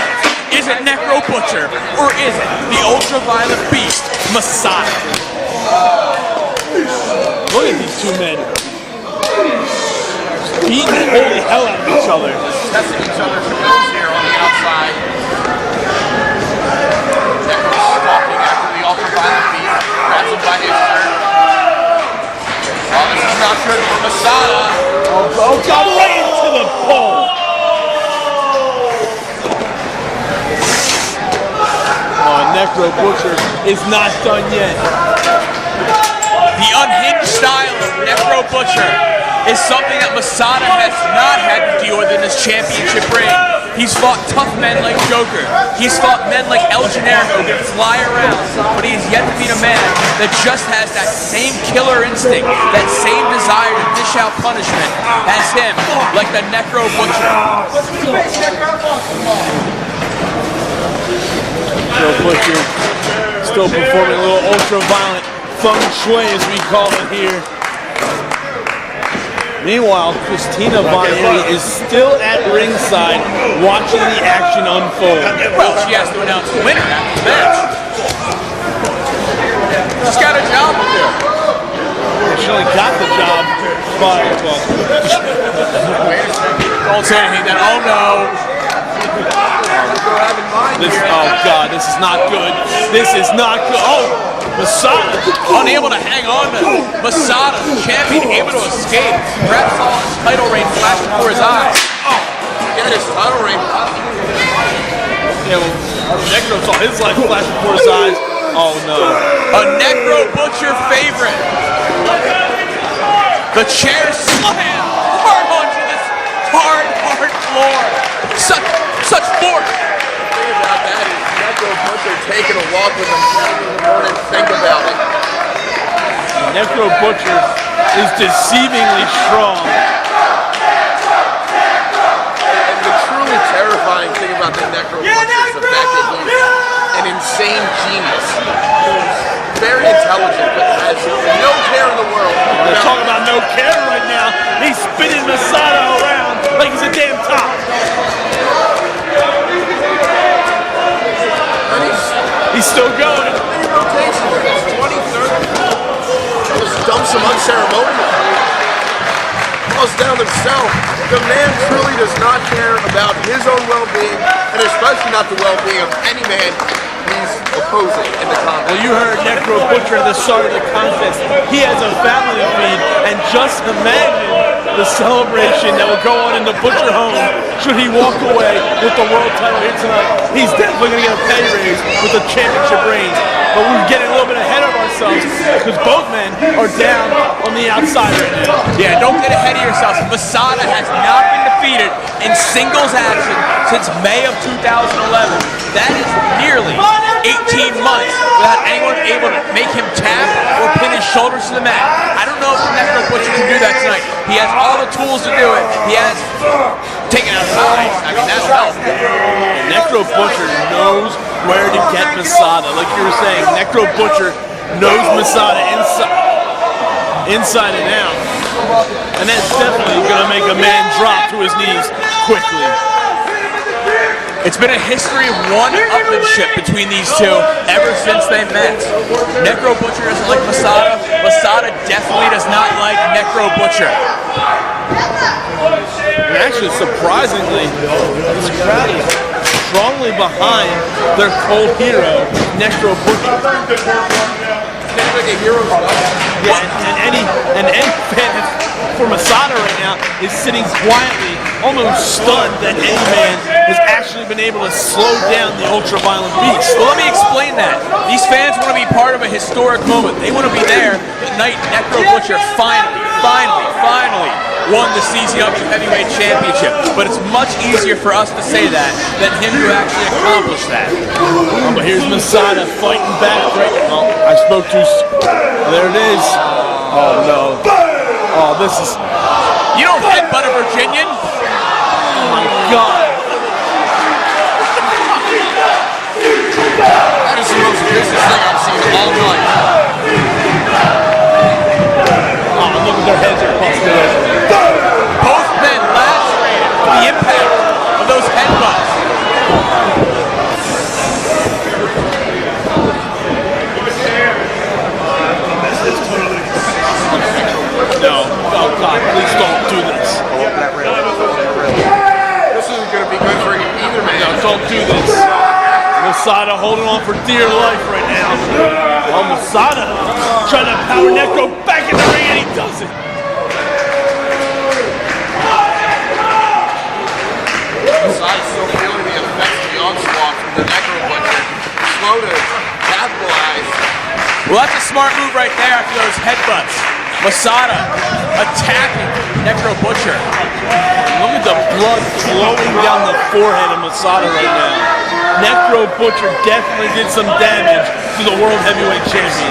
is. Is it Necro Butcher or is it the ultra-violent beast, Masada? Look at these two men beating the holy hell out of each other. Testing each other's skills here on the outside. Necro stalking after the ultra-violent beast. Grabs him by his shirt. Oh, this is not good for Masada. Oh, God, right into the pole. Oh, Necro Butcher is not done yet. The unhinged style of Necro Butcher is something that Masada has not had to deal with in his championship reign. He's fought tough men like Joker. He's fought men like El Generico who can fly around, but he has yet to meet a man that just has that same killer instinct, that same desire to dish out punishment as him, like the Necro Butcher. Necro Butcher still performing a little ultra-violent feng shui, as we call it here. Meanwhile, Christina Bonnieri is still at ringside watching the action unfold. Well, she has to announce the winner after the match. She's got a job to do. She only got the job by, well... Don't say anything then. Oh no. Necro have in mind This, here. oh God, this is not good. This is not good. Oh, Masada Unable to hang on to Masada, champion, able to escape. Perhaps saw his title reign flash before his eyes. Get his title reign. Yeah, well, Necro saw his life flash before his eyes. Oh no. A Necro Butcher favorite. The chair slam. Hard onto this hard floor. Such force. The thing about that is Necro Butcher taking a walk with him, telling him more than think about it. Necro Butcher is deceivingly strong. And the truly terrifying thing about the Necro Butcher is the fact that he's an insane genius. He's very intelligent, but has no care in the world. They're talking about no care right now. He's spinning Masada around like he's a damn top. And He's still going. many rotations. It's 20-30. Just dumps him unceremoniously. Falls down himself. The man truly does not care about his own well-being, and especially not the well-being of any man he's opposing in the contest. Well, you heard Necro Butcher at the start of the contest. He has a family to feed, and just imagine the celebration that will go on in the Butcher home should he walk away with the world title here tonight. He's definitely going to get a pay raise with the championship reigns. But we're getting a little bit ahead of ourselves because both men are down on the outside right now. Yeah, don't get ahead of yourselves. Masada has not been defeated in singles action since May of 2011. That is nearly 18 months without anyone able to make him tap or pin his shoulders to the mat. I don't know if the Necro Butcher can do that tonight. He has all the tools to do it. He has taken out his eyes. I mean, that'll help. Necro Butcher knows where to get Masada. Like you were saying, Necro Butcher knows Masada inside and out. And that's definitely going to make a man drop to his knees quickly. It's been a history of one-upmanship between these two ever since they met. Necro Butcher doesn't like Masada. Masada definitely does not like Necro Butcher. And actually, surprisingly, this crowd is strongly behind their cold hero, Necro Butcher. It's like a hero's life. Yeah, and any fan for Masada right now is sitting quietly, almost stunned that any man has actually been able to slow down the ultra-violent beast. Well, let me explain that. These fans want to be part of a historic moment. They want to be there the night Necro Butcher finally won the CZW Heavyweight Championship. But it's much easier for us to say that than him to actually accomplish that. Oh, but here's Masada fighting back right now. Oh, I spoke too soon. There it is. Oh, no. Oh, this is... You don't headbutt a Virginian. Oh, my God. That is the most vicious thing I've seen all night. Oh, look at their heads are busted open. Both men lacerated from the impact of those headbutts. No. Oh, God, please don't do this. This isn't going to be good for either man. No, don't do this. Masada holding on for dear life right now. Oh, Masada trying to power Necro back in the ring, and he does it. Masada's still feeling the effects of the onslaught from the Necro Butcher. Slow to capitalize. Well, that's a smart move right there after those headbutts. Masada attacking Necro Butcher. Look at the blood flowing down the forehead of Masada right now. Necro Butcher definitely did some damage to the World Heavyweight Champion.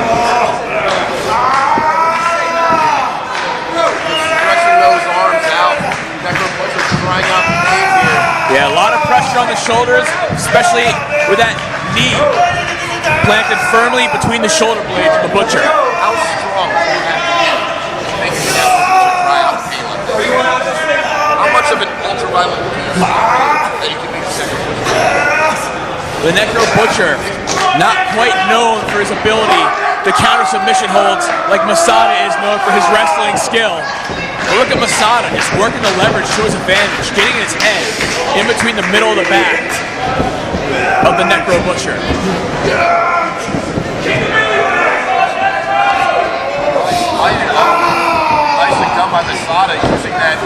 Stretching those arms out. Necro Butcher crying out for pain here. Yeah, a lot of pressure on the shoulders, especially with that knee planted firmly between the shoulder blades of the Butcher. How strong do you have to be to make Necro Butcher cry out for pain like this? How much of an ultra-violent beast that you can make Necro Butcher? The Necro Butcher, not quite known for his ability to counter submission holds like Masada is known for his wrestling skill. But look at Masada, just working the leverage to his advantage, getting his head in between the middle of the back. of the Necro Butcher. Nicely done by Masada using that.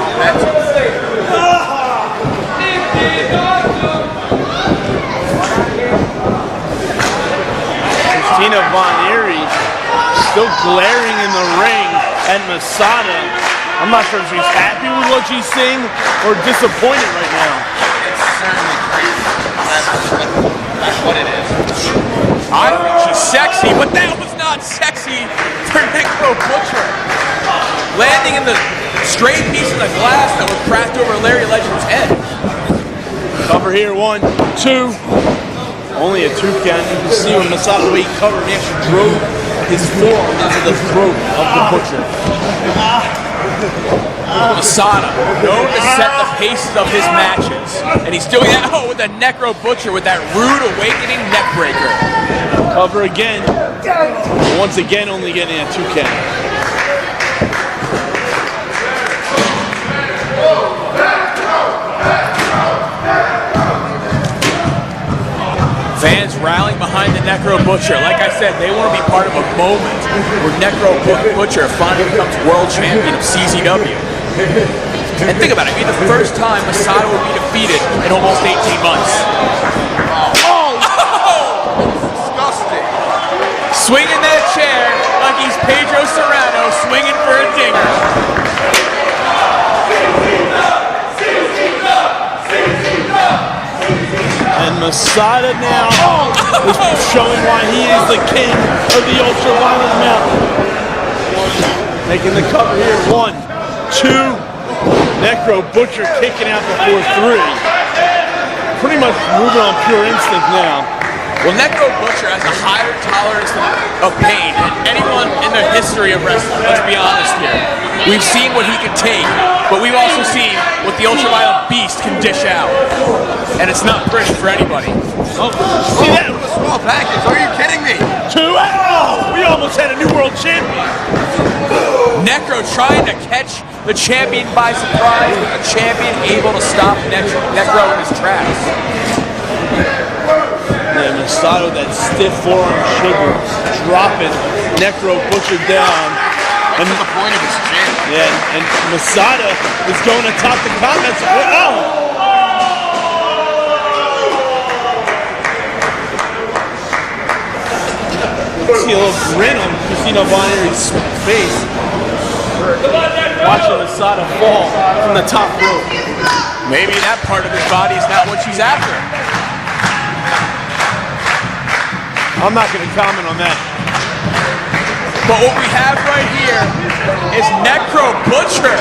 Christina Von Eerie still glaring in the ring at Masada. I'm not sure if she's happy with what she's seeing or disappointed right now. It's certainly crazy. That's what it is. I think she's sexy, but that was not sexy for Necro Butcher. Landing in the straight pieces of glass that were cracked over Larry Legend's head. Cover here, 1, 2. Only a 2 count. You can see when Masada weight covered, he actually drove his forearm into the throat of the Butcher. Masada, known to set the paces of his matches. And he's doing that with the Necro Butcher with that rude awakening neck breaker. Cover again. Once again, only getting a 2 count. Fans rallying behind the Necro Butcher. Like I said, they want to be part of a moment where Necro Butcher finally becomes world champion of CZW. And think about it, it'd be the first time Masada would be defeated in almost 18 months. Oh! Disgusting. Swinging that chair like he's Pedro Serrano swinging for a dinger. And Masada now is showing why he is the king of the ultraviolet mountain. Making the cover here, 1, 2. Necro Butcher kicking out before 3. Pretty much moving on pure instinct now. Well, Necro Butcher has a higher tolerance of pain than anyone in the history of wrestling. Let's be honest here. We've seen what he can take, but we've also seen what the ultraviolet beast can dish out. And it's not pretty for anybody. Oh, see that? A small package, are you kidding me? 2 out. Oh, we almost had a new world champion. Necro trying to catch the champion by surprise, but the champion able to stop Necro in his tracks. Yeah, Masada with that stiff forearm sugar, dropping Necro Butcher down. And the point of his chin. Yeah, and Masada is going to top the comments. Oh! See a little grin on Christina Von Eerie's face. Watching Masada fall from the top rope. Maybe that part of his body is not what she's after. I'm not going to comment on that. But what we have right here is Necro Butcher.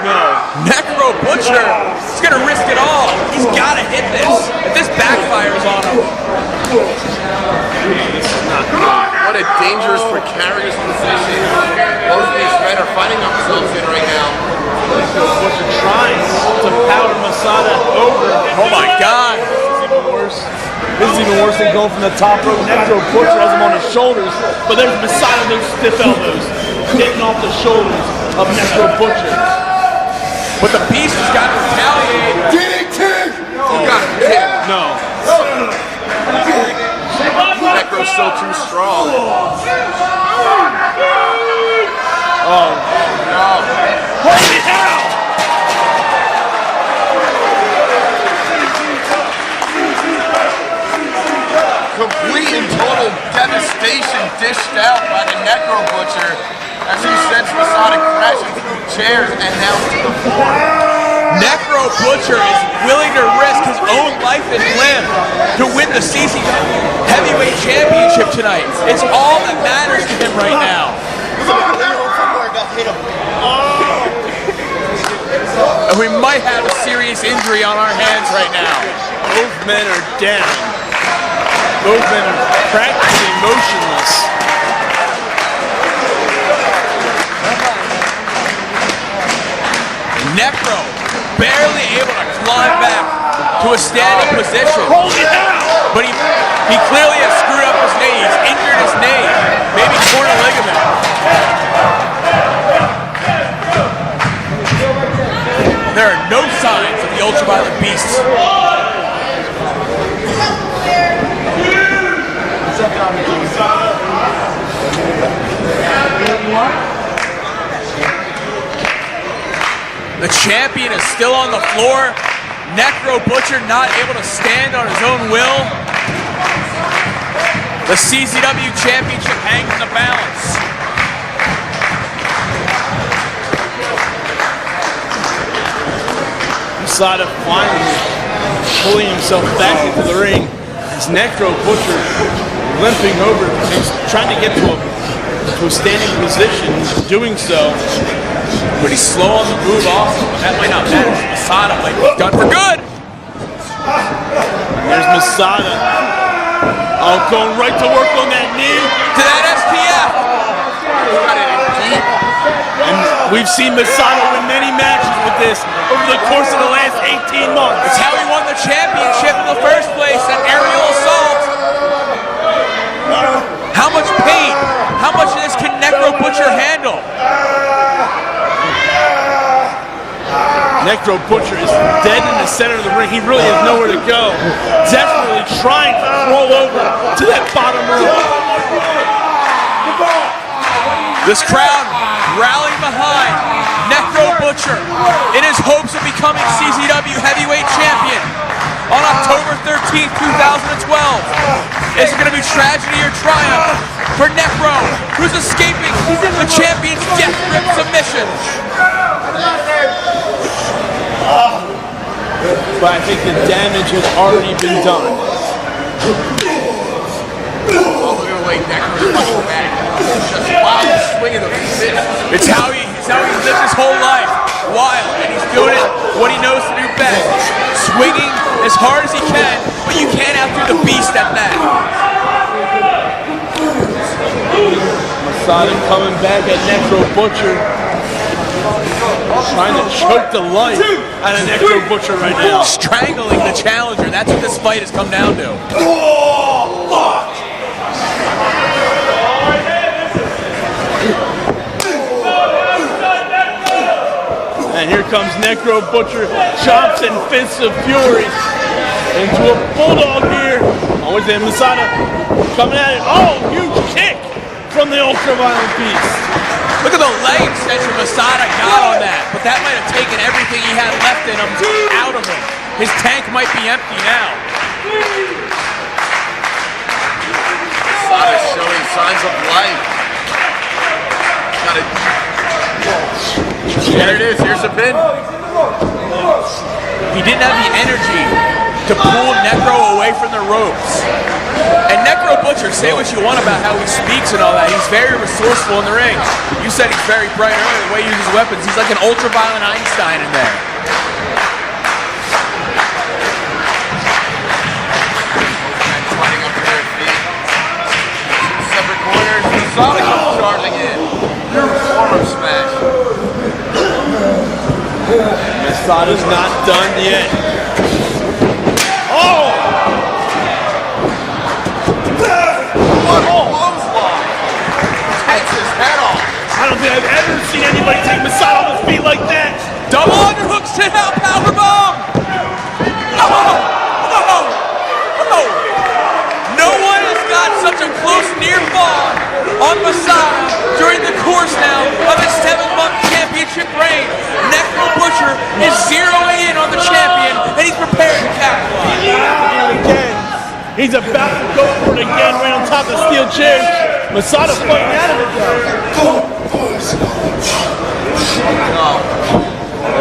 No. Necro Butcher is going to risk it all. He's got to hit this. If this backfires on him. What a dangerous, precarious position both of these men are finding themselves in right now. Necro Butcher trying to power Masada over. Oh my God. This is even worse. This is even worse than going from the top rope. Necro Butcher has him on his shoulders, but there's Masada, those stiff elbows, getting off the shoulders of Necro Butcher. But the beast has got to retaliate. DDT! You gotta be kidding. No. Necro's still too strong. Oh, no. Holy hell! Complete and total devastation dished out by the Necro Butcher as he sends Masada crashing through chairs and now to the floor. Necro Butcher is willing to risk his own life and limb to win the CZW Heavyweight Championship tonight. It's all that matters to him right now. And we might have a serious injury on our hands right now. Both men are down. Both men are practically motionless. Necro barely able to climb back to a standing position. Holy hell! But he clearly has screwed up his knee. He's injured his knee. Maybe torn a ligament. There are no signs of the ultraviolet beasts. The champion is still on the floor. Necro Butcher not able to stand on his own will. The CZW Championship hangs in the balance. Masada finally pulling himself back into the ring. As Necro Butcher limping over. He's trying to get to a standing position. He's doing so. But he's slow on the move also. But that might not matter. Masada might be done for good. There's Masada. Oh, going right to work on that knee. To that SPF. Got it in deep. And we've seen Masada win many matches with this over the course of the last 18 months. It's how he won the championship in the first place, that aerial assault. How much pain, how much of this can Necro Butcher handle? Necro Butcher is dead in the center of the ring. He really has nowhere to go. Desperately trying to roll over to that bottom rope. This crowd rallying behind Necro Butcher in his hopes of becoming CZW Heavyweight Champion on October 13th, 2012. Is it going to be tragedy or triumph for Necro, who's escaping the champion's death grip submission? But I think the damage has already been done. Oh, look at the way Necro's pushing back. Just wild swinging of his fist. It's how he lived his whole life. Wild, and he's doing it what he knows to do best. Swinging as hard as he can, but you can't outdo the beast at that. Masada coming back at Necro Butcher. Trying to choke the life out of Necro Butcher right now. Strangling the challenger. That's what this fight has come down to. Oh, fuck! And here comes Necro Butcher, chops and fists of fury into a bulldog here. Oh, is it Masada coming at it? Oh, huge kick from the ultra-violent beast. Look at the leg extension Masada got on that, but that might have taken everything he had left in him out of him. His tank might be empty now. Masada showing signs of life. Got it. There it is, here's the pin. He didn't have the energy to pull Necro away from the ropes. And Necro Butcher, say what you want about how he speaks and all that, he's very resourceful in the ring. You said he's very bright earlier, the way he uses weapons. He's like an ultra-violent Einstein in there. Fighting up to their feet. Separate corners, Masada comes charging in. Forward smash. Masada's not done yet. Oh! What a clothesline! Takes his head off. I don't think I've ever seen anybody take Masada on his feet like that. Double underhook, sit out, powerbomb! No one has got such a close near fall on Masada during the course now of his 7-month championship reign. Necro Butcher is zeroing in on the champion, and he's prepared to capitalize. Again. He's about to go for it again right on top of the steel chairs. Masada fighting out of it though.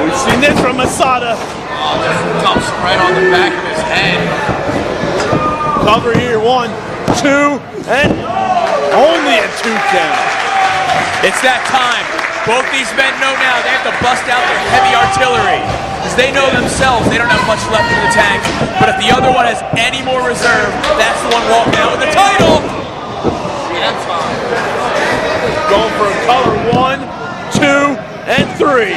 We've seen this from Masada. Oh, just dumps right on the back of his head. Cover here, 1, 2, and only a 2 count. It's that time. Both these men know now they have to bust out their heavy artillery. Because they know themselves they don't have much left in the tank. But if the other one has any more reserve, that's the one walking out with the title. Going for a cover, 1, 2, and 3.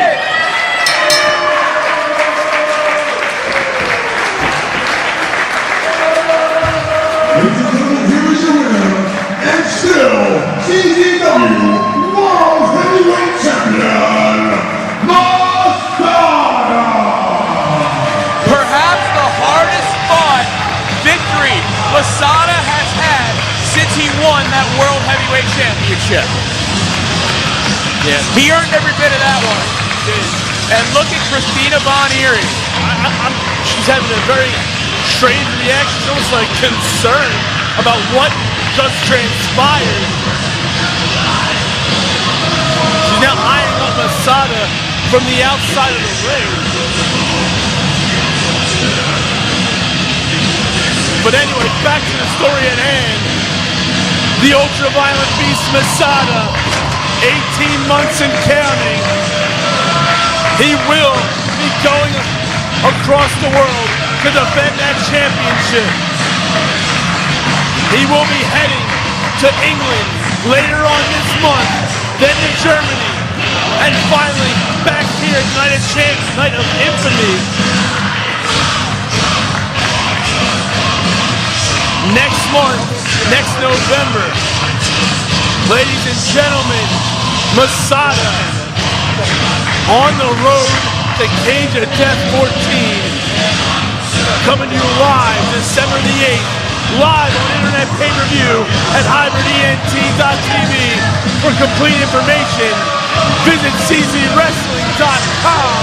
And still, CZW World Heavyweight Champion, Masada! Perhaps the hardest fought victory Masada has had since he won that World Heavyweight Championship. Yeah. He earned every bit of that one. And look at Christina Von Eerie. She's having a very strange reaction, almost like concern about what just transpired. She's now eyeing up Masada from the outside of the ring. But anyway, back to the story at hand. The ultra-violent beast Masada, 18 months and counting. He will be going across the world to defend that championship. He will be heading to England later on this month, then to Germany, and finally back here at United Champs Night of Infamy. Next month, next November, ladies and gentlemen, Masada on the road to Cage of Death 14. Coming to you live December the 8th, live on internet pay-per-view at hybrident.tv. For complete information, visit czwrestling.com.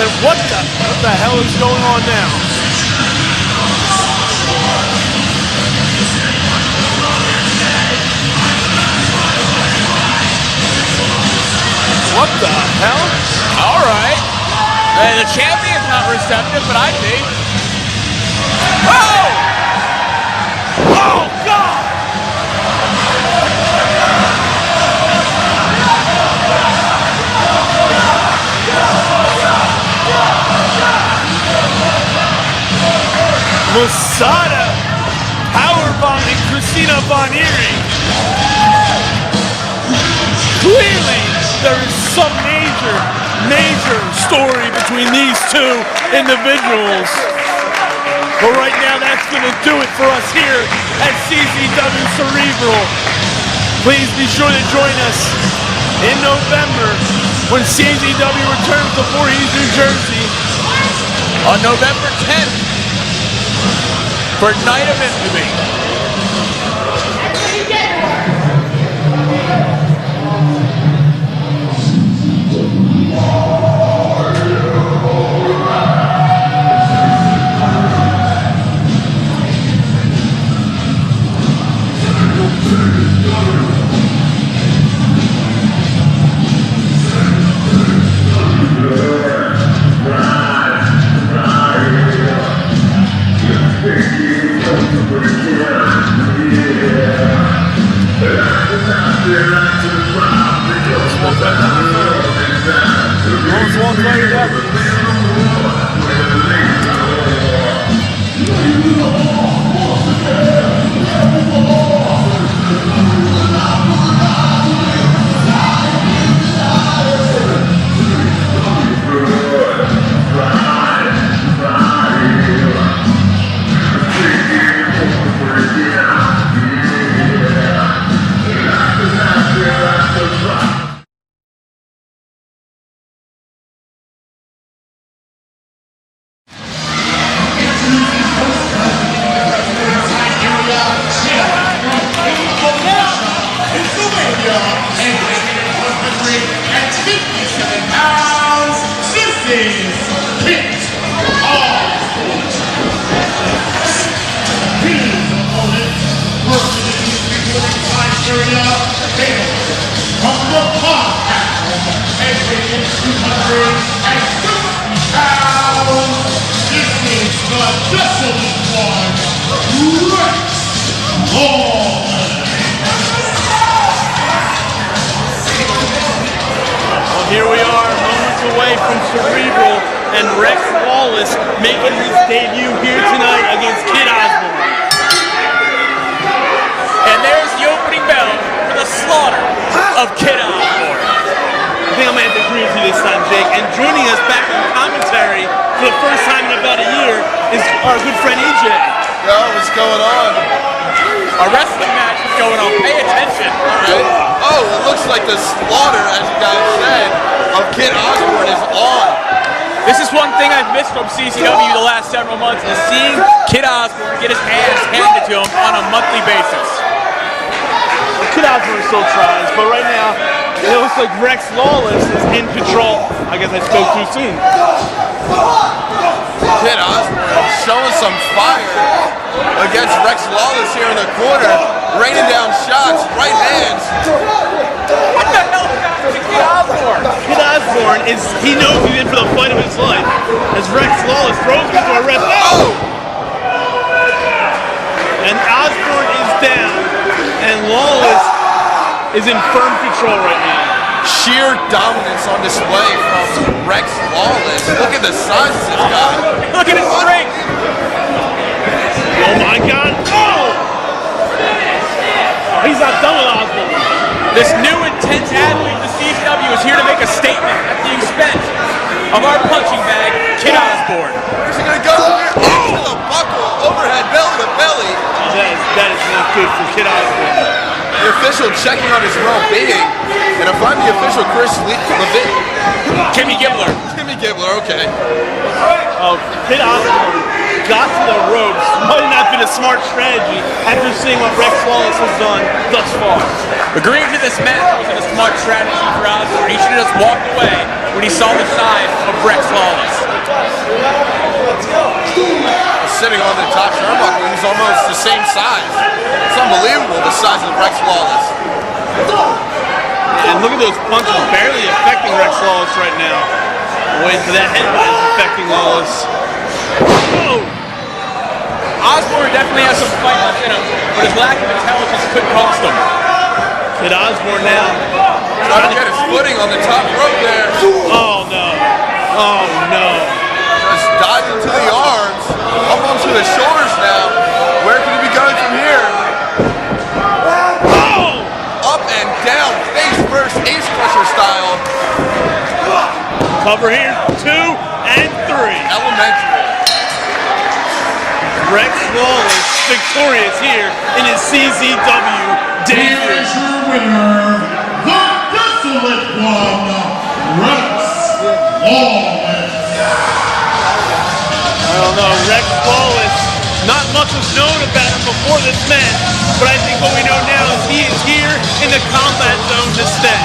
And what the hell is going on now? What the hell? All right. The champion's not receptive, but I think. Oh! Oh, God! Masada powerbombing Christina Von Eerie. Clearly, there is some major story between these two individuals. But right now, that's going to do it for us here at CZW Cerebral. Please be sure to join us in November when CZW returns to Voorhees, New Jersey. On November 10th for Night of Infamy. Here we are, moments away from Cerebral and Lawless making his debut here tonight against Kid Osborne. And there's the opening bell for the slaughter of Kid Osborne. I think I'm going to have to agree with you this time, Jake. And joining us back in commentary for the first time in about a year is our good friend EJ. Yo, what's going on? A wrestling match is going on. Pay attention. Alright. Oh, it looks like the slaughter, as you guys said, of Kid Osborne is on. This is one thing I've missed from CZW the last several months, is seeing Kid Osborne get his ass handed to him on a monthly basis. Kid Osborne still tries, but right now, It looks like Rex Lawless is in control. I guess I spoke too soon. Kid Osborne showing some fire against Rex Lawless here in the corner, raining down shots, right hands. What the hell happened to Kid Osborne? Kid Osborne he knows he's in for the fight of his life. As Rex Lawless throws him into a rest. Oh! And Osborne is down, and Lawless is in firm control right now. Sheer dominance on display from Rex Lawless. Look at the size of this guy. Look at his strength. Oh my God! Oh! He's not done with Osborne. This new intense athlete, the CZW, is here to make a statement at the expense of our punching bag, Kid Osborne. Where's he gonna go? Into the buckle, overhead, belly to belly. That is not good for Kid Osborne. The official checking on his well-being, and if I'm the official, Chris Levitt. Kimmy Gibbler. Kimmy Gibbler, okay. Oh, Kid Osborne got to the ropes. Might not have been a smart strategy after seeing what Rex Lawless has done thus far. Agreeing to this match wasn't a smart strategy for Osborne. He should have just walked away when he saw the size of Rex Lawless. Sitting on the top turnbuckle, he's almost the same size. It's unbelievable, the size of Rex Lawless. And look at those punches barely affecting Rex Lawless right now. Waiting for that headbutt is affecting Lawless. Whoa! Osborne definitely has some fight left in him, but his lack of intelligence could cost him. Kid Osborne now trying to get his footing on the top rope there. Oh no. Oh no. Just dive into the arms, up onto the shoulders now. Where can he be going from here? Oh! Up and down, face first, ace crusher style. Cover here, 2 and 3. Elementary. Rex Lawless victorious here in his CZW debut. Here is your winner, the desolate one, Rex Lawless. I don't know, Rex Lawless, not much was known about him before this match, but I think what we know now is he is here in the combat zone to stay.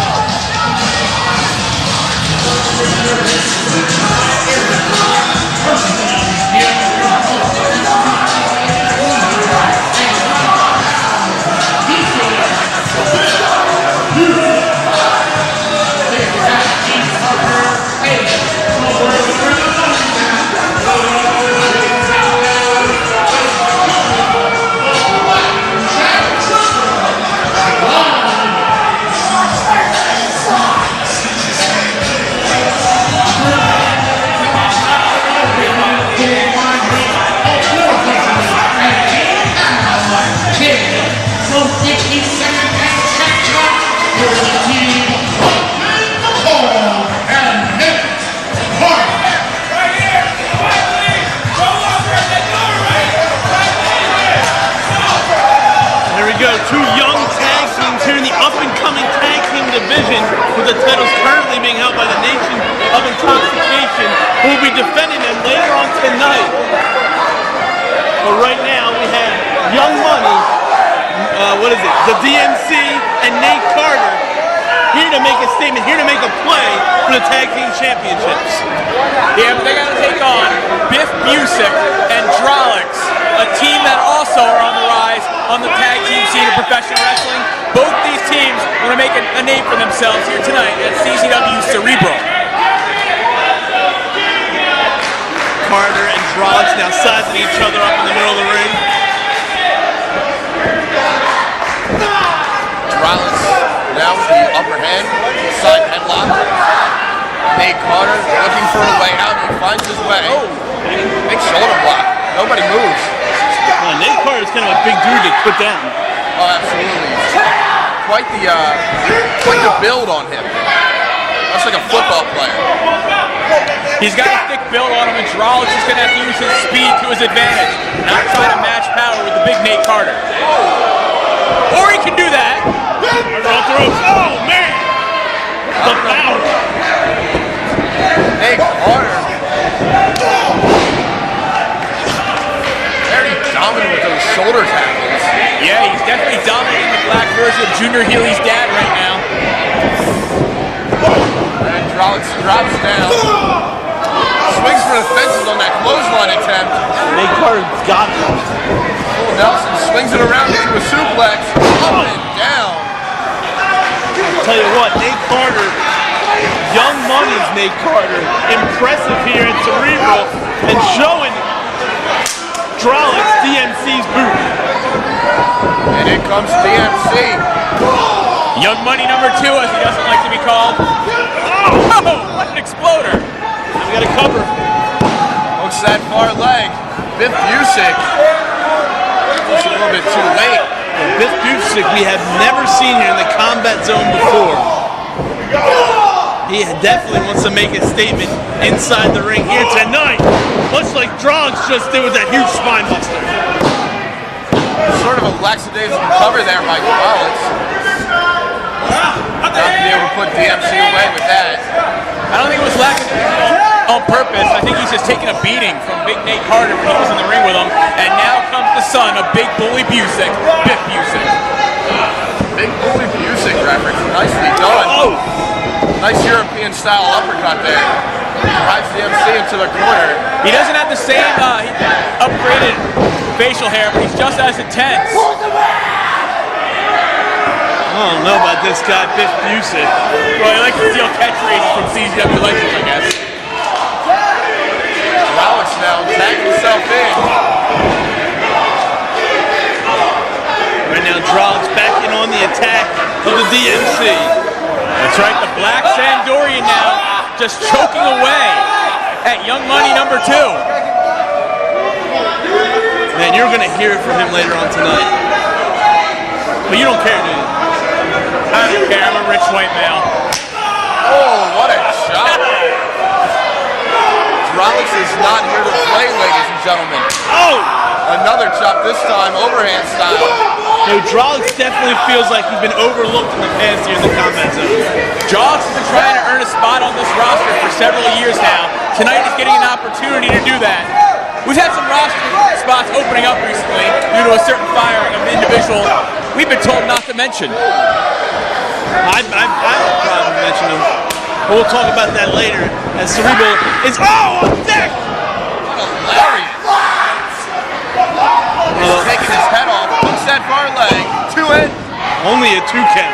Two young tag teams here in the up-and-coming tag team division, with the titles currently being held by the Nation of Intoxication, who will be defending them later on tonight. But right now we have Young Money, the DMC, and Nate Carter here to make a statement, here to make a play for the tag team championships. Yeah, but they got to take on Biff, Busick, and Lawless, a team that also are on the rise on the tag team scene of professional wrestling. Both these teams want to make a name for themselves here tonight at CZW Cerebral. Carter and Lawless now sizing each other up in the middle of the ring. Lawless now with the upper hand, side headlock. Nate Carter looking for a way out, he finds his way. Oh, big shoulder block. Nobody moves. Nate Carter is kind of a big dude to put down. Oh, absolutely. Quite the build on him. That's like a football player. He's got a thick build on him, and Lawless is going to have to use his speed to his advantage, not try to match power with the big Nate Carter. Or he can do that. Oh, man! The power. Nate Carter. Very dominant with those shoulder tackles. Yeah, he's definitely dominating the black version of Junior Healy's dad right now. And Rollins drops down. Swings for the fences on that clothesline attempt. Nate Carter got it. Oh, Nelson swings it around into a suplex. Up and down. Tell you what, Nate Carter, Young Money's Nate Carter, impressive here at Cerebral and showing Drolix DMC's boot. And in comes DMC. Young Money number 2, as he doesn't like to be called. Oh, what an exploder. We got a cover. Hooks that far leg. Biff Busick. Just a little bit too late. Biff Busick we have never seen here in the combat zone before. He definitely wants to make a statement inside the ring here tonight, much like Drolix just did with that huge spine buster. Sort of a lackadaisical cover there by Drolix. Not being able to put DMC away with that. I don't think it was lackadaisical on purpose. I think he's just taking a beating from Big Nate Carter when he was in the ring with him. And now comes the son of Big Bully Busick, Biff Busick. Big Bully Busick reference. Nicely done. Oh! Nice European style uppercut there. Drives DMC into the corner. He doesn't have the same upgraded facial hair, but he's just as intense. I don't know about this guy, Biff Busick. Well, he likes to steal catchphrases from CZW Legends, I guess. Rollins now tagged himself in. Right now, Drolix backing on the attack of the DMC. That's right, the Black Sandorian now just choking away at Young Money number 2. Man, you're going to hear it from him later on tonight. But you don't care, do you? I don't care, I'm a rich white male. Oh, what a shot. Rollins is not here to play, ladies and gentlemen. Oh! Another chop, this time overhand style. No, Drolix definitely feels like he's been overlooked in the past here in the combat zone. Drolix has been trying to earn a spot on this roster for several years now. Tonight he's getting an opportunity to do that. We've had some roster spots opening up recently due to a certain firing of an individual we've been told not to mention. I don't problem mentioning him. But we'll talk about that later as Cerebral is on deck! What a lariat. He's taking his head off, hooks that far leg, 2 in. Only a 2 count.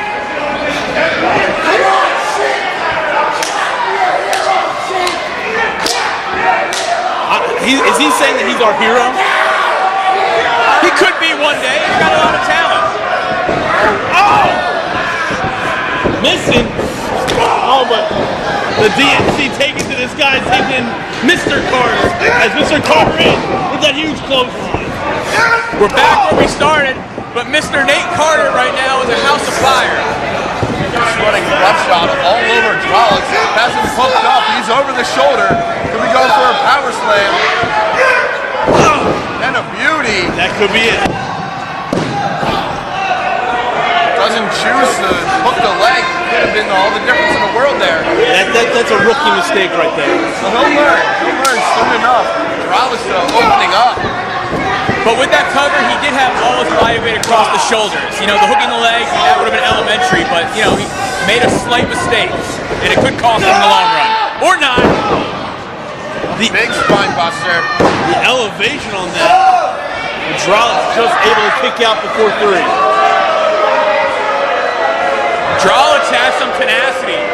Is he saying that he's our hero? He could be one day. He's got a lot of talent. Oh! Missing. Oh, but the DMC taking to this guy, taking Mr. Carter as Mr. Carter in with that huge clothesline. We're back where we started, but Mr. Nate Carter right now is a house of fire. Just running roughshod all over Drolix. Has him hooked up. He's over the shoulder. Could we go for a power slam? And a beauty. That could be it. Doesn't choose to hook the leg. Could have been all the difference in the world there. That's a rookie mistake right there. Well, he'll learn. He'll learn soon enough. Drolix opening up. But with that cover, he did have all his body weight across the shoulders. You know, the hooking the leg, that would have been elementary, but, you know, he made a slight mistake, and it could cost him in the long run. Or not. The big spine buster. The elevation on that. Drolix just able to kick out before 3. Drolix has some tenacity.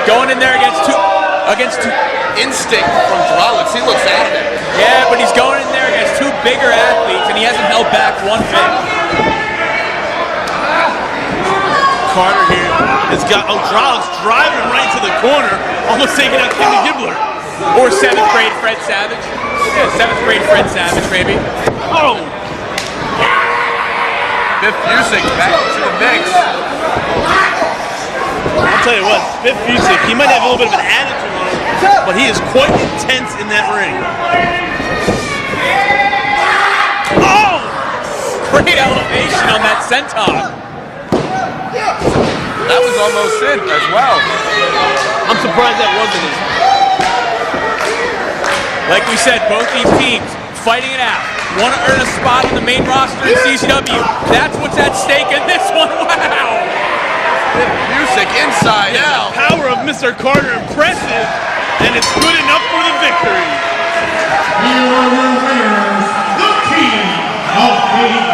Going in there against two instinct from Drolix. He looks at it. Yeah, but he's going in there against 2 bigger athletes, and he hasn't held back one bit. Carter here has got Drolix driving right to the corner, almost taking out Kenny Gibbler. Or 7th grade Fred Savage. Yeah, 7th grade Fred Savage, maybe. Oh! Biff Busick back into the mix. I'll tell you what, Biff Busick, he might have a little bit of an attitude on him, but he is quite intense in that ring. Oh! Great elevation on that senton. That was almost it as well. I'm surprised that wasn't it. Like we said, both these teams fighting it out. Want to earn a spot on the main roster in CZW. That's what's at stake in this one. Wow! Busick inside out. The power of Mr. Carter impressive, and it's good enough for the victory. Here are your winners, the team of Hyde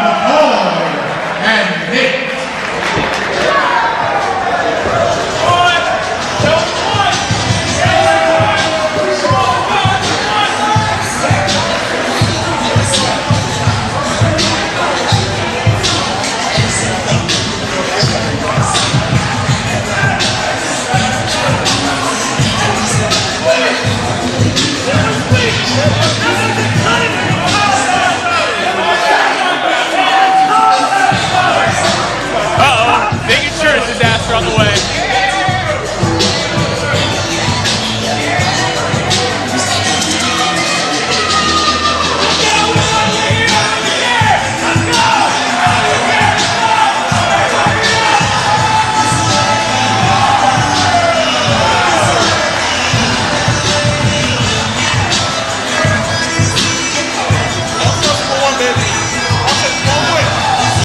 and Necro.